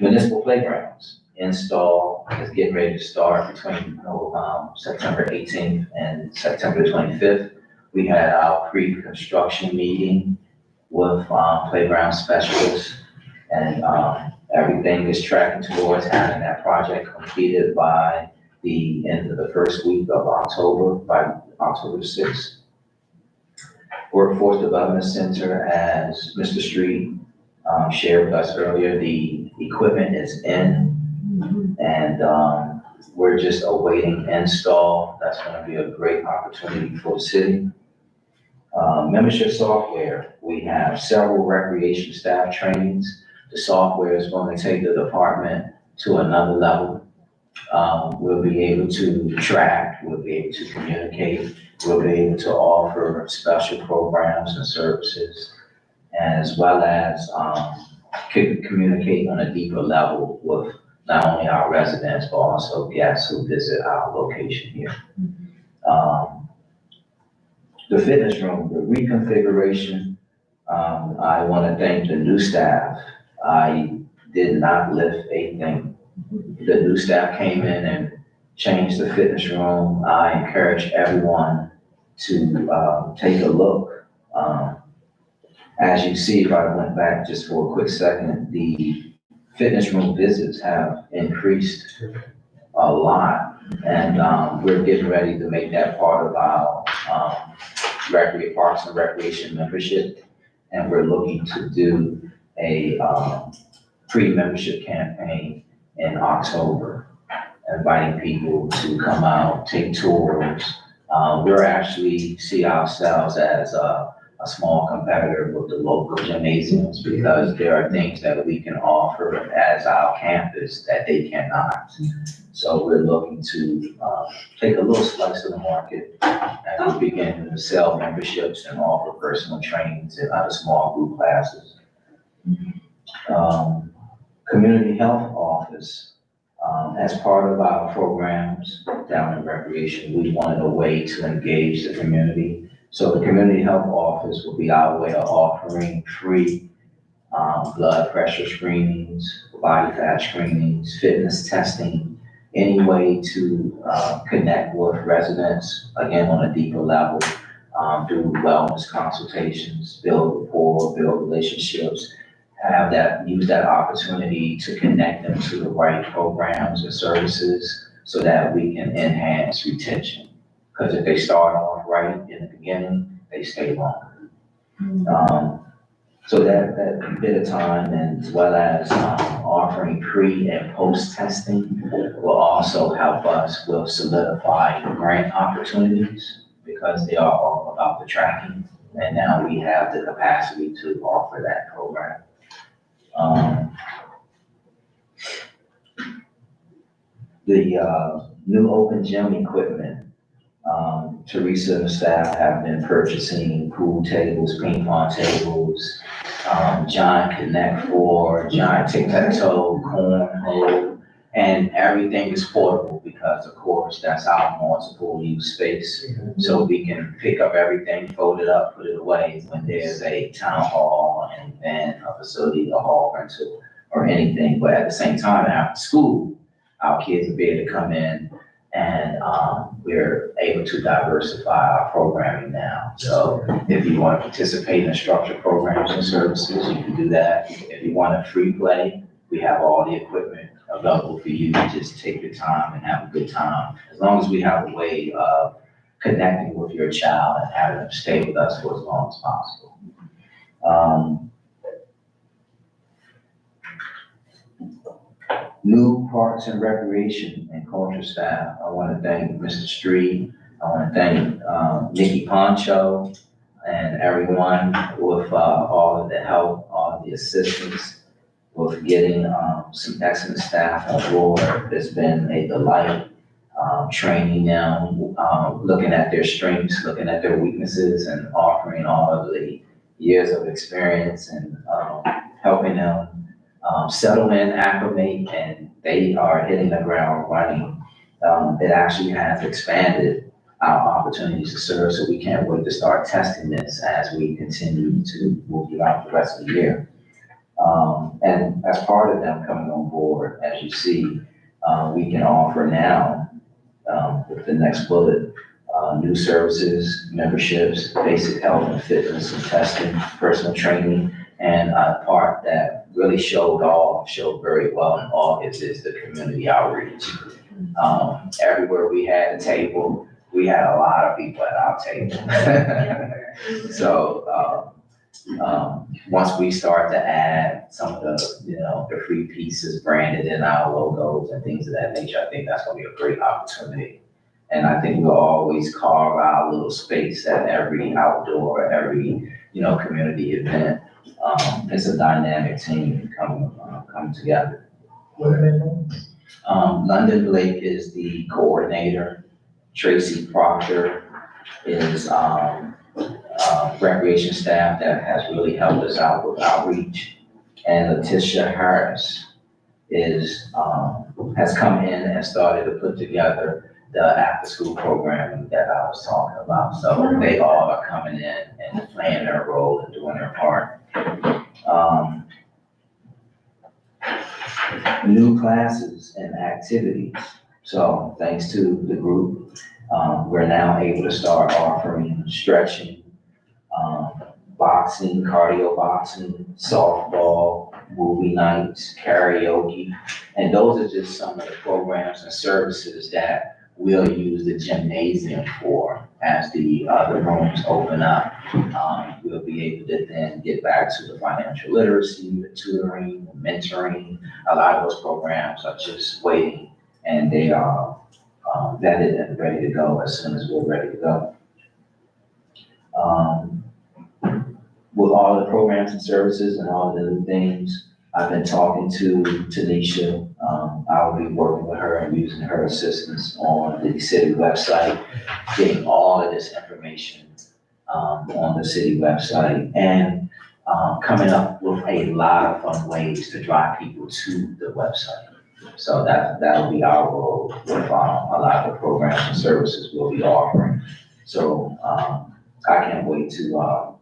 Municipal playgrounds install is getting ready to start between September 18th and September 25th. We had our pre-construction meeting with playground specialists, and Everything is tracking towards having that project completed by the end of the first week of October, by October 6th. Workforce Development Center, as Mr. Street shared with us earlier, the equipment is in, and we're just awaiting install. That's gonna be a great opportunity for the city. Membership software, we have several recreation staff trainings. The software is going to take the department to another level. We'll be able to track, we'll be able to communicate, we'll be able to offer special programs and services, as well as communicate on a deeper level with not only our residents, but also guests who visit our location here. The fitness room, the reconfiguration, I want to thank the new staff. I did not lift a thing. The new staff came in and changed the fitness room. I encourage everyone to take a look. As you see, if I went back just for a quick second, the fitness room visits have increased a lot. And we're getting ready to make that part of our Parks and Recreation membership. And we're looking to do a pre-membership campaign in October, inviting people to come out, take tours. We're actually see ourselves as a small competitor with the local gymnasiums, because there are things that we can offer as our campus that they cannot. So we're looking to take a little slice of the market and begin to sell memberships and offer personal trainings and other small group classes. Community health office, as part of our programs down in recreation, we wanted a way to engage the community. So the community health office will be our way of offering free blood pressure screenings, body fat screenings, fitness testing, any way to connect with residents, again, on a deeper level, do wellness consultations, build rapport, build relationships, use that opportunity to connect them to the right programs and services so that we can enhance retention. Because if they start off right in the beginning, they stay longer. So that bit of time, and as well as offering pre and post testing, will also help us with solidifying grant opportunities, because they are all about the tracking. And now we have the capacity to offer that program. The new open gym equipment, Teresa and the staff have been purchasing pool tables, ping pong tables, giant Connect Four, giant tic-tac-toe, cornhole, and everything is portable because, of course, that's our multiple use space. So we can pick up everything, fold it up, put it away when there's a town hall, an event, a facility, a hall rental, or anything. But at the same time, after school, our kids will be able to come in, and we're able to diversify our programming now. So if you want to participate in structured programs and services, you can do that. If you want a free play, we have all the equipment available for you to just take your time and have a good time. As long as we have a way of connecting with your child and having them stay with us for as long as possible. New Parks and Recreation and Culture staff, I want to thank Mr. Street. I want to thank Nikki Poncho and everyone with all of the help, all of the assistance with getting some excellent staff on board. It's been a delight training them, looking at their strengths, looking at their weaknesses, and offering all of the years of experience and helping them settle in, acclimate, and they are hitting the ground running. It actually has expanded our opportunities to serve, so we can't wait to start testing this as we continue to move throughout the rest of the year. And as part of them coming on board, as you see, we can offer now, with the next bullet, new services, memberships, basic health and fitness and testing, personal training. And a part that really showed very well in August is the community outreach. Everywhere we had a table, we had a lot of people at our table. So, once we start to add some of the free pieces branded in our logos and things of that nature, I think that's gonna be a great opportunity. And I think we'll always carve out a little space at every outdoor, every, community event. It's a dynamic team coming together. What are their names? London Blake is the coordinator. Tracy Proctor is, recreation staff that has really helped us out with outreach. And Letitia Harris has come in and started to put together the after-school programming that I was talking about. So they all are coming in and playing their role and doing their part. New classes and activities. So thanks to the group, we're now able to start offering stretching, boxing, cardio boxing, softball, movie nights, karaoke. And those are just some of the programs and services that we'll use the gymnasium for as the rooms open up. We'll be able to then get back to the financial literacy, the tutoring, the mentoring. A lot of those programs are just waiting, and they are vetted and ready to go as soon as we're ready to go. With all the programs and services and all the new things, I've been talking to Tanisha. I'll be working with her and using her assistance on the city website, getting all of this information on the city website, and coming up with a lot of fun ways to drive people to the website. So that'll be our role with a lot of the programs and services we'll be offering. So I can't wait to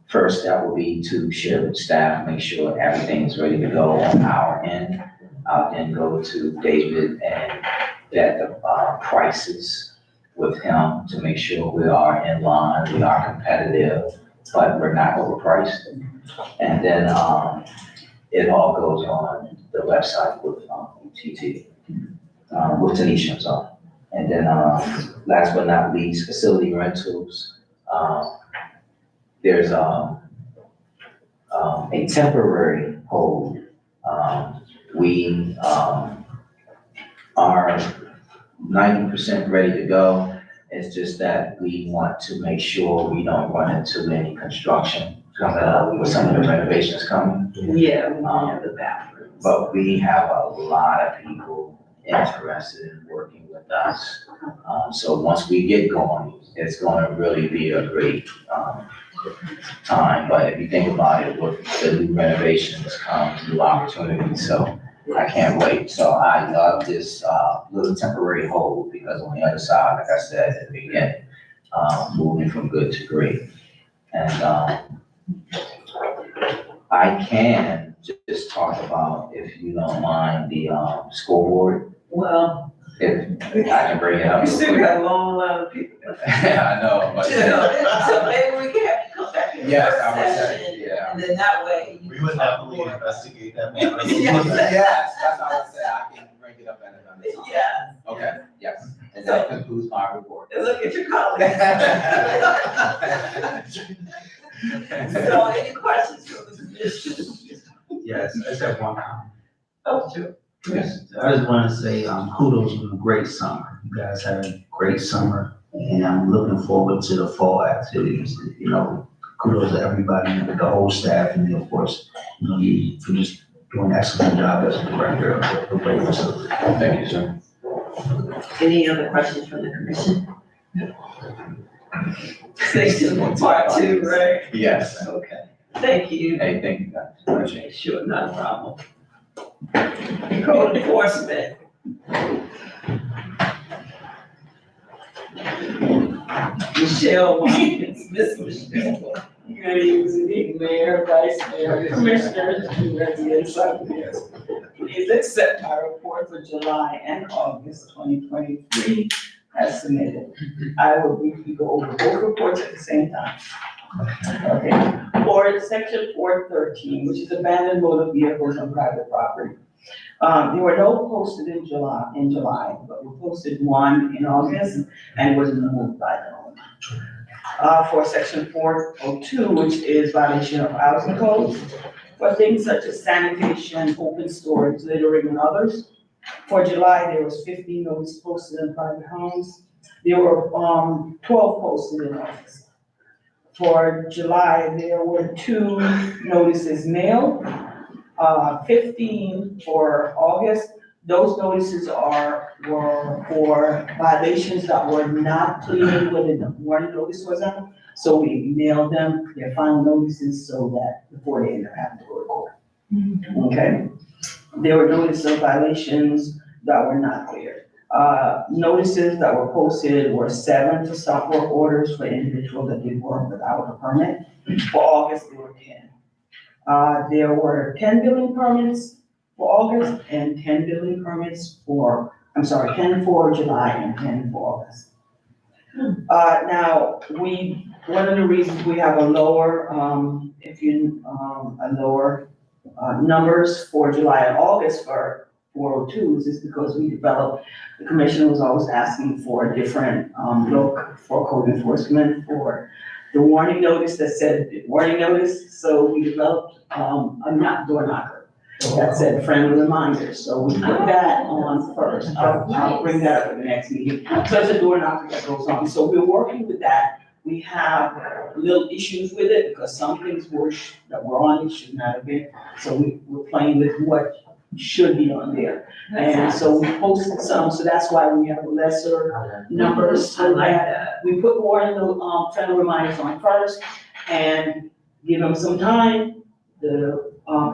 first step will be to share with staff, make sure everything's ready to go on our end. I'll then go to David and get the prices with him to make sure we are in line, we are competitive, but we're not overpriced. And then it all goes on the website with with Tanisha, I'm sorry. And then last but not least, facility rentals. There's a temporary hold. We are 90% ready to go. It's just that we want to make sure we don't run into any construction coming up with some of the renovations coming. Yeah, we have the bathrooms. But we have a lot of people interested in working with us. So once we get going, it's going to really be a great time. But if you think about it, with the new renovations comes new opportunities. So I can't wait. So I love this little temporary hold because on the other side, like I said at the beginning, moving from good to great. And I can just talk about, if you don't mind, the scoreboard. Well, If I can bring it up. we still got a long line of people. I know, but. So maybe we can have you come back in the Yes, first I would say, session, yeah. and then that way. you We can would talk definitely more. investigate that. Yes, that's how I said, I can bring it up at another time. Yeah. Okay, yes, and that concludes my report. And look at your colleagues. So any questions from the commission? Yes, I just have one comment. Oh, sure. Yes, I just want to say kudos on a great summer. You guys had a great summer, and I'm looking forward to the fall activities. Kudos to everybody, the whole staff, and of course, you for just doing an excellent job as a director of the great facility. Thank you, sir. Any other questions from the commission? Section part 2, right? Yes. Okay, thank you. Hey, thank you, guys. Appreciate it. Sure, not a problem. Code enforcement. Michelle Watkins, Miss Michelle. Good evening, Mayor, Vice Mayor, Commissioners, and residents of this. Please accept my report for July and August 2023 as submitted. I will briefly go over both reports at the same time. Okay, for section 413, which is abandoned motor vehicles on private property. There were no posted in July, but we posted one in August and it was removed by the owner. For section 402, which is violation of housing codes, for things such as sanitation, open storage, littering, and others. For July, there was 15 notices posted in private homes. There were 12 posted in August. For July, there were 2 notices mailed, 15 for August. Those notices were for violations that were not pleaded when the warning notice was out. So we mailed them their final notices so that before they end up having to go to court. Okay? There were notices of violations that were not cleared. Notices that were posted were 7 for stop work orders for individuals that did work without a permit. For August, there were 10. There were 10 building permits for August and 10 building permits 10 for July and 10 for August. Now, one of the reasons we have a lower, numbers for July and August for 402s is because the commissioner was always asking for a different, look for code enforcement for the warning notice that said warning notice, so we developed, a door knocker that said friendly reminders, so we put that on first. I'll bring that up at the next meeting. So it's a door knocker that goes on, so we're working with that. We have little issues with it because some things that were on it should not have been, so we're playing with what should be on there. And so we posted some, so that's why we have lesser numbers. I like that. We put more in the, friendly reminders on first and give them some time. The,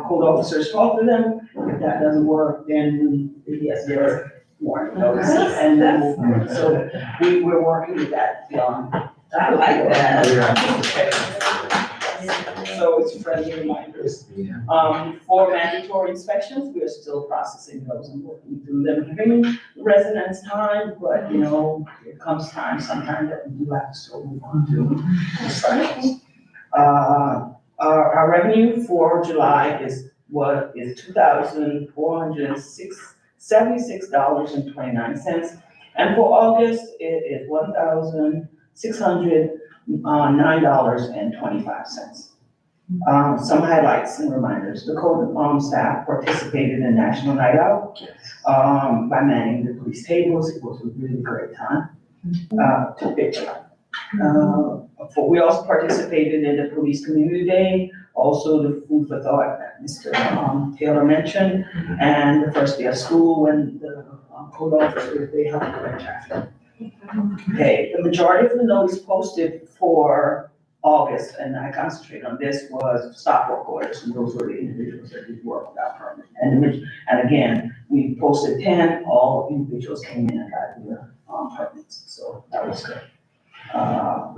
code officers talk to them. If that doesn't work, then yes, they're warning notices and then we'll move on. So we're working with that, I like that. So it's friendly reminders. For mandatory inspections, we are still processing those and working through them, giving residents time, but it comes time sometimes that we do have to still move on to inspections. Our revenue for July is $2,476.29. And for August, it is $1,609.25. Some highlights and reminders. The code staff participated in National Night Out by manning the police tables. It was a really great time. To picture. We also participated in the Police Community Day, also the Food for Thought that Mr. Taylor mentioned, and the first day of school when the code officers, they helped direct traffic. Okay, the majority of the notice posted for August, and I concentrate on this, was stop work orders, and those were the individuals that did work without permit. And again, we posted 10, all individuals came in and got their permits, so that was good. All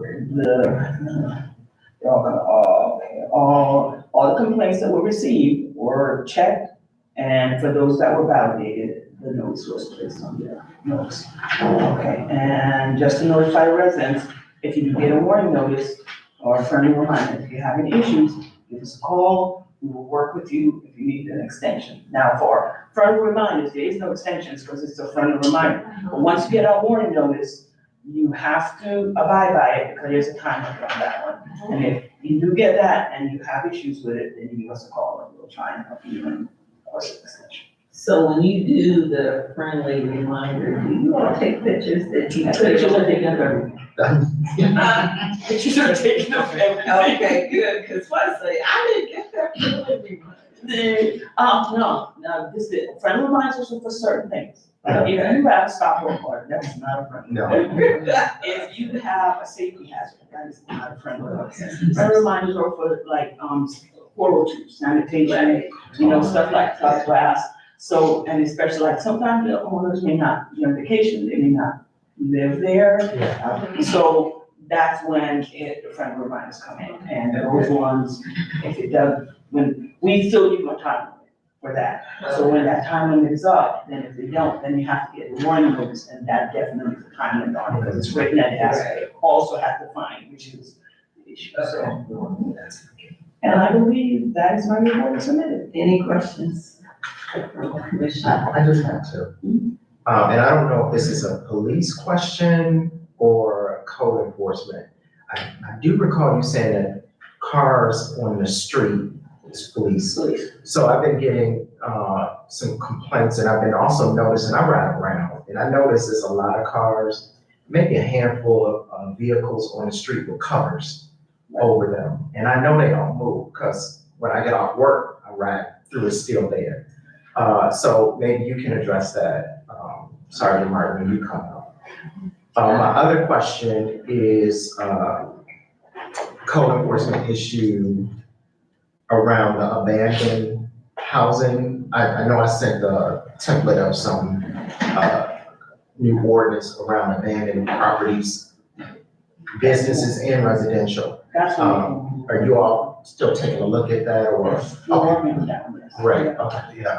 the complaints that were received were checked, and for those that were validated, the notice was placed on their notice. Okay, and just to notify residents, if you do get a warning notice or a friendly reminder, if you have any issues, give us a call. We will work with you if you need an extension. Now, for friendly reminders, there is no extensions because it's a friendly reminder. But once you get our warning notice, you have to abide by it because there's a time limit on that one. And if you do get that and you have issues with it, then you give us a call and we'll try and help you and course of extension. So when you do the friendly reminder, do you all take pictures that you? Pictures are taken of everything. Pictures are taken of everything. Okay, good, because once I didn't get that friendly reminder. No, this is, friendly reminders are for certain things. If you have a stop work order, that's not a friendly. No. If you have a safety hazard, that is not a friendly reminder. Friendly reminders are for like, 402, sanitation, stuff like cut grass. So, and especially like sometimes the owners may not be on vacation, they may not live there. So that's when the friendly reminders come in. And those ones, if it does, when we still use on time limit. for that. So when that time limit is up, then if they don't, then you have to get a warning notice, and that definitely is a time limit on it, because it's written that it has also have to fine, which is the issue, so. And I believe that is my report submitted. Any questions? Commissioner? I just have to. And I don't know if this is a police question or code enforcement. I do recall you saying that cars on the street is police. So I've been getting some complaints, and I've been also noticing, I ride around, and I notice there's a lot of cars, maybe a handful of vehicles on the street with covers over them. And I know they don't move, because when I get off work, I ride through, it's still there. So maybe you can address that, Sergeant Martin, when you come up. My other question is code enforcement issue around the abandoned housing. I know I sent the template of some new ordinance around abandoned properties, businesses and residential. That's what Are you all still taking a look at that, or? we're working on that one. Great, okay. Yeah,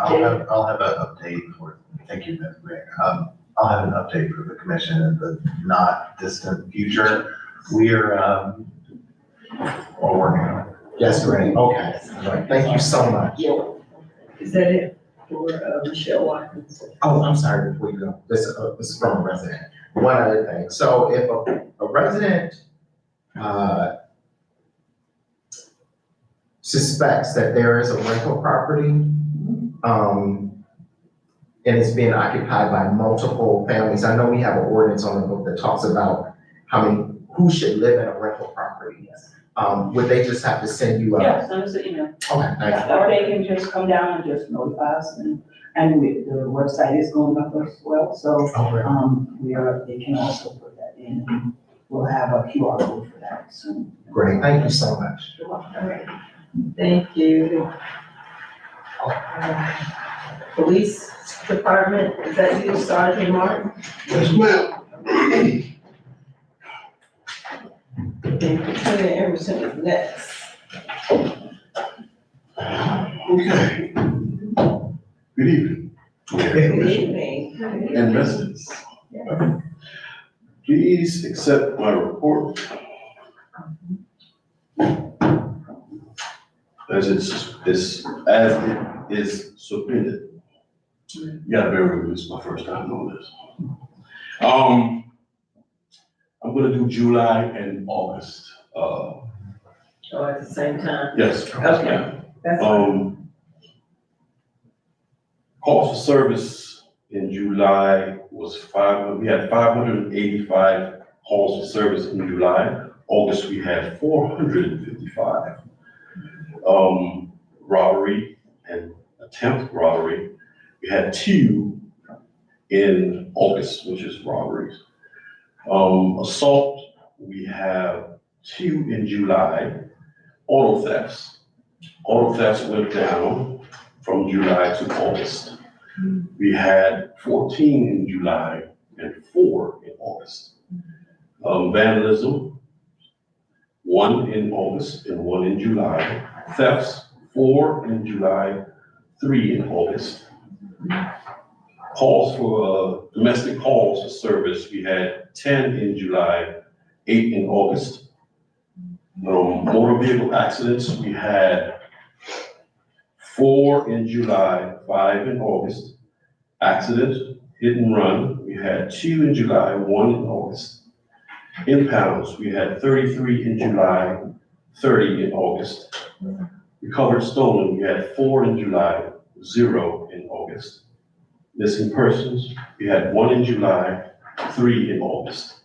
I'll have an update for, thank you, Ms. Mayor. I'll have an update for the commission in the not distant future. We're working on it. That's great, okay. All right, thank you so much. Is that it for Michelle Watkins? Oh, I'm sorry, before you go, this is from a resident. One other thing, so if a resident suspects that there is a rental property, and it's being occupied by multiple families, I know we have an ordinance on the book that talks about who should live in a rental property. Would they just have to send you a? Yeah, send us an email. Okay, thank you. Or they can just come down and just notify us, and the website is going up as well, so, Okay, they can also put that in, and we'll have a QR code for that soon. great, thank you so much. Thank you. Police Department, is that you, Sergeant Martin? Yes, ma'am. Okay, Lieutenant Emerson is next. Okay. Good evening. Good evening. And residents. Please accept my report. As it is submitted. You gotta bear with me, this is my first time doing this. I'm gonna do July and August. Oh, at the same time? Yes. Okay. That's fine. Calls for service in July was we had 585 calls for service in July. August, we had 455. Robbery and attempt robbery, we had 2 in August, which is robberies. Assault, we have 2 in July. Auto thefts went down from July to August. We had 14 in July and 4 in August. Vandalism, 1 in August and 1 in July. Thefts, 4 in July, 3 in August. Calls for domestic calls for service, we had 10 in July, 8 in August. Motor vehicle accidents, we had 4 in July, 5 in August. Accident, hit and run, we had 2 in July, 1 in August. Impounds, we had 33 in July, 30 in August. Recovered stolen, we had 4 in July, 0 in August. Missing persons, we had 1 in July, 3 in August.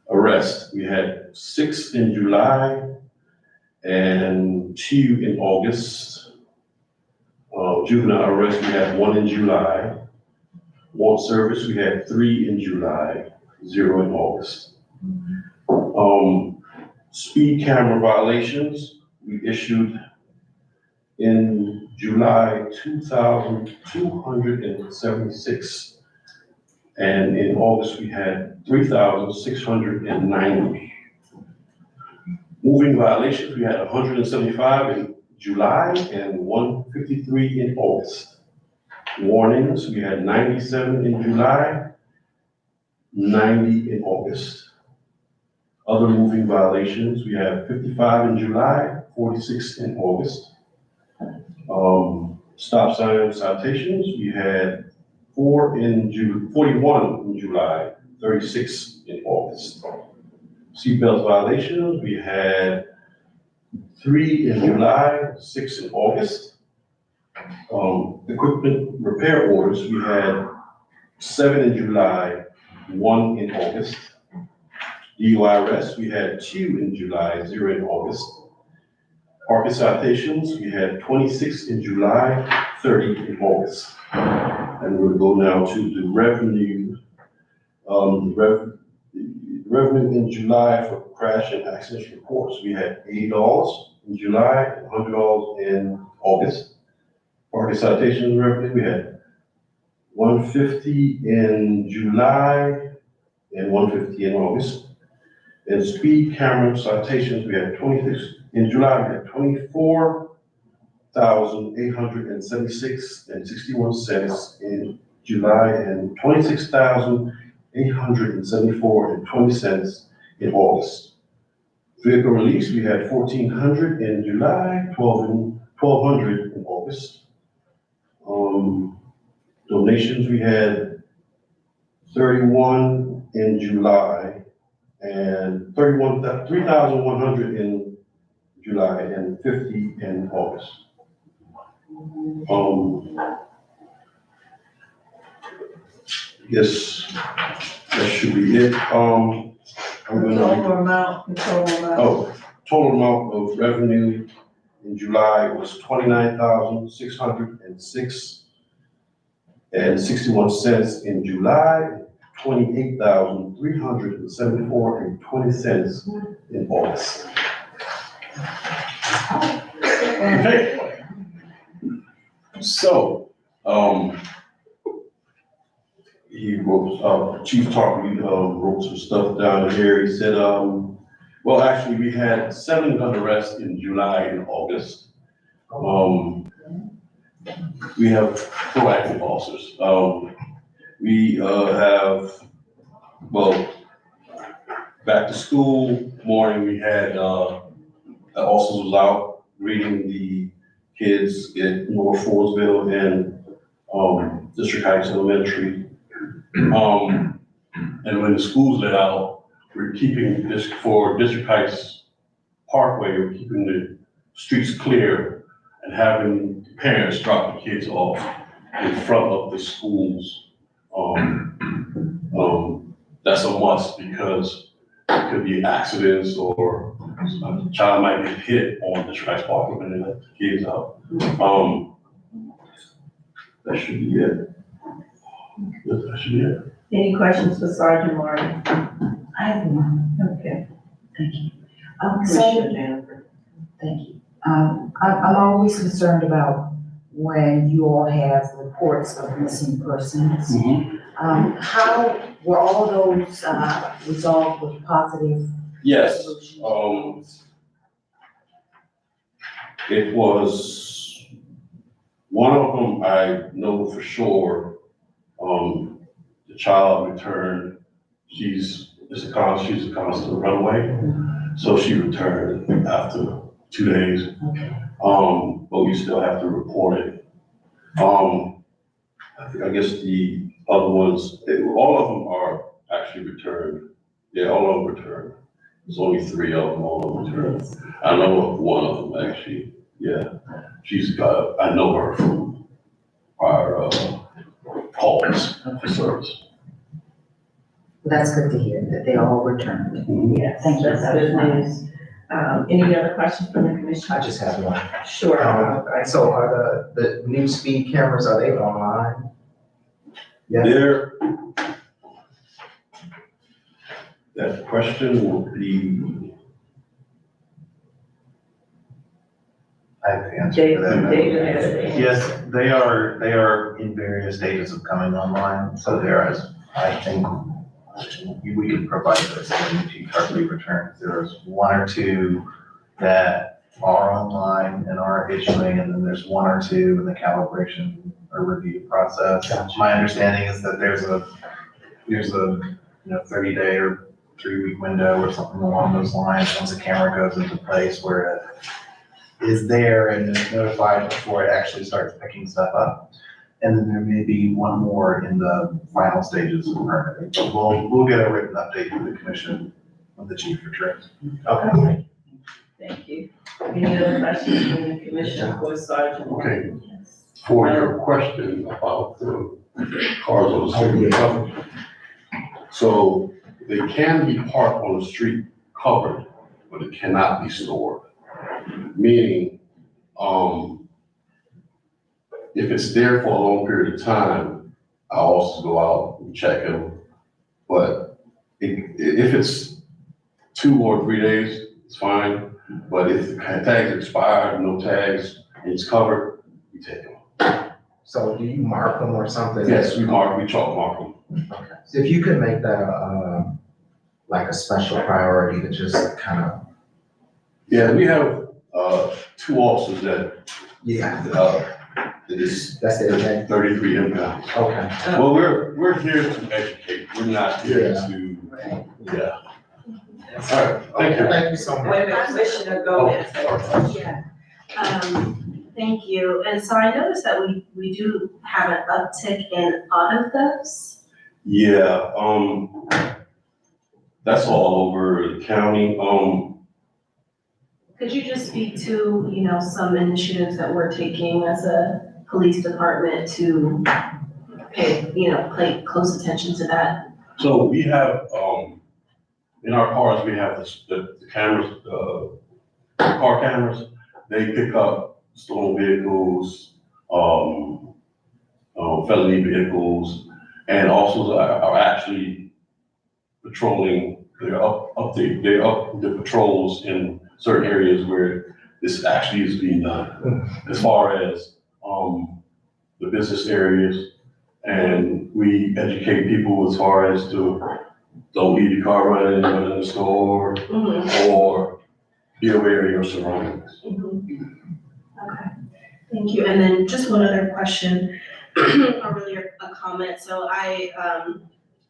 Arrest, we had 6 in July and 2 in August. Juvenile arrest, we had 1 in July. Warrant service, we had 3 in July, 0 in August. Speed camera violations, we issued in July 2,276. And in August, we had 3,690. Moving violations, we had 175 in July and 153 in August. Warnings, we had 97 in July, 90 in August. Other moving violations, we have 55 in July, 46 in August. Stop sign citations, we had 41 in July, 36 in August. Seatbelt violations, we had 3 in July, 6 in August. Equipment repair orders, we had 7 in July, 1 in August. DUI arrests, we had 2 in July, 0 in August. Parking citations, we had 26 in July, 30 in August. And we'll go now to the revenue. The revenue in July for crash and accident reports, we had $80 in July and $100 in August. Parking citation revenue, we had $150 in July and $150 in August. And speed camera citations, we had 26, in July, we had 24,876.61 cents in July and 26,874.20 cents in August. Vehicle release, we had 1,400 in July, 1,200 in August. Donations, we had 31 in July and 3,100 in July and 50 in August. Yes, that should be it. I'm gonna, Total amount. total amount of revenue in July was 29,606.61 cents in July, 28,374.20 cents in August. Okay. So, he wrote, Chief Tarpley, wrote some stuff down here. He said, well, actually, we had 7 under arrest in July and August. We have proactive officers. We have, well, back to school morning, we had, the officers was out greeting the kids at North Fordsville and, District Heights Elementary. And when the schools let out, we're keeping this, for District Heights Parkway, we're keeping the streets clear and having parents drop the kids off in front of the schools. That's a must because it could be accidents or a child might get hit on the District Heights Parkway when they let the kids out. That should be it. That should be it. Any questions for Sergeant Martin? I have one. Okay. Thank you. Commissioner Jennifer. Thank you. I'm always concerned about when you all have reports of missing persons. How were all those, resolved with positive? Yes, resolutions? it was, one of them I know for sure, the child returned, she's a constant runaway, so she returned after 2 days. Okay. But we still have to report it. I guess the other ones, all of them are actually returned. Yeah, all of them returned. There's only 3 of them, all of them returned. I know of one of them actually, yeah. I know her from our calls for service. That's good to hear, that they all returned. Yes, Thank you. that's good news. Any other questions from the commission? I just have one. Sure. So are the new speed cameras, are they online? Yeah. That question will be, I have the answer to that. David has it. Yes, they are in various stages of coming online, so there is, I think, we could provide this when Chief Hartley returns. There's 1 or 2 that are online and are issuing, and then there's one or two in the calibration or review process. Gotcha. My understanding is that there's a 30-day or 3-week window or something along those lines, once the camera goes into place where it is there and is notified before it actually starts picking stuff up. And then there may be one more in the final stages of permitting. But we'll get a written update from the commission when the chief returns. Okay. Thank you. Any other questions from the commission for Sergeant? Okay, for your question about the cars on the street covered. So they can be parked on the street covered, but it cannot be stored. Meaning, if it's there for a long period of time, I also go out and check them. But if it's 2 or 3 days, it's fine. But if the tags expired, no tags, and it's covered, we take them. So do you mark them or something? Yes, we chalk mark them. Okay. So if you could make that like a special priority to just kind of. Yeah, we have 2 officers that it is That's it, 33 impounds. okay. Well, we're here to educate. We're not here to, yeah. All right, thank you. Thank you so much. Wait a minute, Commissioner Gomez. Yeah. Thank you. And so I noticed that we do have an uptick in auto thefts. Yeah, that's all over the county. Could you just speak to, some initiatives that we're taking as a police department to pay close attention to that? So we have, in our cars, we have the cameras, car cameras. They pick up stolen vehicles, felony vehicles, and also are actually patrolling. They're up the patrols in certain areas where this actually is being done, as far as the business areas. And we educate people as far as to don't leave your car running in the store, or be aware of your surroundings. Okay, thank you. And then just one other question, or really a comment. So I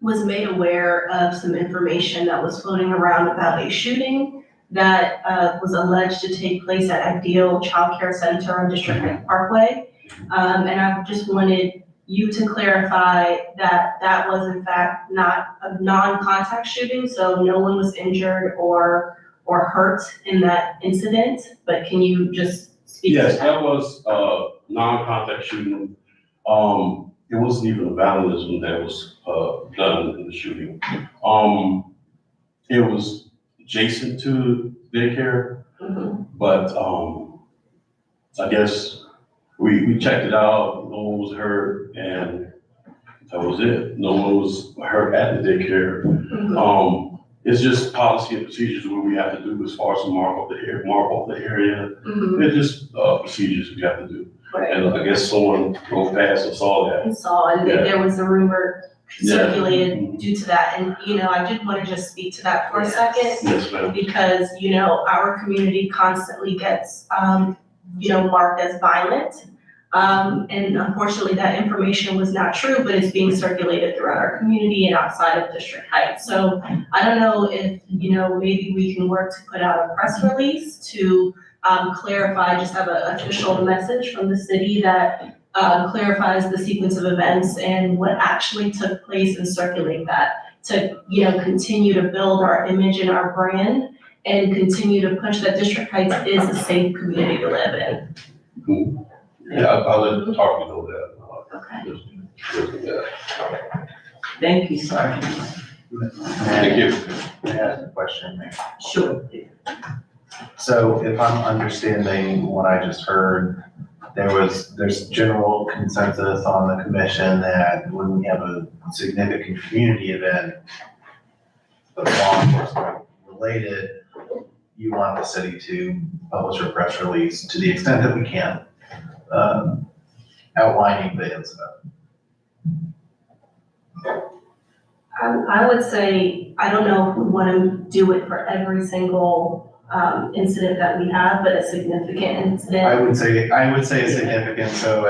was made aware of some information that was floating around about a shooting that was alleged to take place at Ideal Child Care Center on District Heights Parkway. And I just wanted you to clarify that that was in fact not a non-contact shooting, so no one was injured or hurt in that incident, but can you just speak to that? Yes, that was non-contact shooting. It wasn't even vandalism that was done in the shooting. It was adjacent to daycare, but I guess we checked it out, no one was hurt, and that was it. No one was hurt at the daycare. It's just policy and procedures what we have to do as far as to mark off the area. It's just procedures we have to do. Right. And I guess someone drove past and saw that. And there was a rumor circulated Yeah. due to that. And, I did want to just speak to that for a second. Yes, ma'am. Because, our community constantly gets, marked as violent. And unfortunately, that information was not true, but it's being circulated throughout our community and outside of District Heights. So I don't know if, maybe we can work to put out a press release to clarify, just have an official message from the city that clarifies the sequence of events and what actually took place, and circulate that to, continue to build our image and our brand and continue to push that District Heights is a safe community to live in. Yeah, I'll let talk to know that. Okay. Thank you, Sergeant. Thank you. May I ask a question, Mayor? Sure. So if I'm understanding what I just heard, there's general consensus on the commission that when we have a significant community event, but law enforcement related, you want the city to publish a press release to the extent that we can, outlining the incident. I would say, I don't know if we want to do it for every single incident that we have, but a significant incident. I would say a significant, so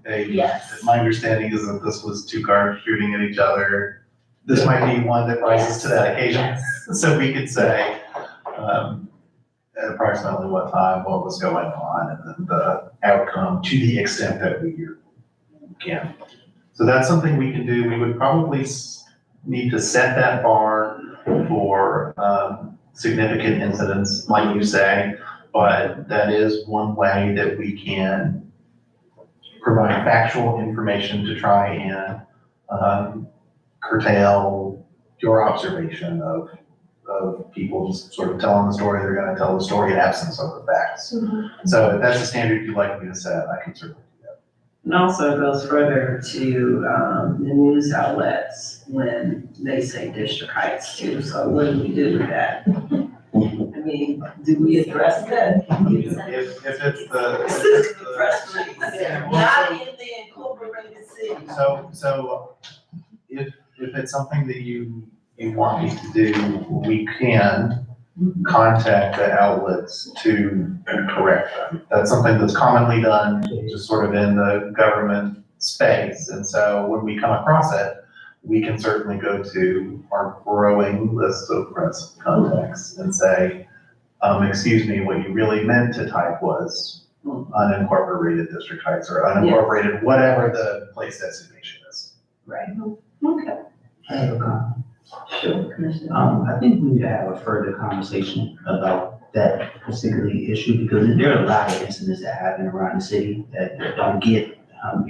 Yes. my understanding is that this was two cars shooting at each other. This might be one that rises to that occasion, Yes. so we could say, at approximately what time, what was going on, and then the outcome to the extent that we can. So that's something we can do. We would probably need to set that bar for, significant incidents, like you say, but that is one way that we can provide factual information to try and, curtail your observation of people just sort of telling the story, they're gonna tell the story in absence of the facts. So if that's a standard you'd like me to set, I can certainly do that. And also it goes further to, the news outlets when they say District Heights too, so what do we do with that? I mean, do we address that? If it's the. Press release, not in the incorporated city. So if it's something that you want me to do, we can contact the outlets to correct them. That's something that's commonly done, just sort of in the government space. And so when we come across it, we can certainly go to our growing list of press contacts and say, excuse me, what you really meant to type was unincorporated District Heights or unincorporated, whatever the place designation is. Right, okay. I have a comment. Sure, Commissioner. I think we need to have a further conversation about that particular issue because there are a lot of incidents that happen around the city that don't get,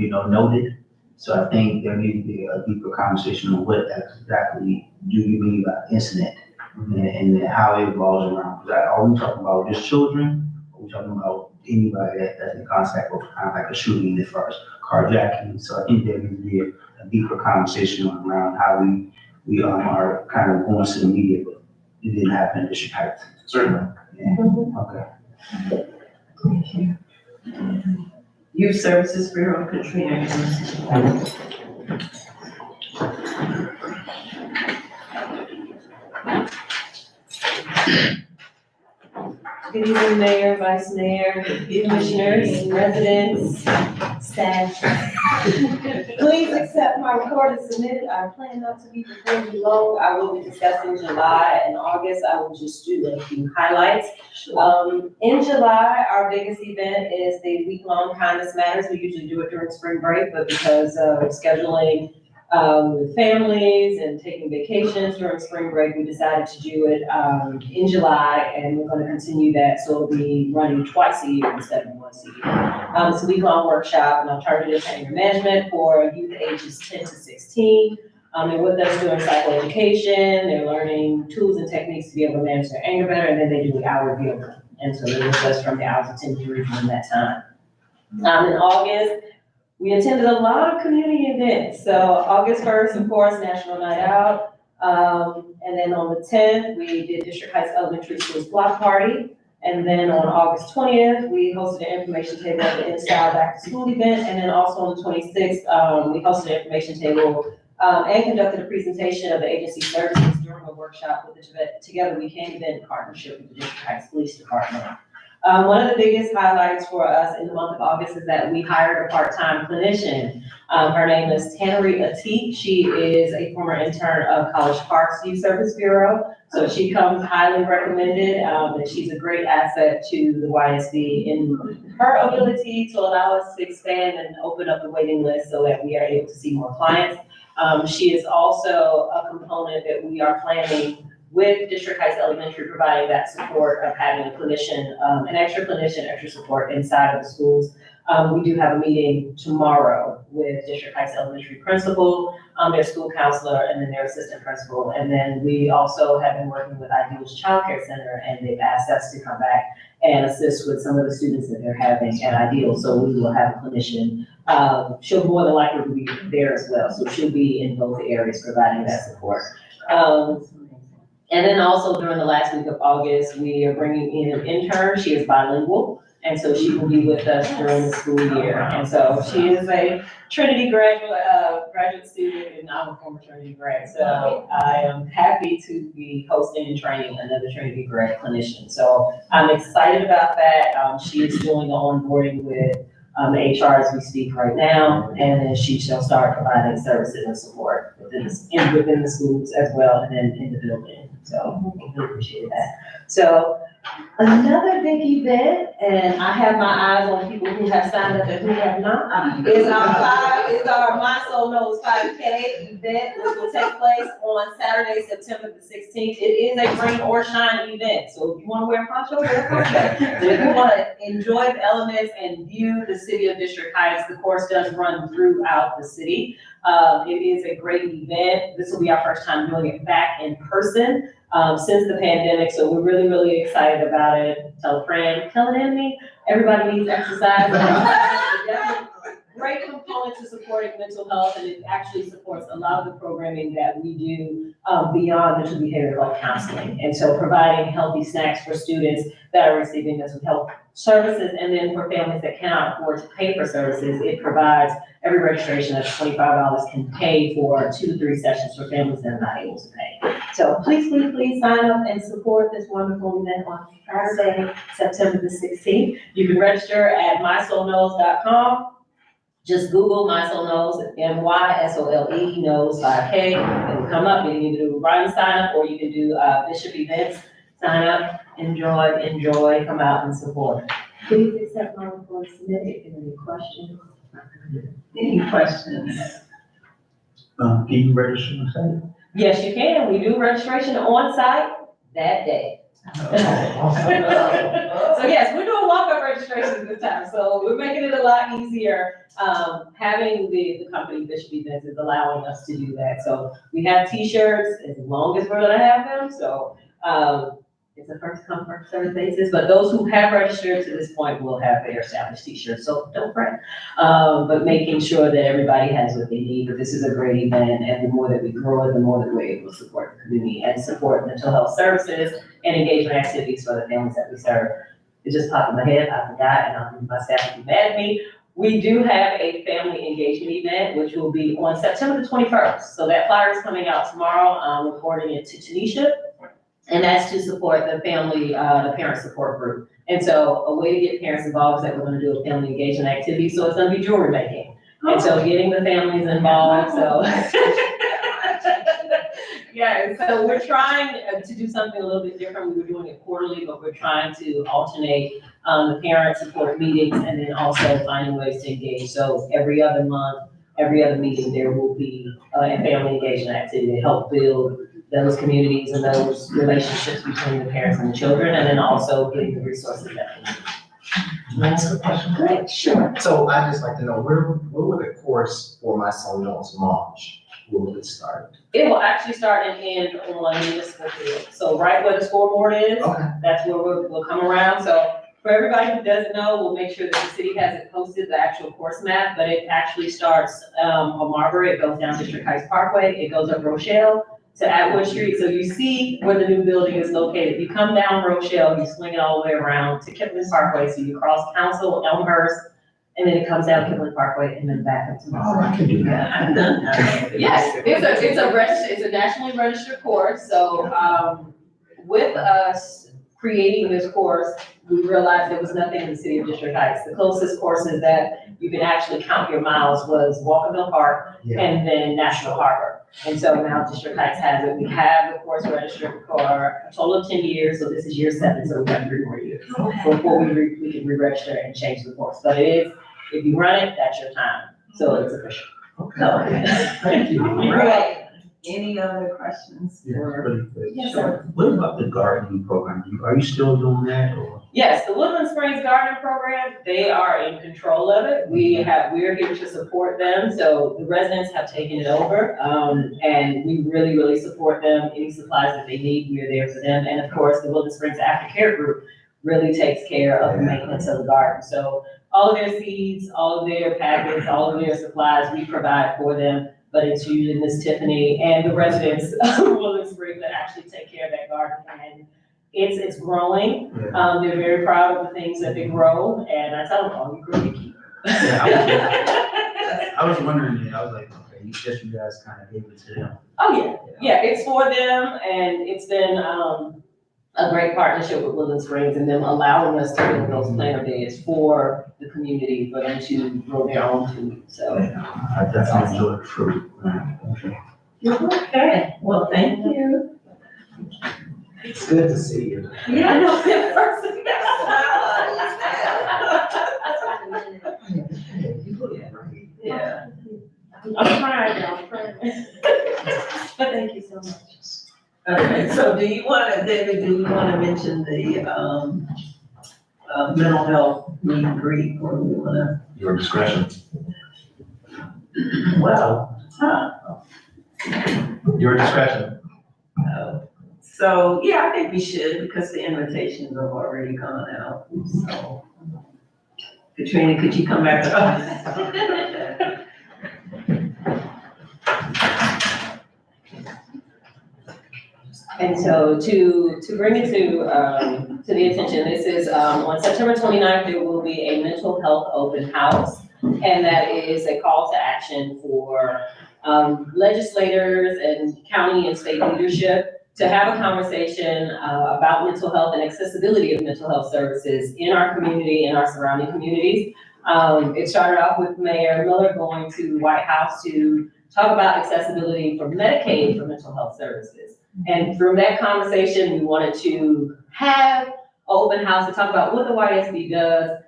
noted. So I think there needs to be a deeper conversation on what exactly do you mean by incident and how it evolves around. Because are we talking about just children? Or are we talking about anybody that's in contact with kind of like a shooting as far as carjacking? So I think there needs to be a deeper conversation around how we are kind of going to the media, but it didn't happen in District Heights. Certainly. Yeah, okay. Thank you. Youth Services Bureau, Katrina. Good evening, Mayor, Vice Mayor, Commissioners, residents, staff. Please accept my report as submitted. I plan not to be before you long. I will be discussing July and August. I will just do a few highlights. In July, our biggest event is the week-long Kindness Matters. We usually do it during spring break, but because of scheduling with families and taking vacations during spring break, we decided to do it in July, and we're gonna continue that, so it'll be running twice a year instead of once a year. It's a week-long workshop and alternative anger management for youth ages 10 to 16. And with us doing psychoeducation, they're learning tools and techniques to be able to manage their anger better, and then they do the hour deal. And so they're with us from the hours of 10 to 3 during that time. In August, we attended a lot of community events. So August 1st, of course, National Night Out. And then on the 10th, we did District Heights Elementary School's block party. And then on August 20th, we hosted an information table at the In-Style Back to School event. And then also on the 26th, we hosted an information table and conducted a presentation of the agency services during a workshop with the Together We Can event in partnership with the District Heights Police Department. One of the biggest highlights for us in the month of August is that we hired a part-time clinician. Her name is Tannery Atik. She is a former intern of College Park's Youth Service Bureau. So she comes highly recommended, and she's a great asset to the YSB in her ability to allow us to expand and open up the waiting list so that we are able to see more clients. She is also a component that we are planning with District Heights Elementary, providing that support of having a clinician, an extra clinician, extra support inside of the schools. We do have a meeting tomorrow with District Heights Elementary principal, their school counselor, and then their assistant principal. And then we also have been working with Ideals Child Care Center, and they've asked us to come back and assist with some of the students that they're having at Ideals. So we will have a clinician. She'll more than likely be there as well. So she'll be in both areas providing that support. And then also during the last week of August, we are bringing in an intern. She is bilingual. And so she will be with us during the school year. And so she is a Trinity graduate student, and I'm a former Trinity grad. So I am happy to be hosting and training another Trinity grad clinician. So I'm excited about that. She is doing the onboarding with HR as we speak right now, and then she shall start providing services and support within the schools as well, and then in the building. So I really appreciate that. So another big event, and I have my eyes on people who have signed up and who have not, is our My Soul Knows 5K event, which will take place on Saturday, September the 16th. It is a rain or shine event, so if you want to wear poncho, wear poncho. But if you want to enjoy the elements and view the city of District Heights, the course does run throughout the city. It is a great event. This will be our first time doing it back in person since the pandemic, so we're really, really excited about it. Tell a friend, tell an enemy, everybody needs exercise. Great component to supporting mental health, and it actually supports a lot of the programming that we do beyond mental behavioral counseling. And so providing healthy snacks for students that are receiving mental health services, and then for families that cannot afford to pay for services, it provides every registration of $25 can pay for 2 to 3 sessions for families that are not able to pay. So please, please, please sign up and support this wonderful event on Saturday, September the 16th. You can register at mysoulknows.com. Just Google My Soul Knows, MYSOLE knows 5K. It will come up. You can either do Ryan sign up, or you can do Bishop events. Sign up, enjoy, come out and support. Please accept my report submitted. Any questions? Any questions? Can you register on site? Yes, you can. We do registration on site that day. So yes, we're doing walk-up registrations this time, so we're making it a lot easier. Having the company Bishop Events is allowing us to do that. So we have t-shirts as long as we're gonna have them, so it's a first come, first served basis, but those who have registered to this point will have their established t-shirts, so don't fret. But making sure that everybody has what they need, but this is a great event, and the more that we grow it, the more that we're able to support the community and support mental health services and engagement activities for the families that we serve. It just popped in my head, I forgot, and my staff will be mad at me. We do have a family engagement event, which will be on September the 21st. So that flyer is coming out tomorrow. I'm reporting it to Tanisha. And that's to support the family, the parent support group. And so a way to get parents involved is that we're gonna do a family engagement activity. So it's gonna be jewelry making. And so getting the families involved, so. Yeah, so we're trying to do something a little bit different. We were doing it quarterly, but we're trying to alternate the parent support meetings and then also finding ways to engage. So every other month, every other meeting, there will be a family engagement activity to help build those communities and those relationships between the parents and the children, and then also getting the resources that they need. Can I ask a question? Great, sure. So I'd just like to know, where will the course for My Soul Knows launch? Where will it start? It will actually start and end on municipal field. So right where the scoreboard is, Okay. that's where we'll come around. So for everybody who doesn't know, we'll make sure that the city has it posted, the actual course map, but it actually starts on Marbury. It goes down District Heights Parkway. It goes up Rochelle to Atwood Street. So you see where the new building is located. You come down Rochelle, you swing it all the way around to Kipling Parkway. So you cross Council, Elmhurst, and then it comes down Kipling Parkway and then back up to Marbury. I can do that. I've done that. Yes, it's a nationally registered course. So with us creating this course, we realized there was nothing in the city of District Heights. The closest courses that you can actually count your miles was Walkerville Park and then National Harbor. And so now District Heights has it. We have the course registered for a total of 10 years, so this is year 7, so we've got 3 more years before we can re-register and change the course. But it is, if you run it, that's your time, so it's official. Okay. Thank you. Right. Any other questions? Yeah, really quick. Yes, sir. What about the gardening program? Are you still doing that, or? Yes, the Woodland Springs Garden Program, they are in control of it. We're here to support them. So the residents have taken it over, and we really, really support them. Any supplies that they need, we are there for them. And of course, the Woodland Springs Aftercare Group really takes care of the maintenance of the garden. So all of their seeds, all of their packets, all of their supplies, we provide for them. But it's usually Miss Tiffany and the residents of Woodland Springs that actually take care of that garden. And it's growing. They're very proud of the things that they grow, and I tell them, oh, you grow, you keep. I was wondering, I was like, okay, you guys kind of gave it to them. Oh, yeah, it's for them, and it's been, a great partnership with Woodland Springs and them allowing us to build those planter beds for the community, for them to grow their own food, so. I definitely enjoyed the fruit. Okay, well, thank you. It's good to see you. Yeah, I know, in person. Yeah. I'm trying, y'all, I'm trying. But thank you so much. Okay, so do you wanna, David, do you wanna mention the, mental health meet and greet, or do you wanna? Your discretion. Well, Your discretion. So, yeah, I think we should, because the invitations have already gone out, so. Katrina, could you come back up? And so to bring it to the attention, this is, on September 29th, there will be a mental health open house. And that is a call to action for, legislators and county and state leadership to have a conversation, about mental health and accessibility of mental health services in our community and our surrounding communities. It started off with Mayor Miller going to the White House to talk about accessibility for Medicaid for mental health services. And from that conversation, we wanted to have an open house to talk about what the YSB does,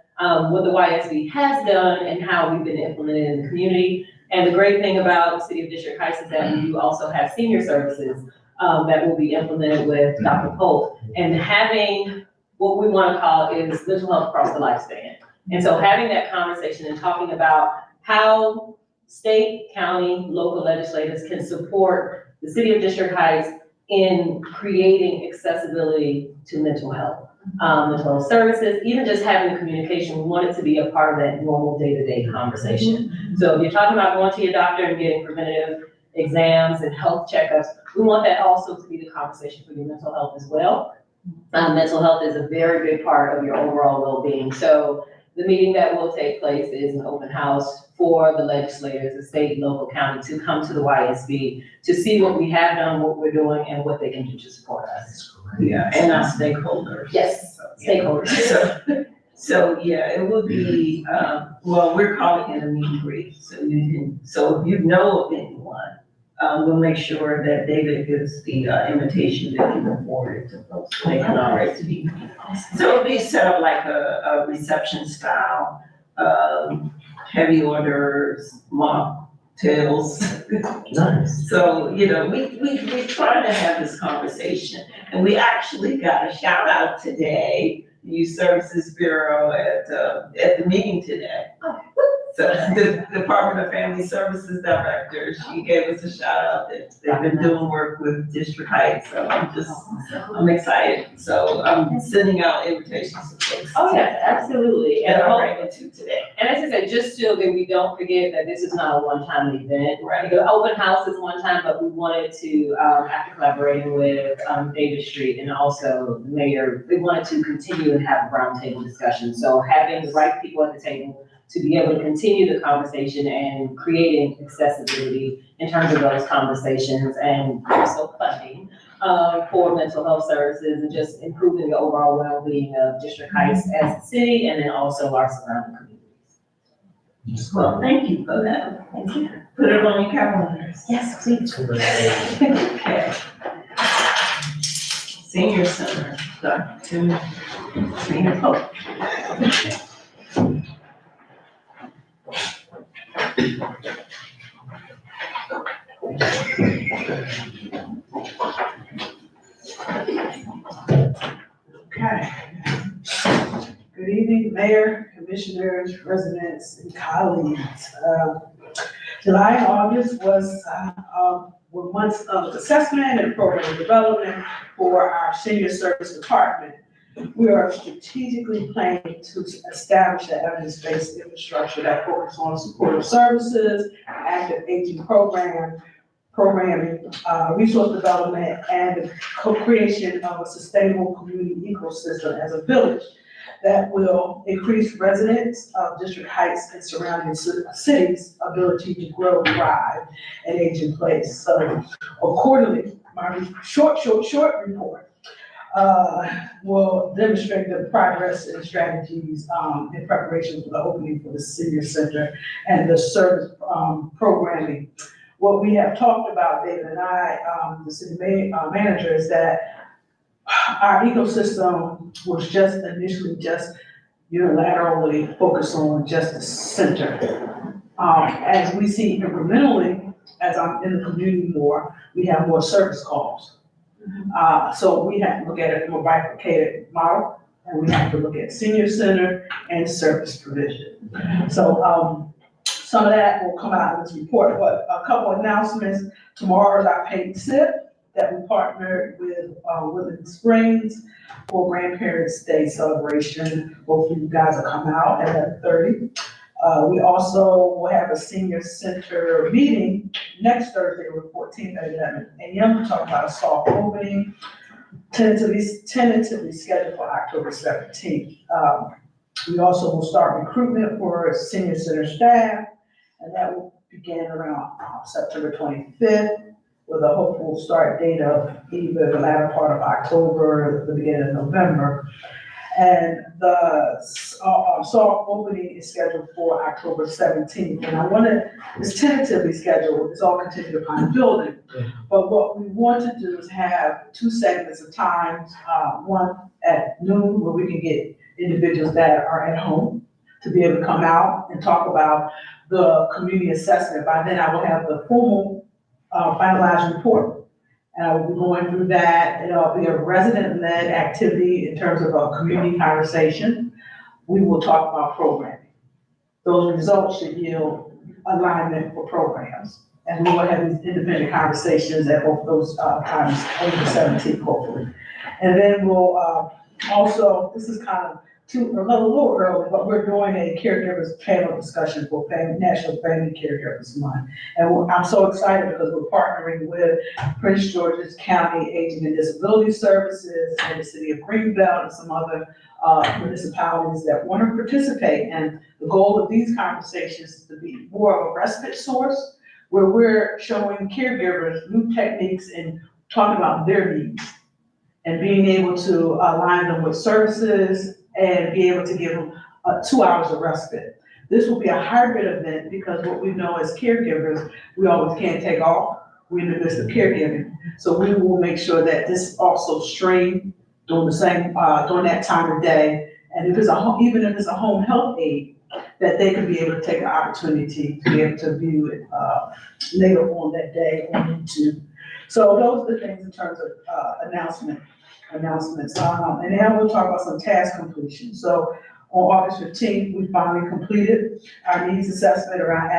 what the YSB has done, and how we've been implemented in the community. And the great thing about the City of District Heights is that we do also have senior services that will be implemented with Dr. Polk. And having what we want to call is mental health across the lifespan. And so having that conversation and talking about how state, county, local legislators can support the City of District Heights in creating accessibility to mental health services, even just having the communication, we want it to be a part of that normal day-to-day conversation. So if you're talking about going to your doctor and getting preventative exams and health checkups, we want that also to be the conversation for your mental health as well. Mental health is a very big part of your overall well-being. So the meeting that will take place is an open house for the legislators, the state, local, county, to come to the YSB to see what we have done, what we're doing, and what they can do to support us. Yeah, and our stakeholders. Yes, stakeholders. So, yeah, it will be, well, we're calling it a meet and greet, so if you know of anyone, we'll make sure that David gives the invitation that you can forward it to folks, so they can already see. So it'll be set up like a reception style, heavy orders, mocktails. Nice. So, we try to have this conversation, and we actually got a shout out today, Youth Services Bureau at the meeting today. So the Department of Family Services Director, she gave us a shout out that they've been doing work with District Heights, so I'm excited. So I'm sending out invitations to folks. Oh, yes, absolutely. And I'm ready to today. And as I said, just so that we don't forget that this is not a one-time event. Right. The open house is one time, but we wanted to, after collaborating with, Davis Street and also the mayor, we wanted to continue and have a roundtable discussion. So having the right people at the table to be able to continue the conversation and creating accessibility in terms of those conversations, and also funding, for mental health services and just improving the overall well-being of District Heights as a city, and then also our surrounding communities. Well, thank you for that. Thank you. Put it on your calendars. Yes, please. Okay. Senior Center, Dr. Senior Pope. Okay. Good evening, Mayor, Commissioners, residents, and colleagues. July and August were months of assessment and program development for our senior service department. We are strategically planning to establish an evidence-based infrastructure that focuses on supportive services, active aging program, programming, resource development, and the co-creation of a sustainable community ecosystem as a village that will increase residents of District Heights and surrounding cities' ability to grow, thrive, and age in place. So accordingly, my short report will demonstrate the progress and strategies in preparation for the opening for the senior center and the service programming. What we have talked about, David and I, the city manager, is that our ecosystem was just initially just unilaterally focused on just the center. As we see incrementally, as I'm in the community more, we have more service calls. So we have to look at it from a bifurcated model, and we have to look at senior center and service provision. So some of that will come out of this report, but a couple announcements. Tomorrow is our paid sip that we partnered with Woodland Springs for Grandparents' Day celebration. Hopefully you guys will come out at 11:30. We also will have a senior center meeting next Thursday, the 14th at 11 a.m. We're talking about a soft opening, tentatively scheduled for October 17th. We also will start recruitment for senior center staff, and that will begin around September 25th with a hopeful start date of either the latter part of October or the beginning of November. And the soft opening is scheduled for October 17th. And it's tentatively scheduled, it's all contingent upon building. But what we want to do is have 2 segments of time, one at noon where we can get individuals that are at home to be able to come out and talk about the community assessment. By then I will have the formal finalized report. And I will be going through that. It'll be a resident-led activity in terms of a community conversation. We will talk about programming. Those results should yield alignment for programs. And we will have these independent conversations at both those times over the 17th, hopefully. And then we'll also, this is kind of a little early, but we're doing a caregivers panel discussion for National Family Caregivers Month. And I'm so excited because we're partnering with Prince George's County Aging and Disability Services and the city of Greenbelt and some other municipalities that want to participate. And the goal of these conversations is to be more of a respite source where we're showing caregivers new techniques and talking about their needs and being able to align them with services and be able to give them 2 hours of respite. This will be a hybrid event because what we know as caregivers, we always can't take off. We're in the midst of caregiving. So we will make sure that this is also streamed during that time of day. And if it's even if it's a home health aide, that they could be able to take an opportunity to be able to view it later on that day on YouTube. So those are the things in terms of announcements. And now we'll talk about some task completion. So on August 15th, we finally completed our needs assessment around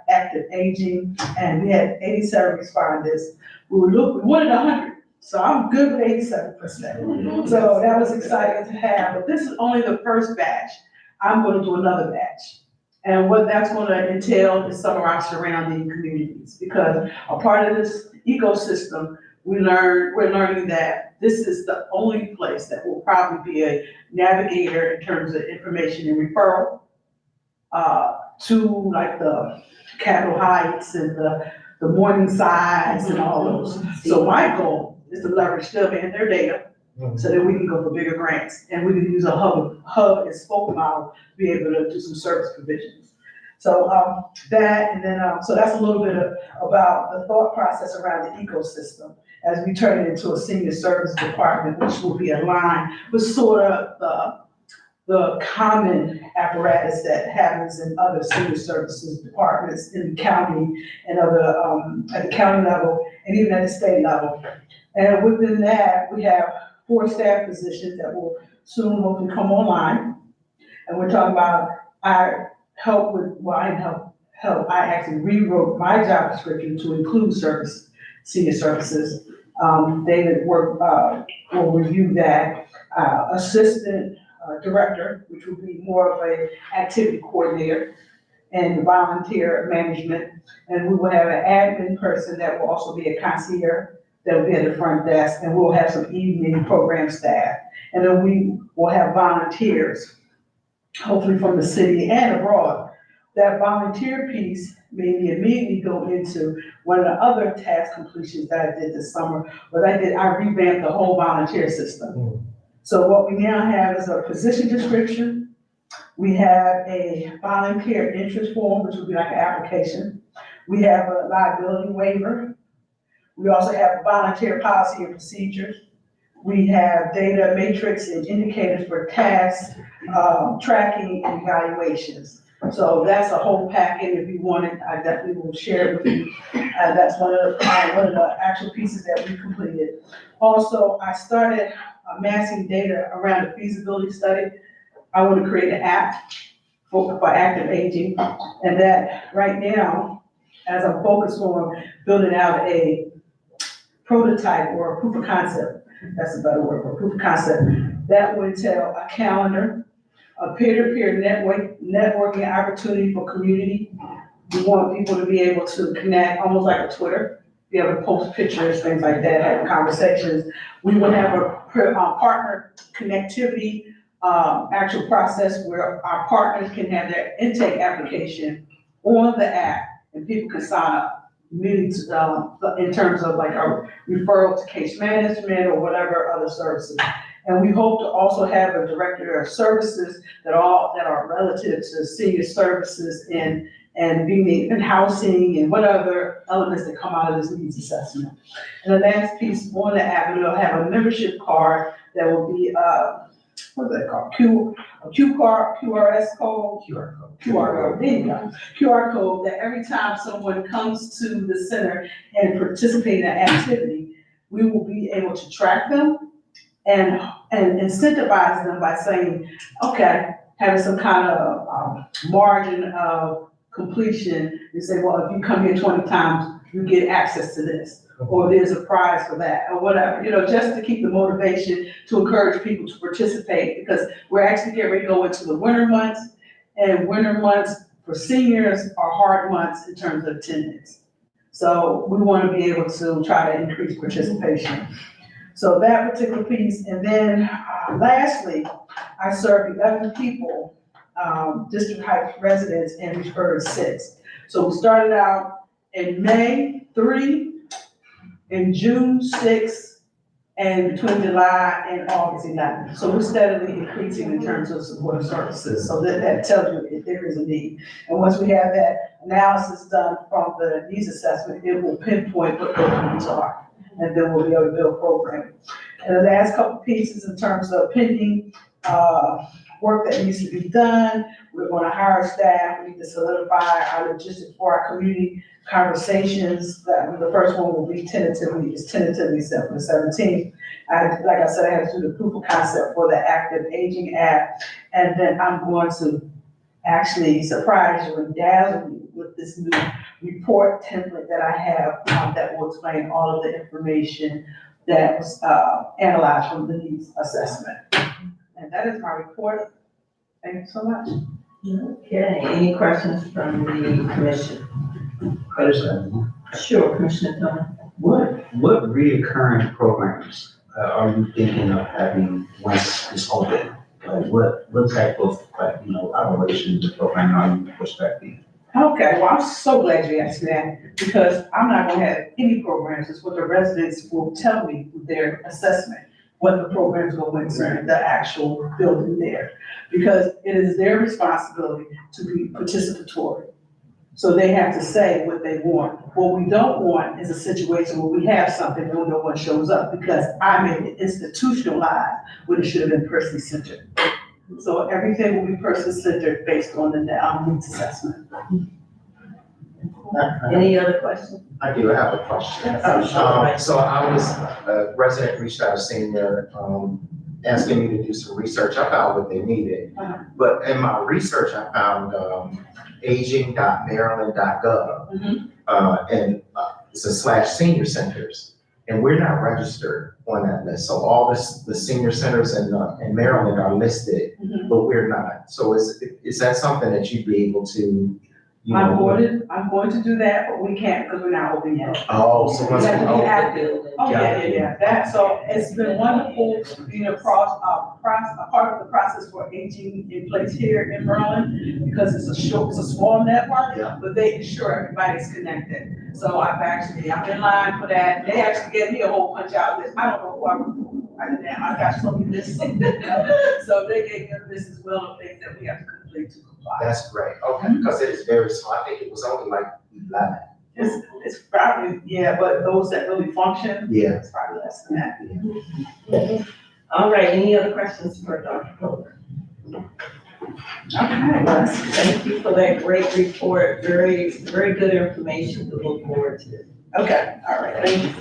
active aging, and we had 87 responders. We wanted 100, so I'm good with 87%. So that was exciting to have, but this is only the first batch. I'm going to do another batch. And what that's going to entail is some of our surrounding communities, because a part of this ecosystem, we're learning that this is the only place that will probably be a navigator in terms of information and referral to like the Capitol Heights and the Morningsides and all those. So my goal is to leverage them and their data so that we can go for bigger grants and we can use a hub and spoke model to be able to do some service provisions. So that, and then, so that's a little bit about the thought process around the ecosystem as we turn it into a senior service department, which will be aligned with sort of the common apparatus that happens in other senior services departments in the county and other, at the county level and even at the state level. And within that, we have 4 staff positions that will soon hopefully come online. And we're talking about our help with, well, I didn't help, I actually rewrote my job description to include senior services. David will review that. Assistant director, which will be more of a activity coordinator. and volunteer management. And we will have an admin person that will also be a concierge that will be at the front desk, and we'll have some evening program staff. And then we will have volunteers, hopefully from the city and abroad. That volunteer piece made me immediately go into one of the other task completions that I did this summer. I revamped the whole volunteer system. So what we now have is a position description. We have a volunteer interest form, which would be like an application. We have a liability waiver. We also have volunteer policy and procedures. We have data matrix and indicators for tasks, tracking and evaluations. So that's a whole packet. If you want it, I definitely will share it with you. That's one of the actual pieces that we completed. Also, I started amassing data around the feasibility study. I want to create an app for active aging, and that right now, as I'm focused on building out a prototype or a proof of concept, that's a better word for proof of concept, that would entail a calendar, a peer-to-peer networking opportunity for community. We want people to be able to connect, almost like a Twitter, be able to post pictures, things like that, have conversations. We will have a partner connectivity actual process where our partners can have their intake application on the app and people can sign up, really in terms of like a referral to case management or whatever other services. And we hope to also have a director of services that are relative to senior services and being in housing and what other elements that come out of this needs assessment. And the last piece on the app, it'll have a membership card that will be, what's that called? QRS code? QR code, there you go. QR code that every time someone comes to the center and participate in an activity, we will be able to track them and incentivize them by saying, okay, having some kind of margin of completion. You say, well, if you come here 20 times, you get access to this, or there's a prize for that, or whatever, just to keep the motivation to encourage people to participate, because we're actually getting ready to go into the winter months, and winter months for seniors are hard months in terms of attendance. So we want to be able to try to increase participation. So that particular piece, and then lastly, I served 11 people, District Heights residents, and referred 6. So we started out in May 3, in June 6, and between July and August 11. So we're steadily increasing in terms of support services. So that tells you if there is a need. And once we have that analysis done from the needs assessment, it will pinpoint what those needs are. And then we'll be able to build programming. And the last couple pieces in terms of pending work that needs to be done, we're going to hire staff. We need to solidify our logistics for our community conversations. The first one will be tentatively set for the 17th. Like I said, I have to do the proof of concept for the active aging app. And then I'm going to actually surprise you and dazzle you with this new report template that I have that will explain all of the information that was analyzed from the needs assessment. And that is my report. Thank you so much. Okay, any questions from the commission? Sure, Commissioner Thorne. What reoccurring programs are you thinking of having once it's open? Like what type of operations or program are you prospecting? Okay, well, I'm so glad you asked that, because I'm not gonna have any programs. It's what the residents will tell me with their assessment, what the programs go into the actual building there. Because it is their responsibility to be participatory. So they have to say what they want. What we don't want is a situation where we have something and no one shows up, because I made it institutionalized when it should have been person-centered. So everything will be person-centered based on the needs assessment. Any other questions? I do have a question. So I was, a resident reached out, a senior, asking me to do some research. I found what they needed. But in my research, I found aging.maryland.gov. And it's a /senior centers. And we're not registered on that list. So all the senior centers in Maryland are listed, but we're not. So is that something that you'd be able to you I'm know. going to do that, but we can't because we're not open yet. Oh, so once. We have to be oh, active. Oh, yeah. That, so it's been wonderful being a part of the process for aging in place here in Berlin, because it's a small network, Yeah. but they ensure everybody's connected. So I'm in line for that. They actually gave me a whole punch out list. I don't know who I got so many lists. So they gave me a list as well of things that we have to complete to comply. That's great, okay, because it is very small, I think it was only like 11. It's probably, yeah, but those that really function, Yeah. it's probably less than that. All right, any other questions for Dr. Fuller? Okay, Yes, thank you for that great report, very, very good information to look forward to. okay, all right, thank you.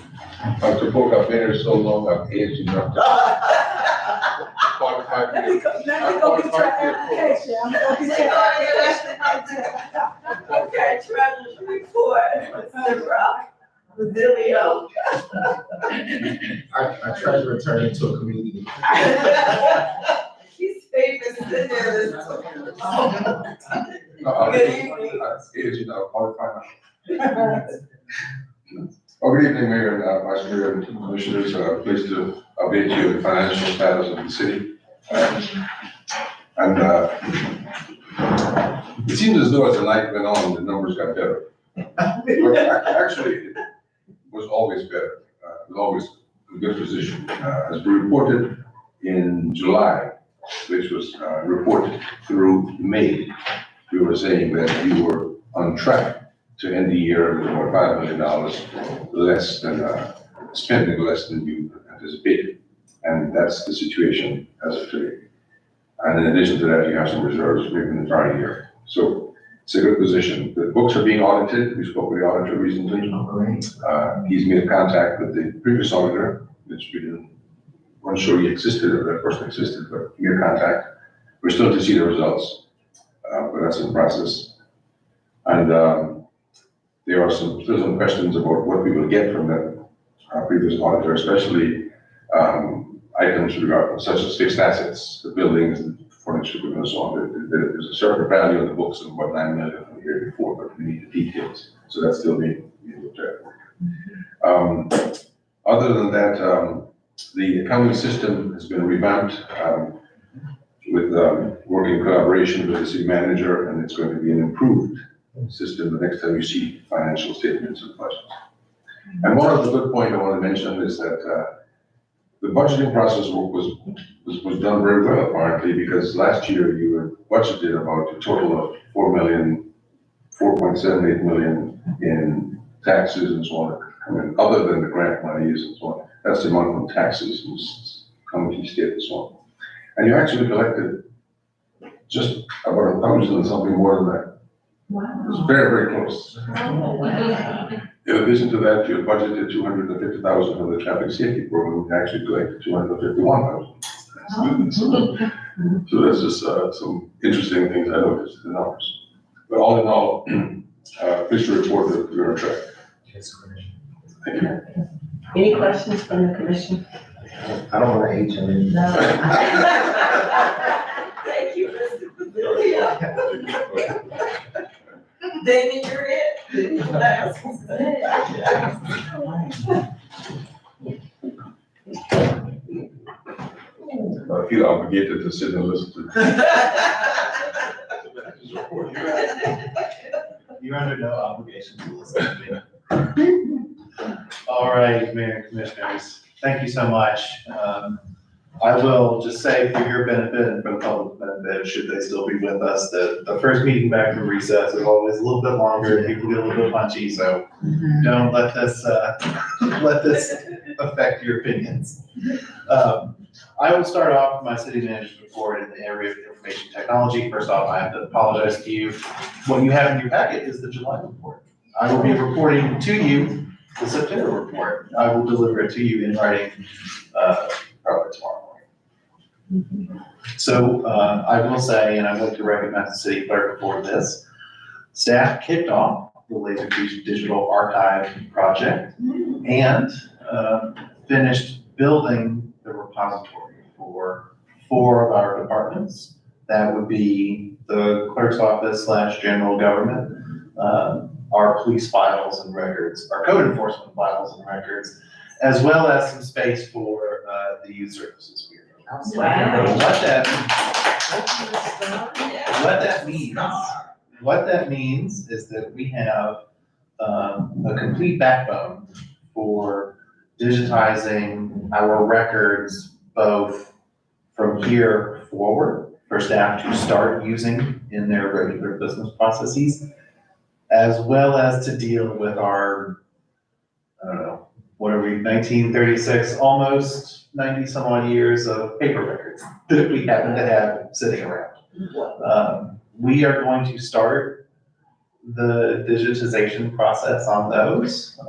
Dr. Polk, I've been here so long, I've aged enough. Let me go get your application. I'm gonna get your application. Okay, treasurer's report, Mr. Rock, Bazilio. Our treasurer turned into a comedian. He's famous in there. Good evening. Aged enough, qualified. Oh, good evening, Mayor and Vice Mayor and Commissioners. Pleased to update you on the financial status of the city. It seems as though as the night went on, the numbers got better. But actually, it was always better. It was always a good position. As we reported in July, which was reported through May, we were saying that you were on track to end the year with about $5 million less than, spending less than you anticipated. And that's the situation as of today. And in addition to that, you have some reserves from the prior year. So it's a good position. The books are being audited. We spoke with the auditor recently. He's made contact with the previous auditor, which we weren't sure he existed or that person existed, but he made contact. We're still to see the results, but that's in process. And there are still some questions about what we will get from that previous auditor, especially items regarding such as fixed assets, the buildings, the furniture, and so on. There's a certain value in the books of about $9 million from the year before, but we need the details. So that's still being looked at. Other than that, the accounting system has been revamped with working collaboration with the city manager, and it's going to be an improved system the next time you see financial statements and budgets. And one of the good points I want to mention is that the budgeting process was done very well, apparently, because last year you were budgeted about a total of $4.78 million in taxes and so on. I mean, other than the grant monies and so on. That's the amount from taxes and county, state, and so on. And you actually collected just about 1,000 something more than that. Wow. It's very, very close. In addition to that, you budgeted $250,000 for the traffic safety program, we actually collected $251,000. So that's just some interesting things I noticed in the numbers. But all in all, pleased to report that we're on track. Thank you. Any questions from the commission? I don't want to age him. No. Thank you, Mr. Bazilio. Damon, you're it. I feel obligated to sit and listen to. You're under no obligation to listen to me. All right, Mayor and Commissioners, thank you so much. I will just say for your benefit and for the public's benefit, should they still be with us, that the first meeting back from recess is always a little bit longer, people get a little bit punchy, so don't let this, affect your opinions. I will start off with my city manager's report in the area of information technology. First off, I have to apologize to you. What you have in your packet is the July report. I will be reporting to you the September report. I will deliver it to you in writing, probably tomorrow morning. So, I will say, and I'd like to recognize the city clerk for this, staff kicked off the Laser Digital Archive project and, finished building the repository for 4 of our departments. That would be the clerk's office / general government, our police files and records, our code enforcement files and records, as well as some space for the youth services. What that means is that we have a complete backbone for digitizing our records, both from here forward for staff to start using in their regular business processes, as well as to deal with our, I don't know, what are we, 1936, almost 90 some odd years of paper records that we happen to have sitting around. We are going to start the digitization process on those.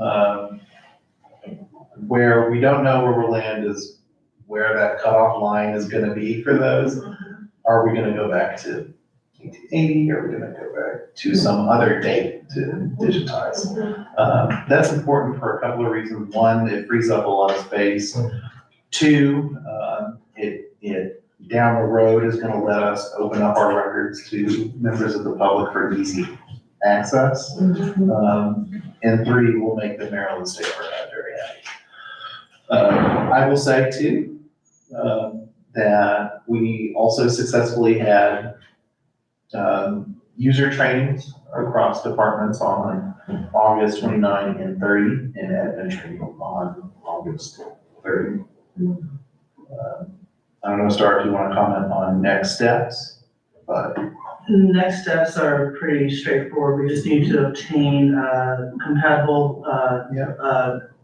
Where we don't know where we'll land is where that cutoff line is gonna be for those. Are we gonna go back to 1880? Are we gonna go back to some other date to digitize? That's important for a couple of reasons. One, it frees up a lot of space. Two, it down the road is gonna let us open up our records to members of the public for easy access. And three, will make the Maryland State Archive very happy. I will say too, that we also successfully had user trainings across departments on August 29 and 30, and admin training on August 30. I don't know, Star, if you want to comment on next steps, but. Next steps are pretty straightforward. We just need to obtain compatible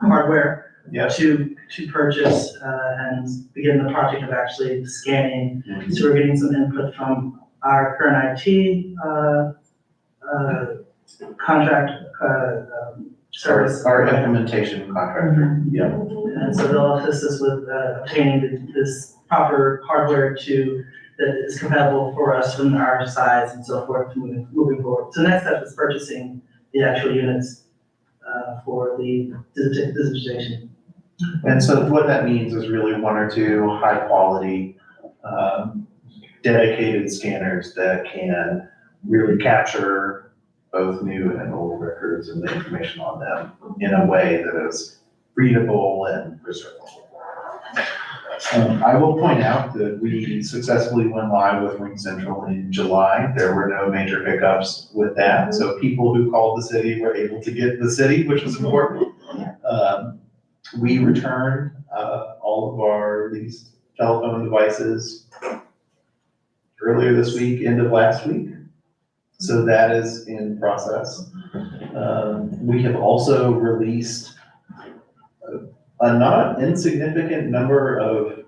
hardware to purchase and begin the project of actually scanning. So we're getting some input from our current IT contract service. Our implementation contractor, yeah. And so they'll assist us with obtaining this proper hardware that is compatible for us from our size and so forth moving forward. So next step is purchasing the actual units for the digitization. And so what that means is really one or two high quality, dedicated scanners that can really capture both new and old records and the information on them in a way that is readable and preservable. I will point out that we successfully went live with Ring Central in July. There were no major hiccups with that. So people who called the city were able to get the city, which was important. We returned all of our leased telephone devices earlier this week, end of last week. So that is in process. We have also released a not insignificant number of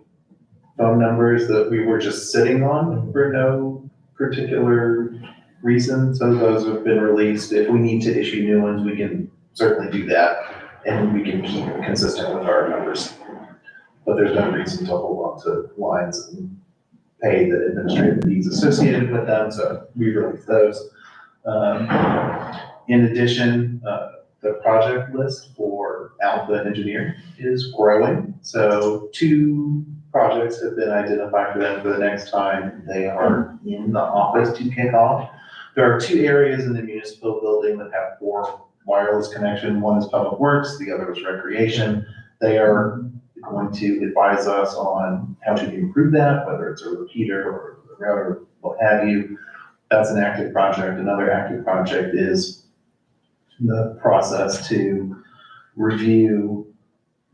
phone numbers that we were just sitting on for no particular reason. So those have been released. If we need to issue new ones, we can certainly do that, and we can keep it consistent with our numbers. But there's no reason to hold on to lines and pay the administrative fees associated with them, so we released those. In addition, the project list for Alpha Engineering is growing. So 2 projects have been identified for them for the next time they are in the office to kick off. There are 2 areas in the municipal building that have 4 wireless connection. One is public works, the other is recreation. They are going to advise us on how to improve that, whether it's a repeater or a router, what have you. That's an active project. Another active project is the process to review,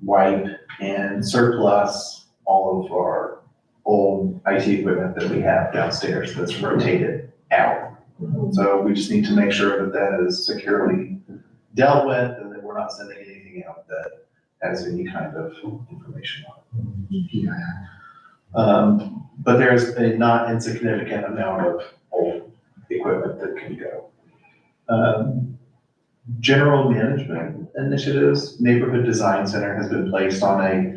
wipe, and surplus all of our old IT equipment that we have downstairs that's rotated out. So we just need to make sure that that is securely dealt with and that we're not sending anything out that has any kind of information on it. But there's a not insignificant amount of old equipment that can go. General management initiatives, Neighborhood Design Center has been placed on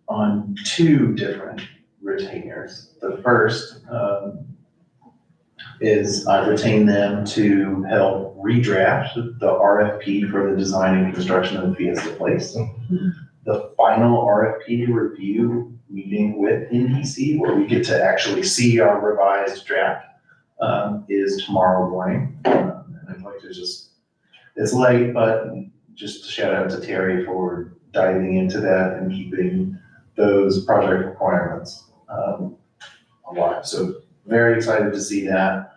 on 2 different retainers. The first is I retain them to help redraft the RFP for the design and construction of Fiesta Place. The final RFP review meeting with NDC, where we get to actually see our revised draft, is tomorrow morning. And I'd like to it's late, but just a shout out to Terry for diving into that and keeping those project requirements alive. So very excited to see that.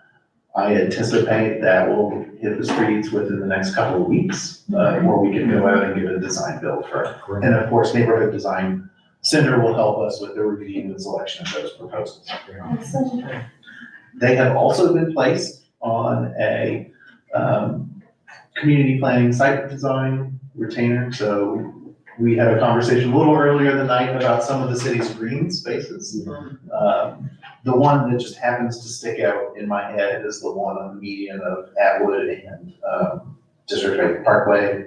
I anticipate that will hit the streets within the next couple of weeks, where we can go out and get a design build for. And of course, Neighborhood Design Center will help us with the review and selection of those proposals. They have also been placed on a community planning site design retainer. So we had a conversation a little earlier in the night about some of the city's green spaces. The one that just happens to stick out in my head is the one on the median of Atwood and District 8 Parkway.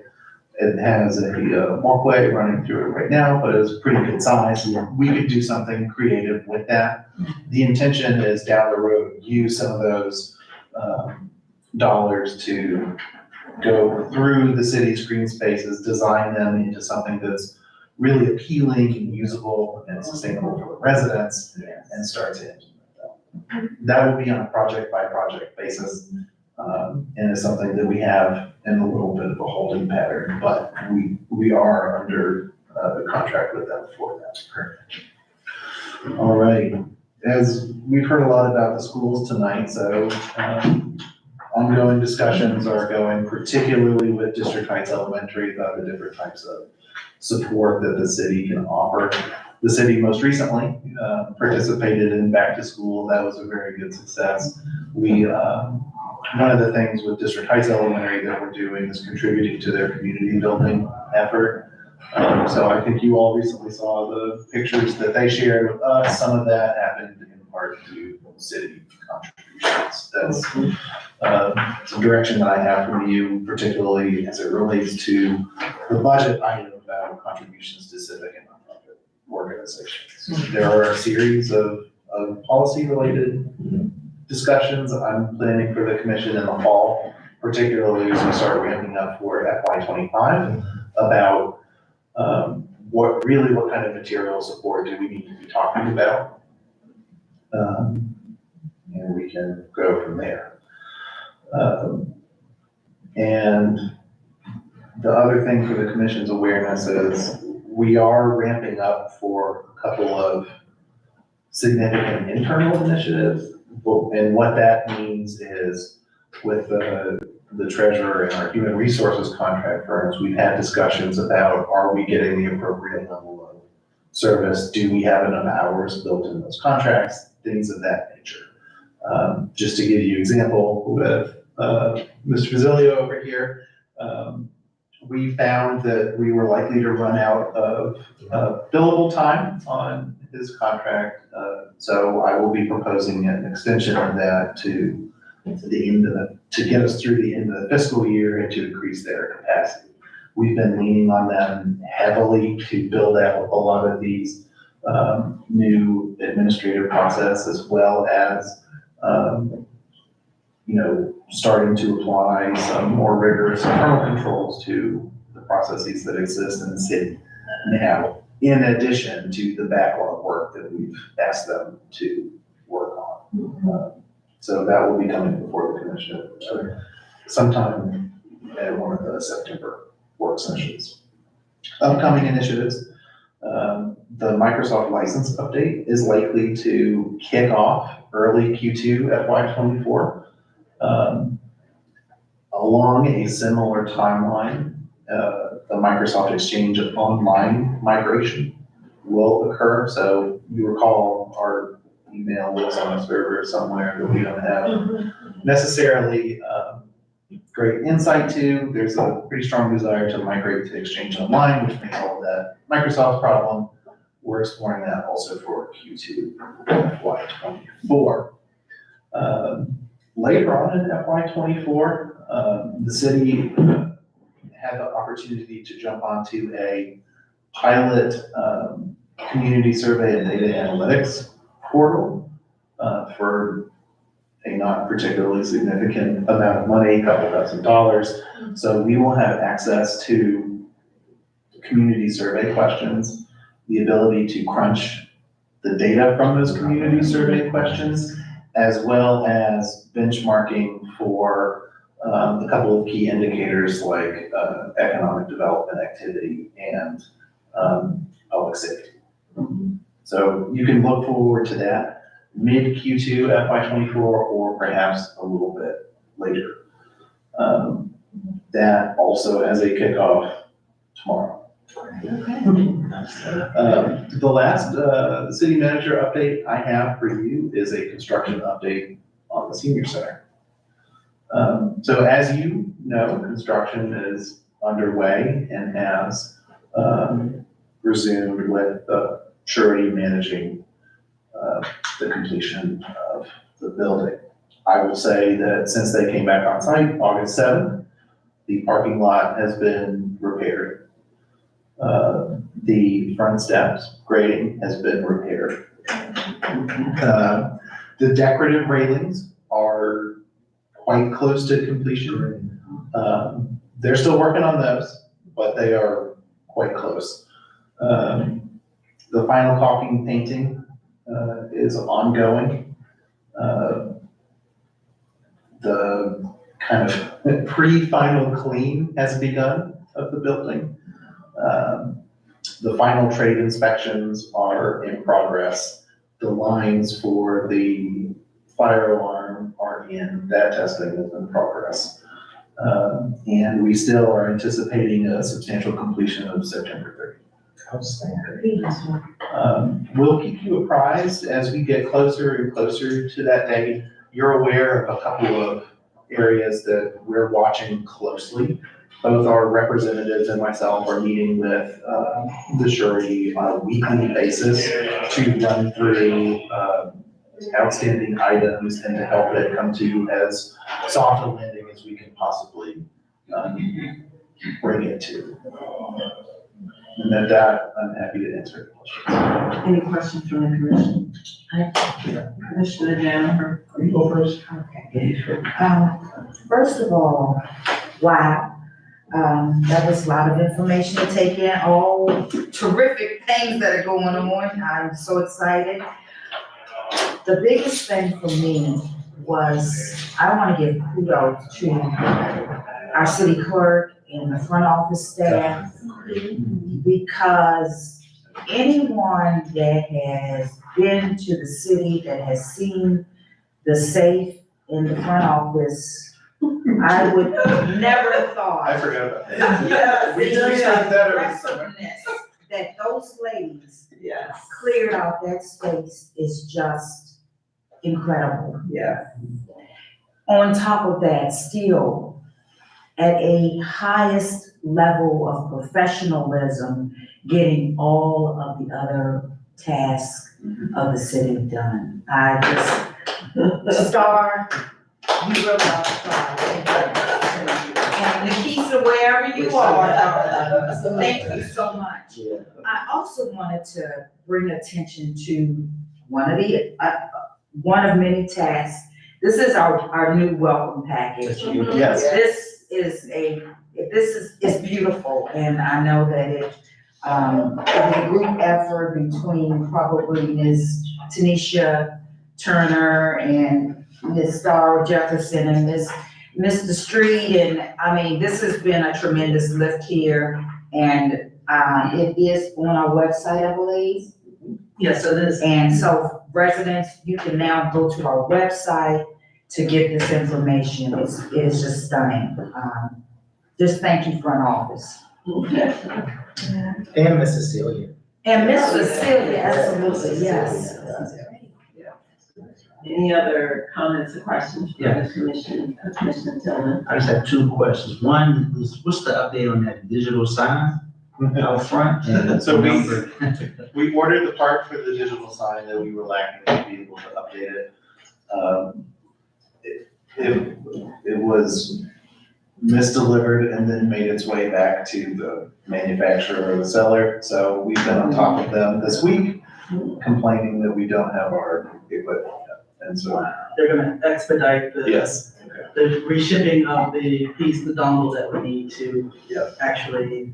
It has a walkway running through it right now, but it's pretty good size. We could do something creative with that. The intention is down the road, use some of those dollars to go through the city's green spaces, design them into something that's really appealing and usable and sustainable for the residents, and start to implement that. That will be on a project by project basis, and is something that we have in a little bit of a holding pattern, but we are under the contract with them for that. All right, as we've heard a lot about the schools tonight, so ongoing discussions are going, particularly with District Heights Elementary, about the different types of support that the city can offer. The city most recently participated in Back to School. That was a very good success. One of the things with District Heights Elementary that we're doing is contributing to their community building effort. So I think you all recently saw the pictures that they shared with us. Some of that happened in part due to city contributions. That's a direction that I have from you, particularly as it relates to the budget item about contributions to civic and nonprofit organizations. There are a series of policy-related discussions I'm planning for the commission in the fall, particularly as we start ramping up for FY25 about what kind of material support do we need to be talking about. And we can go from there. And the other thing for the commission's awareness is we are ramping up for a couple of significant internal initiatives. And what that means is with the treasurer and our human resources contract firms, we've had discussions about, are we getting the appropriate level of service? Do we have enough hours built in those contracts? Things of that nature. Just to give you an example with Mr. Basilio over here, we found that we were likely to run out of billable time on his contract. So I will be proposing an extension of that to get us through the end of the fiscal year and to increase their capacity. We've been leaning on them heavily to build out a lot of these new administrative process, as well as starting to apply some more rigorous internal controls to the processes that exist in the city now, in addition to the backlog work that we've asked them to work on. So that will be coming before the commission sometime at one of the September work sessions. Upcoming initiatives, the Microsoft license update is likely to kick off early Q2 FY24. Along a similar timeline, the Microsoft Exchange online migration will occur. So you recall our email lives on a server somewhere that we don't have necessarily great insight to. There's a pretty strong desire to migrate to Exchange Online, which may solve that Microsoft problem. We're exploring that also for Q2 FY24. Later on in FY24, the city had the opportunity to jump onto a pilot community survey and data analytics portal for a not particularly significant amount of money, a couple $1,000. So we will have access to community survey questions, the ability to crunch the data from those community survey questions, as well as benchmarking for a couple of key indicators like economic development activity and public safety. So you can look forward to that mid Q2 FY24 or perhaps a little bit later. That also as a kickoff tomorrow. The last city manager update I have for you is a construction update on the senior center. So as you know, construction is underway and has resumed with the surety managing the completion of the building. I will say that since they came back on site, August 7th, the parking lot has been repaired. The front steps grading has been repaired. The decorative railings are quite close to completion. They're still working on those, but they are quite close. The final caulking painting is ongoing. The kind of pre-final clean has begun of the building. The final trade inspections are in progress. The lines for the fire alarm are in, that testing is in progress. And we still are anticipating a substantial completion of September 30th. We'll keep you apprised as we get closer and closer to that day. You're aware of a couple of areas that we're watching closely. Both our representatives and myself are meeting with the surety on a weekly basis to run through outstanding items and to help it come to as soft a landing as we can possibly bring it to. And at that, I'm happy to answer questions. Any questions from the commission? Commissioner Jennifer? You go first. Okay. First of all, wow. That was a lot of information to take in, all terrific things that are going on. I'm so excited. The biggest thing for me was, I want to give kudos to our city clerk and the front office staff, because anyone that has been to the city, that has seen the safe in the front office, I would never have thought. I forgot about that. We started that over the summer. That those ladies Yes. cleared out that space is just incredible. Yeah. On top of that, still at a highest level of professionalism, getting all of the other tasks of the city done. I just, Star, you really are a star. And Nikisa, wherever you are, darling, so thank you so much. I also wanted to bring attention to one of many tasks. This is our new welcome package. Yes. This is beautiful, and I know that it a group effort between probably Ms. Tanisha Turner and Ms. Star Jefferson and Mr. Street, and I mean, this has been a tremendous lift here, and it is on our website, I believe. Yes, it is. And so residents, you can now go to our website to get this information. It is just stunning. Just thank you, front office. And Miss Cecilia. And Miss Cecilia, absolutely, yes. Any other comments or questions from the commission, Commissioner Tillman? I just have two questions. One is, what's the update on that digital sign out front? And So number- we ordered the part for the digital sign that we were lacking to be able to update it. It was misdelivered and then made its way back to the manufacturer or the seller. So we've been on top of them this week, complaining that we don't have our equipment yet. And so, They're gonna expedite the. yes. The reshipping of the piece, the dongle that we need to Yeah. actually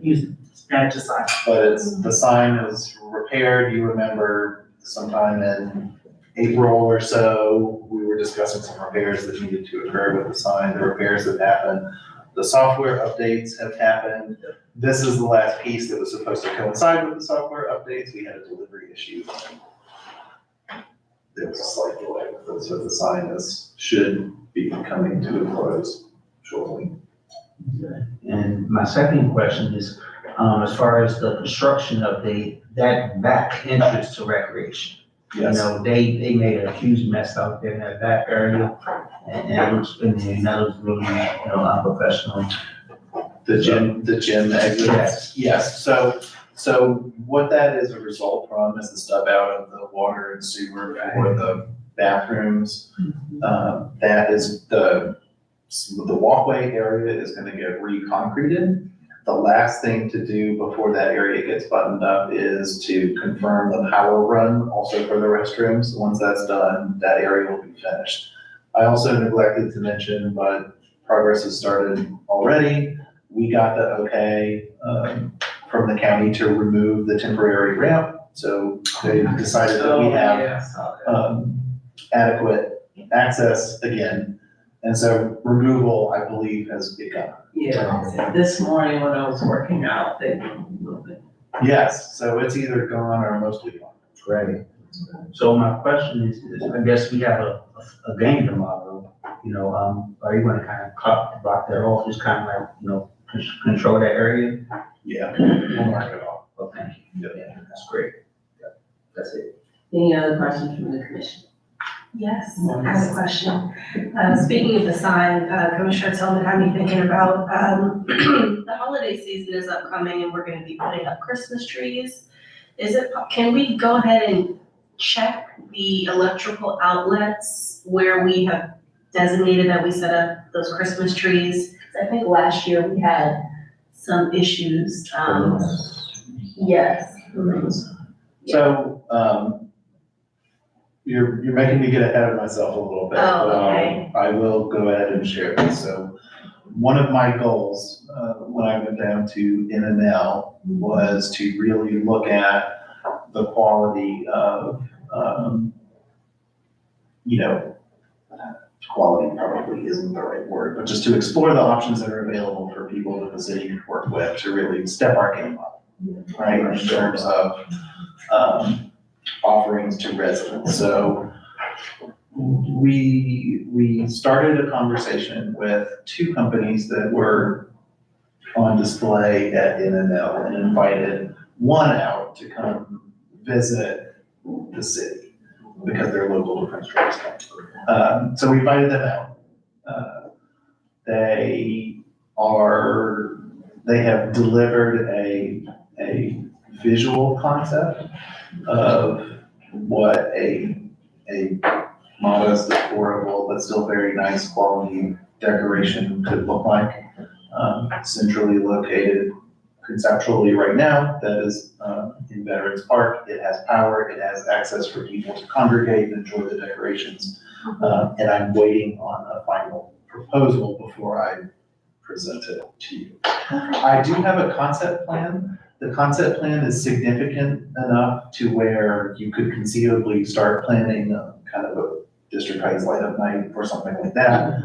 use it, manage the sign. But the sign is repaired. You remember sometime in April or so, we were discussing some repairs that needed to occur with the sign. The repairs have happened. The software updates have happened. This is the last piece that was supposed to coincide with the software updates. We had a delivery issue. There was a slight delay with this, so the sign should be coming to a close shortly. And my second question is, as far as the construction of that back entrance to recreation. Yes. You know, they made a huge mess out there in that back area, and that looks really, unprofessional. The gym exit? Yes, so what that is a result from is the stub out of the water and sewer for the bathrooms. That is the walkway area is gonna get re-concreted. The last thing to do before that area gets buttoned up is to confirm the power run also for the restrooms. Once that's done, that area will be finished. I also neglected to mention, but progress has started already. We got the okay from the county to remove the temporary ramp. So they decided that we have adequate access again. And so removal, I believe, has begun. Yeah, this morning when I was working out, they moved it. Yes, so it's either gone or mostly gone. Great. So my question is, I guess we have a game tomorrow, are you gonna kind of block that off, just kind of like, control that area? Yeah, we'll mark it off. Well, thank you. Yeah, that's great. Yeah, that's it. Any other questions from the commission? Yes, I have a question. Speaking of the sign, Commissioner Tillman had me thinking about, the holiday season is upcoming and we're gonna be putting up Christmas trees. Can we go ahead and check the electrical outlets where we have designated that we set up those Christmas trees? 'Cause I think last year we had some issues, yes. So, you're making me get ahead of myself a little bit. Oh, okay. I will go ahead and share this. So one of my goals, when I went down to NNL was to really look at the quality of, quality probably isn't the right word, but just to explore the options that are available for people that the city can work with to really step our game up, right, in terms of, offerings to residents. So we started a conversation with two companies that were on display at NNL and invited one out to come visit the city because they're local to Prince George's County. So we invited them out. They have delivered a visual concept of what a modest, affordable, but still very nice quality decoration could look like. Centrally located conceptually right now, that is in Veterans Park. It has power, it has access for people to congregate and enjoy the decorations. And I'm waiting on a final proposal before I present it to you. I do have a concept plan. The concept plan is significant enough to where you could conceivably start planning kind of a District Heights light up night or something like that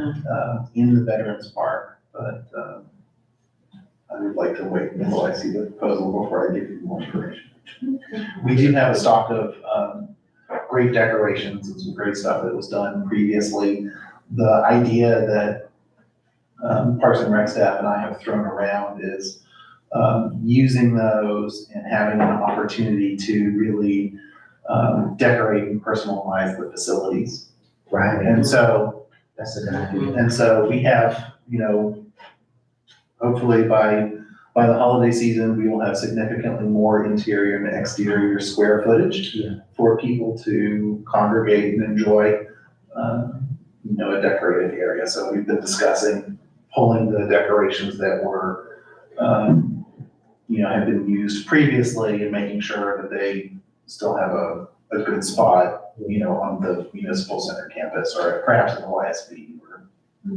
in the Veterans Park. But I would like to wait until I see the proposal before I give you more information. We do have a stock of great decorations and some great stuff that was done previously. The idea that Parks and Rec staff and I have thrown around is using those and having an opportunity to really decorate and personalize the facilities. Right. And so That's a good idea. And so we have, hopefully by the holiday season, we will have significantly more interior and exterior square footage for people to congregate and enjoy, a decorated area. So we've been discussing pulling the decorations that were, have been used previously and making sure that they still have a good spot, on the municipal center campus or perhaps in the YSB.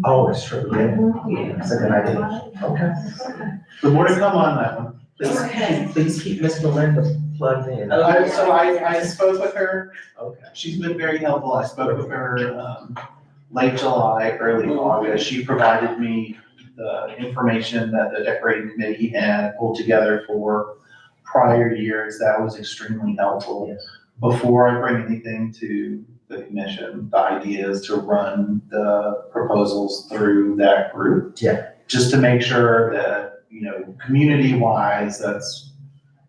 Oh, it's true, yeah. That's a good idea. Okay. But more to come on that one. Please keep Miss Melinda plugged in. I spoke with her. Okay. She's been very helpful. I spoke with her, late July, early August. She provided me the information that the decorating committee had pulled together for prior years. That was extremely helpful. Yes. Before I bring anything to the commission, the idea is to run the proposals through that group. Yeah. Just to make sure that, you know, community-wise, that's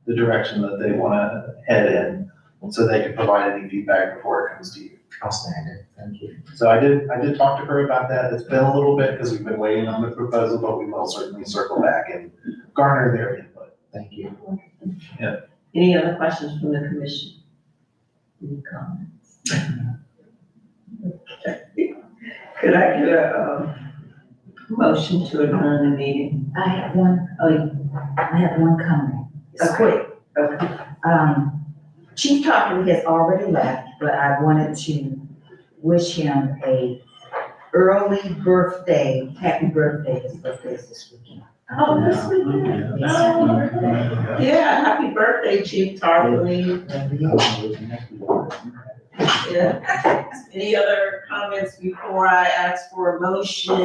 the direction that they wanna head in, so they can provide any feedback before it comes to you. Outstanding, thank you. So I did talk to her about that. It's been a little bit because we've been waiting on the proposal, but we will certainly circle back and garner their input. Thank you. Any other questions from the commission? Any comments? Okay. Could I get a, motion to adjourn the meeting? I have one comment. A quick, okay. Chief Tarpley has already left, but I wanted to wish him a early birthday, happy birthday. His birthday is this weekend. Oh, this weekend. Oh, yeah, happy birthday, Chief Tarpley. Yeah. Any other comments before I ask for a motion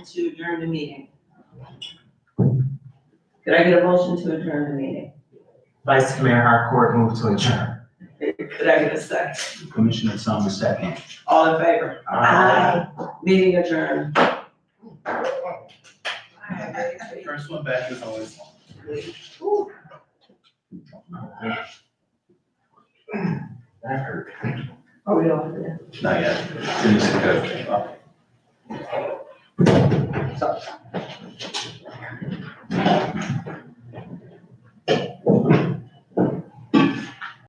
to adjourn the meeting? Could I get a motion to adjourn the meeting? Vice Mayor Harcourt, move to adjourn. Could I get a second? Commissioner Summers, second. All in favor? Aye. Meeting adjourned. First one back is always That hurt. Are we off there? not yet. Finish the code. Sorry.